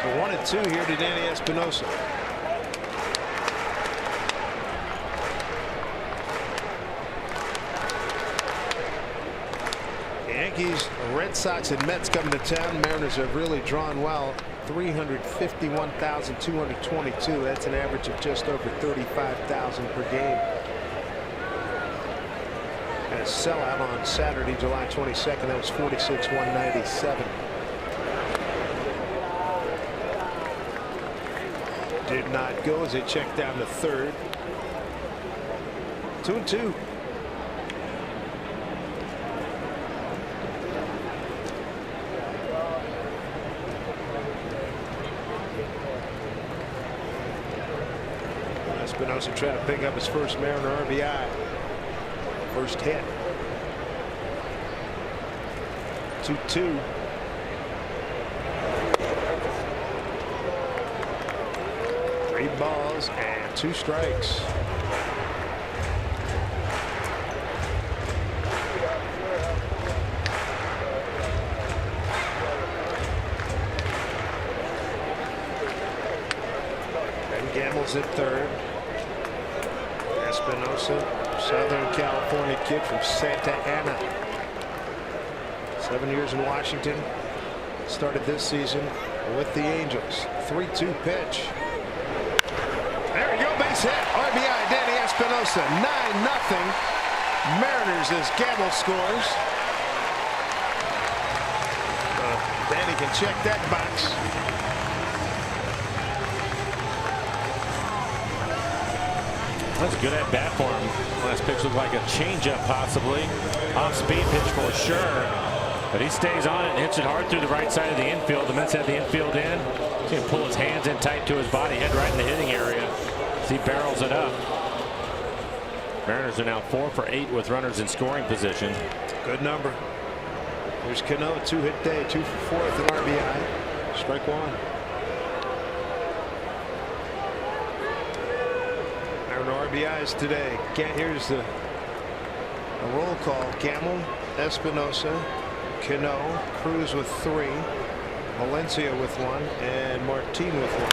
So 1-2 here to Danny Espinosa. Yankees, Red Sox, and Mets coming to town. Mariners have really drawn well. 351,222. That's an average of just over 35,000 per game. And a sellout on Saturday, July 22nd. That was 46,197. Did not go as they check down to third. 2-2. Espinosa trying to pick up his first Mariner RBI. First hit. 2-2. Three balls and 2 strikes. Ben Gamble's at third. Espinosa, Southern California kid from Santa Ana. 7 years in Washington. Started this season with the Angels. 3-2 pitch. There you go, base hit. RBI, Danny Espinosa. 9-0. Mariners as Gamble scores. Danny can check that box. That's a good at bat for him. Last pitch looked like a changeup, possibly. Off speed pitch for sure. But he stays on it and hits it hard through the right side of the infield. The Mets have the infield in. He's going to pull his hands in tight to his body, head right in the hitting area as he barrels it up. Mariners are now 4 for 8 with runners in scoring position. Good number. There's Cano, 2-hit day, 2 for 4 with an RBI. Strike 1. RBIs today. Here's the roll call. Gamble, Espinosa, Cano, Cruz with 3, Valencia with 1, and Martin with 1.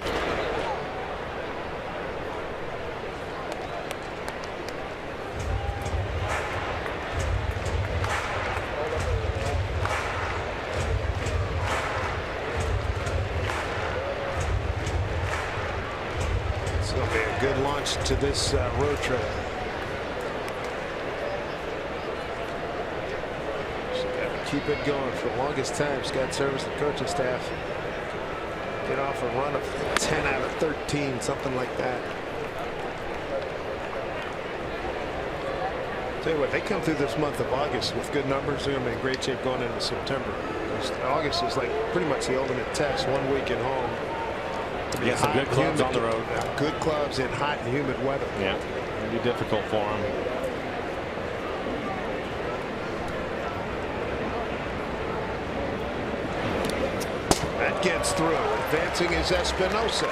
Good launch to this road trip. Just got to keep it going for the longest time. Scott Service, the coaching staff, get off a run of 10 out of 13, something like that. Tell you what, they come through this month of August with good numbers. They're going to be in great shape going into September. August is like pretty much the ultimate test. 1 week at home. Yeah, some good clubs on the road. Good clubs in hot and humid weather. Yeah, it'll be difficult for them. That gets through. Advancing is Espinosa.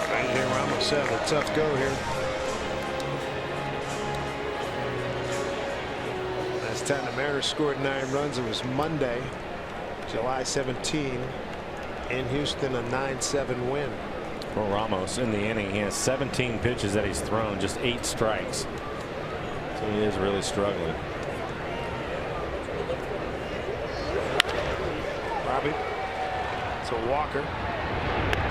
Right here, Ramos had a tough go here. Last time the Mariners scored 9 runs, it was Monday, July 17, in Houston, a 9-7 win. For Ramos in the inning, he has 17 pitches that he's thrown, just 8 strikes. So he is really struggling. Robbie. So Walker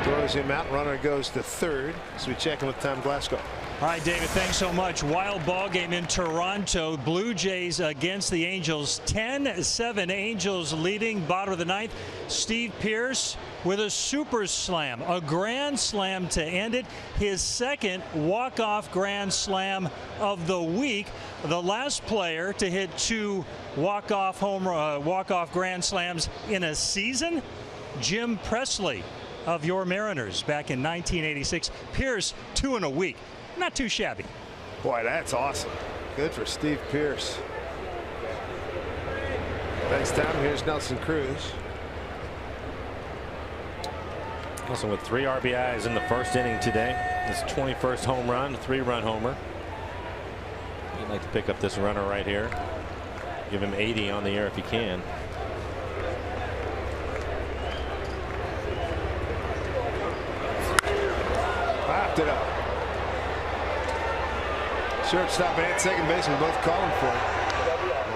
throws him out. Runner goes to third. So we check in with Tom Glasgow. All right, David, thanks so much. Wild ball game in Toronto. Blue Jays against the Angels. 10-7. Angels leading, bottom of the ninth. Steve Pearce with a super slam, a grand slam to end it. His second walk-off grand slam of the week. The last player to hit 2 walk-off grand slams in a season, Jim Presley of your Mariners back in 1986. Pearce, 2 in a week. Not too shabby. Boy, that's awesome. Good for Steve Pearce. Next time, here's Nelson Cruz. Nelson with 3 RBIs in the first inning today. His 21st home run, 3-run homer. He'd like to pick up this runner right here. Give him 80 on the air if he can. Popped it up. Shortstop and second baseman both calling for it.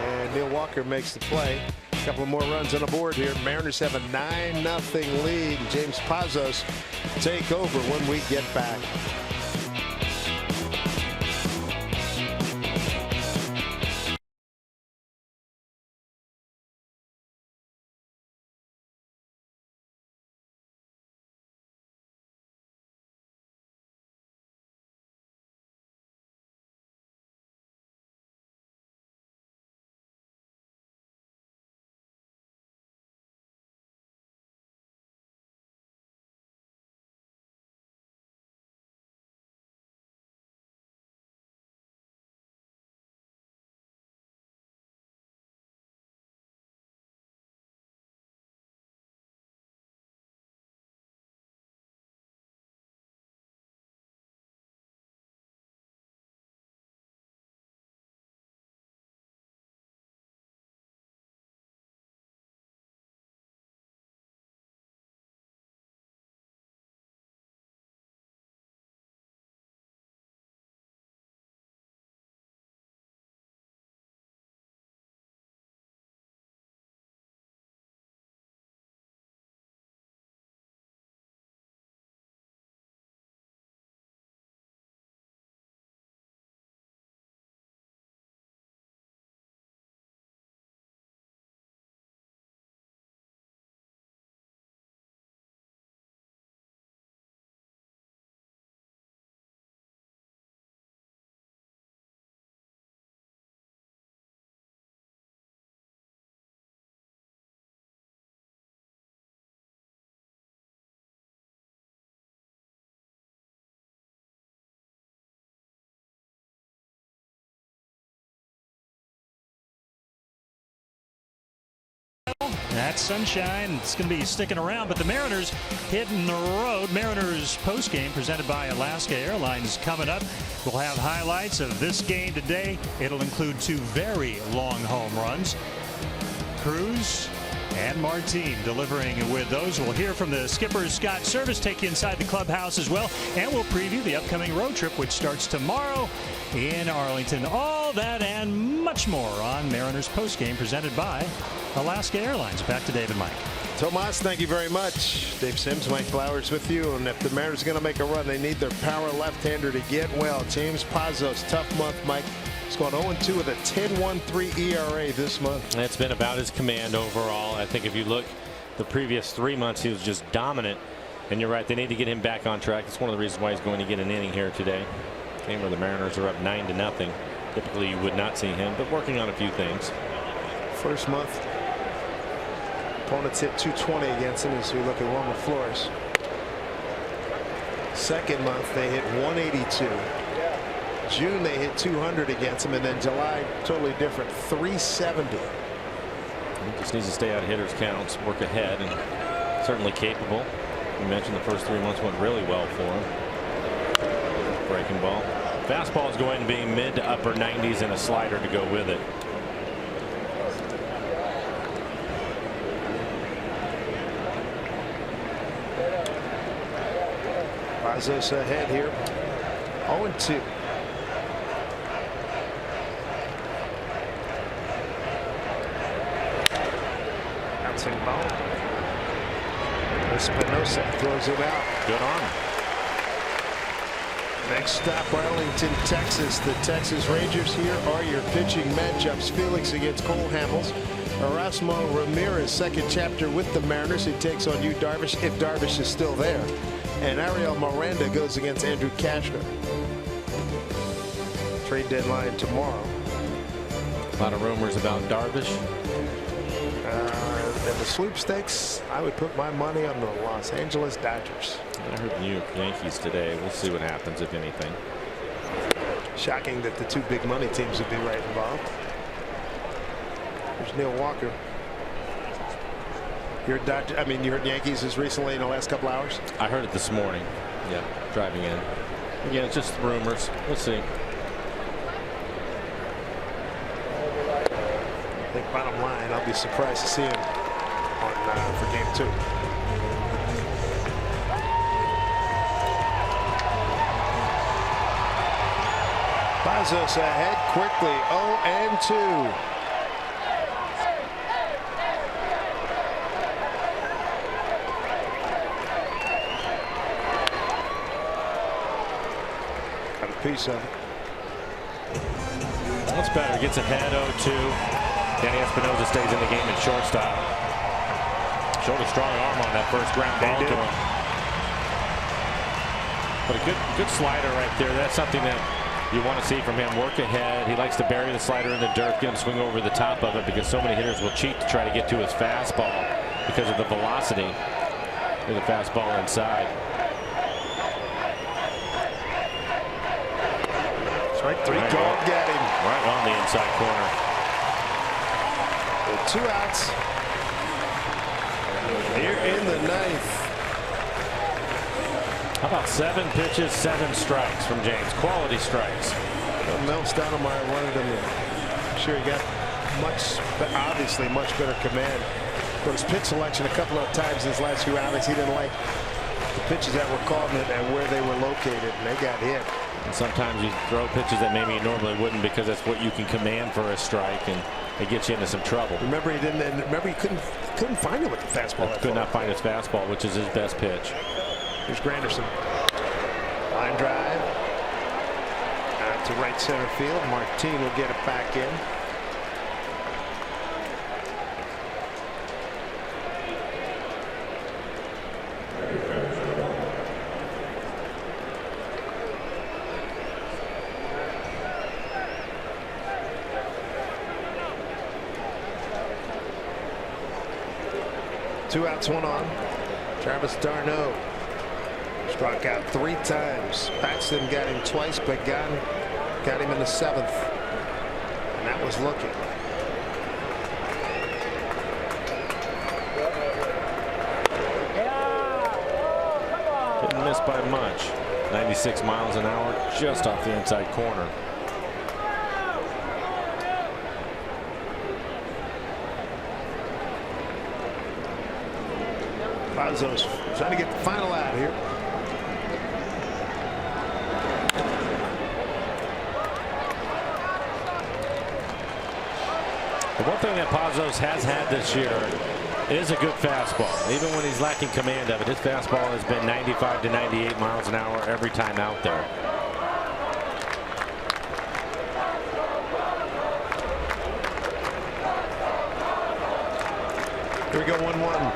And Neil Walker makes the play. A couple more runs on the board here. Mariners have a 9-0 lead. James Pazos take over when we get back. That's sunshine. It's going to be sticking around, but the Mariners hitting the road. Mariners postgame presented by Alaska Airlines coming up. We'll have highlights of this game today. It'll include 2 very long home runs. Cruz and Martin delivering with those. We'll hear from the skipper, Scott Service, take you inside the clubhouse as well. And we'll preview the upcoming road trip, which starts tomorrow in Arlington. All that and much more on Mariners postgame presented by Alaska Airlines. Back to Dave and Mike. Tomas, thank you very much. Dave Sims, Mike Flowers with you. And if the Mariners are going to make a run, they need their power left-hander to get well. James Pazos, tough month, Mike. He's gone 0-2 with a 10.13 ERA this month. It's been about his command overall. I think if you look the previous 3 months, he was just dominant. And you're right, they need to get him back on track. It's one of the reasons why he's going to get an inning here today. Game where the Mariners are up 9-0. Typically you would not see him, but working on a few things. First month, opponents hit 220 against him as we look at Wilmer Flores. Second month, they hit 182. June, they hit 200 against him, and then July, totally different, 370. He just needs to stay out of hitters' counts, work ahead, and certainly capable. You mentioned the first 3 months went really well for him. Breaking ball. Fastball is going to be mid to upper 90s and a slider to go with it. Pazos ahead here. 0-2. Bouncing ball. Espinosa throws it out. Good arm. Next stop, Arlington, Texas. The Texas Rangers. Here are your pitching matchups. Felix against Cole Hamels. Erasmo Ramirez, second chapter with the Mariners. He takes on Yu Darvish, if Darvish is still there. And Ariel Miranda goes against Andrew Cashner. Trade deadline tomorrow. A lot of rumors about Darvish. And the sweepstakes, I would put my money on the Los Angeles Dodgers. I heard the New York Yankees today. We'll see what happens, if anything. Shocking that the two big money teams would be right involved. There's Neil Walker. You heard Yankees as recently in the last couple hours? I heard it this morning. Yeah, driving in. Again, it's just rumors. We'll see. I think bottom line, I'll be surprised to see him on for game 2. Pazos ahead quickly, 0-2. Got a piece of it. That's better. Gets ahead 0-2. Danny Espinosa stays in the game at shortstop. Showed a strong arm on that first ground ball to him. But a good slider right there. That's something that you want to see from him. Work ahead. He likes to bury the slider in the dirt, get him swing over the top of it, because so many hitters will cheat to try to get to his fastball because of the velocity of the fastball inside. Strike 3 called, get him. Right on the inside corner. With 2 outs. Here in the 9th. How about 7 pitches, 7 strikes from James? Quality strikes. Well, Mel Stoudemire wanted him to. I'm sure he got obviously much better command. But his pitch selection a couple of times in his last few outings, he didn't like the pitches that were called and where they were located, and they got hit. And sometimes you throw pitches that maybe you normally wouldn't, because that's what you can command for a strike, and it gets you into some trouble. Remember, he didn't. And remember, he couldn't find it with the fastball. Could not find his fastball, which is his best pitch. Here's Granderson. Line drive. Out to right center field. Martin will get it back in. Two outs, 1 on. Travis d'Arnaud struck out 3 times. Paxton got him twice, but got him in the 7th. And that was looking. Didn't miss by much. 96 miles an hour just off the inside corner. Pazos trying to get the final out here. The one thing that Pazos has had this year is a good fastball. Even when he's lacking command of it, his fastball has been 95 to 98 miles an hour every time out there. Here we go, 1-1.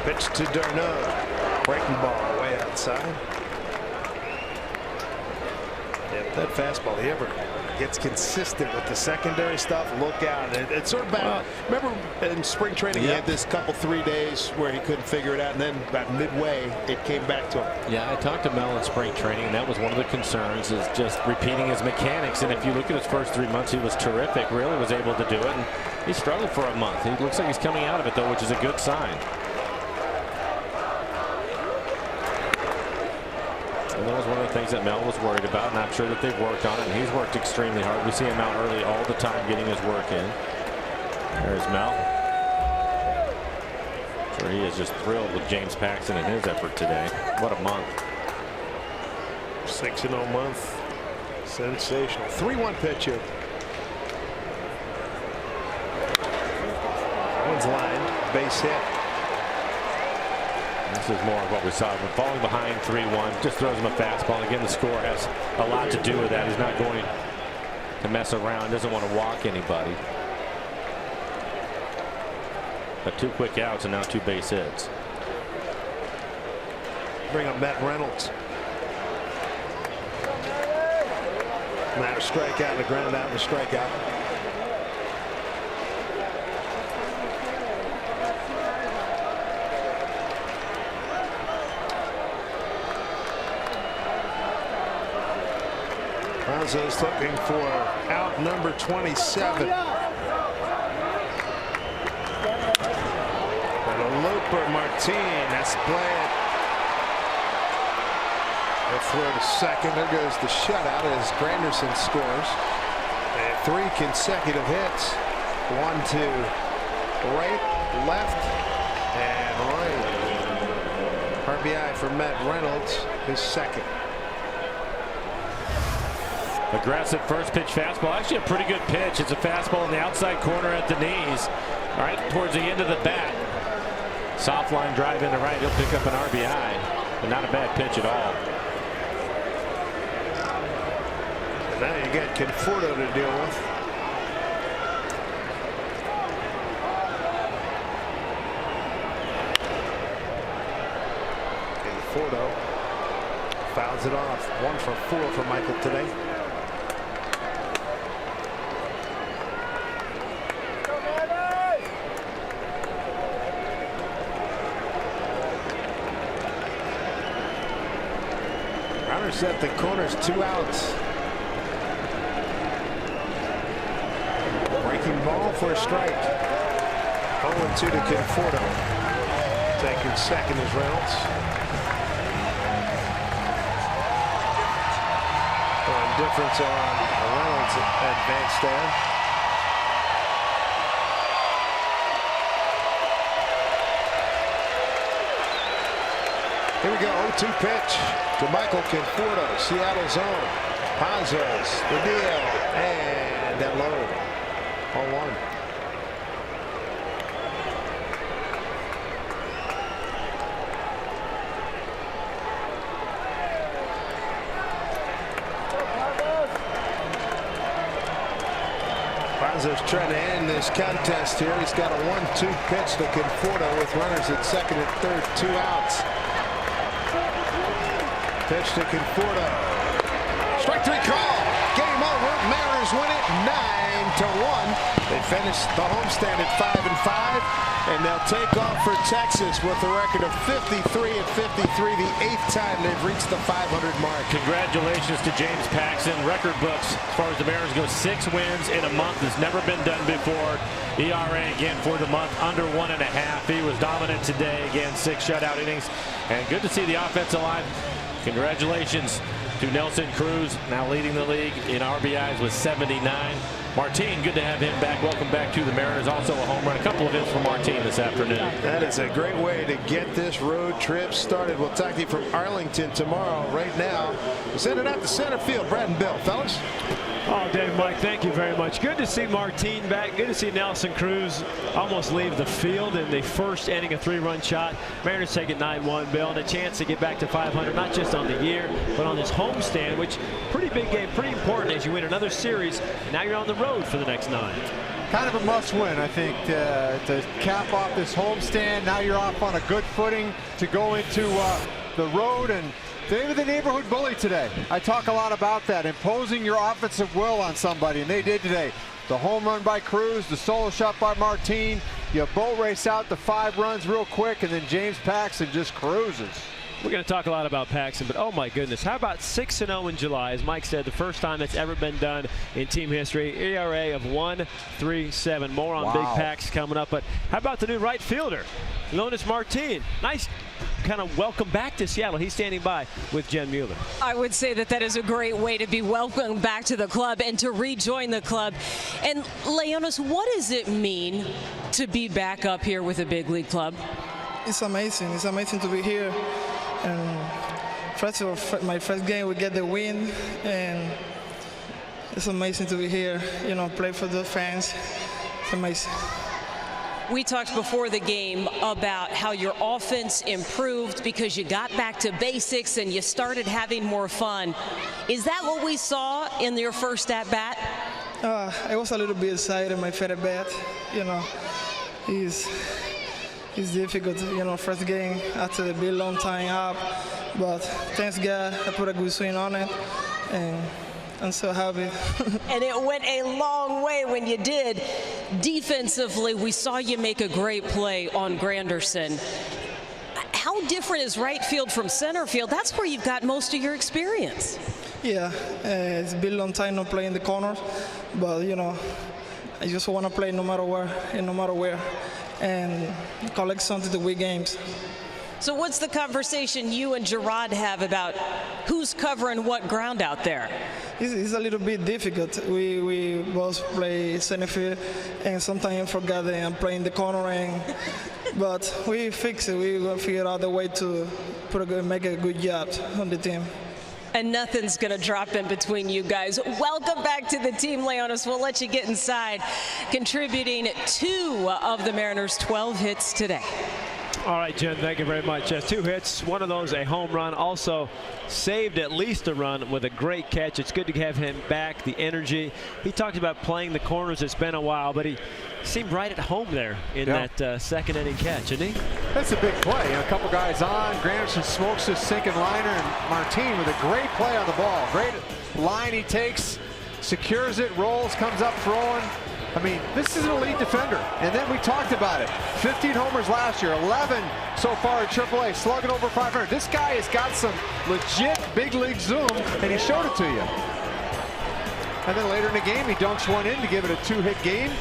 Pitch to d'Arnaud. Breaking ball way outside. If that fastball, he ever gets consistent with the secondary stuff, look out. It's sort of bad. Remember in spring training, he had this couple 3 days where he couldn't figure it out, and then about midway, it came back to him. Yeah, I talked to Mel in spring training, and that was one of the concerns, is just repeating his mechanics. And if you look at his first 3 months, he was terrific, really was able to do it. And he struggled for a month. He looks like he's coming out of it, though, which is a good sign. And that was one of the things that Mel was worried about, and I'm sure that they've worked on it, and he's worked extremely hard. We see him out early all the time getting his work in. There's Mel. Sure, he is just thrilled with James Paxton and his effort today. What a month. 6-0 month. Sensational. 3-1 pitch here. That one's lined. Base hit. This is more of what we saw. Falling behind 3-1, just throws him a fastball. And again, the score has a lot to do with that. He's not going to mess around, doesn't want to walk anybody. But 2 quick outs and now 2 base hits. Bring up Matt Reynolds. Now a strikeout and a ground out and a strikeout. Ronzo's looking for out number 27. And a looper, Martin. That's play it. They throw to second. There goes the shutout as Granderson scores. And 3 consecutive hits. 1 to right, left, and right. RBI for Matt Reynolds, his second. Aggressive first pitch fastball. Actually a pretty good pitch. It's a fastball in the outside corner at the knees. All right, towards the end of the bat. Soft line drive into right. He'll pick up an RBI. But not a bad pitch at all. And now you got Conforto to deal with. Conforto fouls it off. 1 for 4 for Michael today. Runners at the corners, 2 outs. Breaking ball for a strike. 0-2 to Conforto. Taking second is Reynolds. Difference on Reynolds advance there. Here we go. 0-2 pitch to Michael Conforto. Seattle zone. Pazos, the deal, and that low. 0-1. Pazos trying to end this contest here. He's got a 1-2 pitch to Conforto with runners at second and third, 2 outs. Pitch to Conforto. Strike 3 call. Game over. Mariners win it 9-1. They finished the homestand at 5-5, and they'll take off for Texas with a record of 53-53, the 8th time they've reached the 500 mark. Congratulations to James Paxton. Record books as far as the Mariners go. 6 wins in a month has never been done before. ERA again for the month under 1.5. He was dominant today. Again, 6 shutout innings, and good to see the offense alive. Congratulations to Nelson Cruz, now leading the league in RBIs with 79. Martin, good to have him back. Welcome back to the Mariners. Also a home run. A couple of hits for Martin this afternoon. That is a great way to get this road trip started. We'll talk to you from Arlington tomorrow. Right now, we'll send it out to center field. Brad and Bill, fellas. Oh, Dave, Mike, thank you very much. Good to see Martin back. Good to see Nelson Cruz almost leave the field in the first inning, a 3-run shot. Mariners take it 9-1, Bill, and a chance to get back to 500, not just on the year, but on this homestand, which pretty big game, pretty important as you win another series. Now you're on the road for the next 9. Kind of a must-win, I think, to cap off this homestand. Now you're off on a good footing to go into the road, and they were the neighborhood bully today. I talk a lot about that, imposing your offensive will on somebody, and they did today. The home run by Cruz, the solo shot by Martin. You boat race out the 5 runs real quick, and then James Paxton just cruises. We're going to talk a lot about Paxton, but oh my goodness, how about 6-0 in July? As Mike said, the first time that's ever been done in team history. ERA of 1.37. More on Big Pax coming up, but how about the new right fielder, Leonys Martin? Nice kind of welcome back to Seattle. He's standing by with Jen Mueller. I would say that that is a great way to be welcomed back to the club and to rejoin the club. And Leonys, what does it mean to be back up here with a big league club? It's amazing. It's amazing to be here. And first of all, my first game, we get the win, and it's amazing to be here. You know, play for the fans. It's amazing. We talked before the game about how your offense improved because you got back to basics and you started having more fun. Is that what we saw in your first at-bat? I was a little bit excited my first at-bat. You know, it's difficult, you know, first game after a big long time up. But thanks God, I put a good swing on it, and I'm so happy. And it went a long way when you did. Defensively, we saw you make a great play on Granderson. How different is right field from center field? That's where you've got most of your experience. Yeah, it's been a long time not playing the corners, but you know, I just want to play no matter where, and collect something to win games. So what's the conversation you and Gerard have about who's covering what ground out there? It's a little bit difficult. We both play center field, and sometimes I forget that I'm playing the corner, but we fix it. We will figure out a way to make a good job on the team. And nothing's going to drop in between you guys. Welcome back to the team, Leonis. We'll let you get inside, contributing 2 of the Mariners' 12 hits today. All right, Jen, thank you very much. 2 hits, one of those a home run. Also saved at least a run with a great catch. It's good to have him back, the energy. He talked about playing the corners. It's been a while, but he seemed right at home there in that second inning catch, isn't he? That's a big play. You know, a couple guys on. Granderson smokes his sinking liner, and Martin with a great play on the ball. Great line he takes, secures it, rolls, comes up throwing. I mean, this is an elite defender. And then we talked about it. 15 homers last year, 11 so far at AAA, slugging over 500. This guy has got some legit big league zoom, and he showed it to you. And then later in the game, he dunks one in to give it a 2-hit game.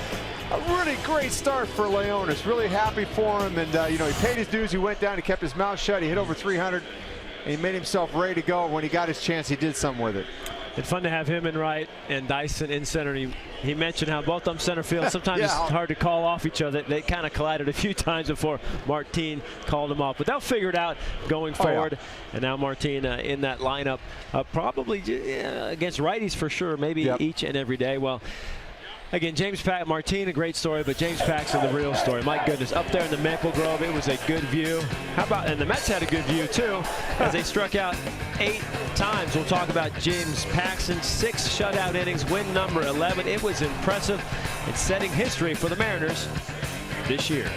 A really great start for Leonis. Really happy for him. And, you know, he paid his dues. He went down. He kept his mouth shut. He hit over 300. And he made himself ready to go. When he got his chance, he did something with it. It's fun to have him in right and Dyson in center. He mentioned how both of them center field. Sometimes it's hard to call off each other. They kind of collided a few times before Martin called him off. But they'll figure it out going forward. And now Martin in that lineup, probably against righties for sure, maybe each and every day. Well, again, Martin, a great story, but James Paxton, the real story. My goodness, up there in the Maple Grove, it was a good view. How about, and the Mets had a good view too, as they struck out 8 times. We'll talk about James Paxton, 6 shutout innings, win number 11. It was impressive. It's setting history for the Mariners this year.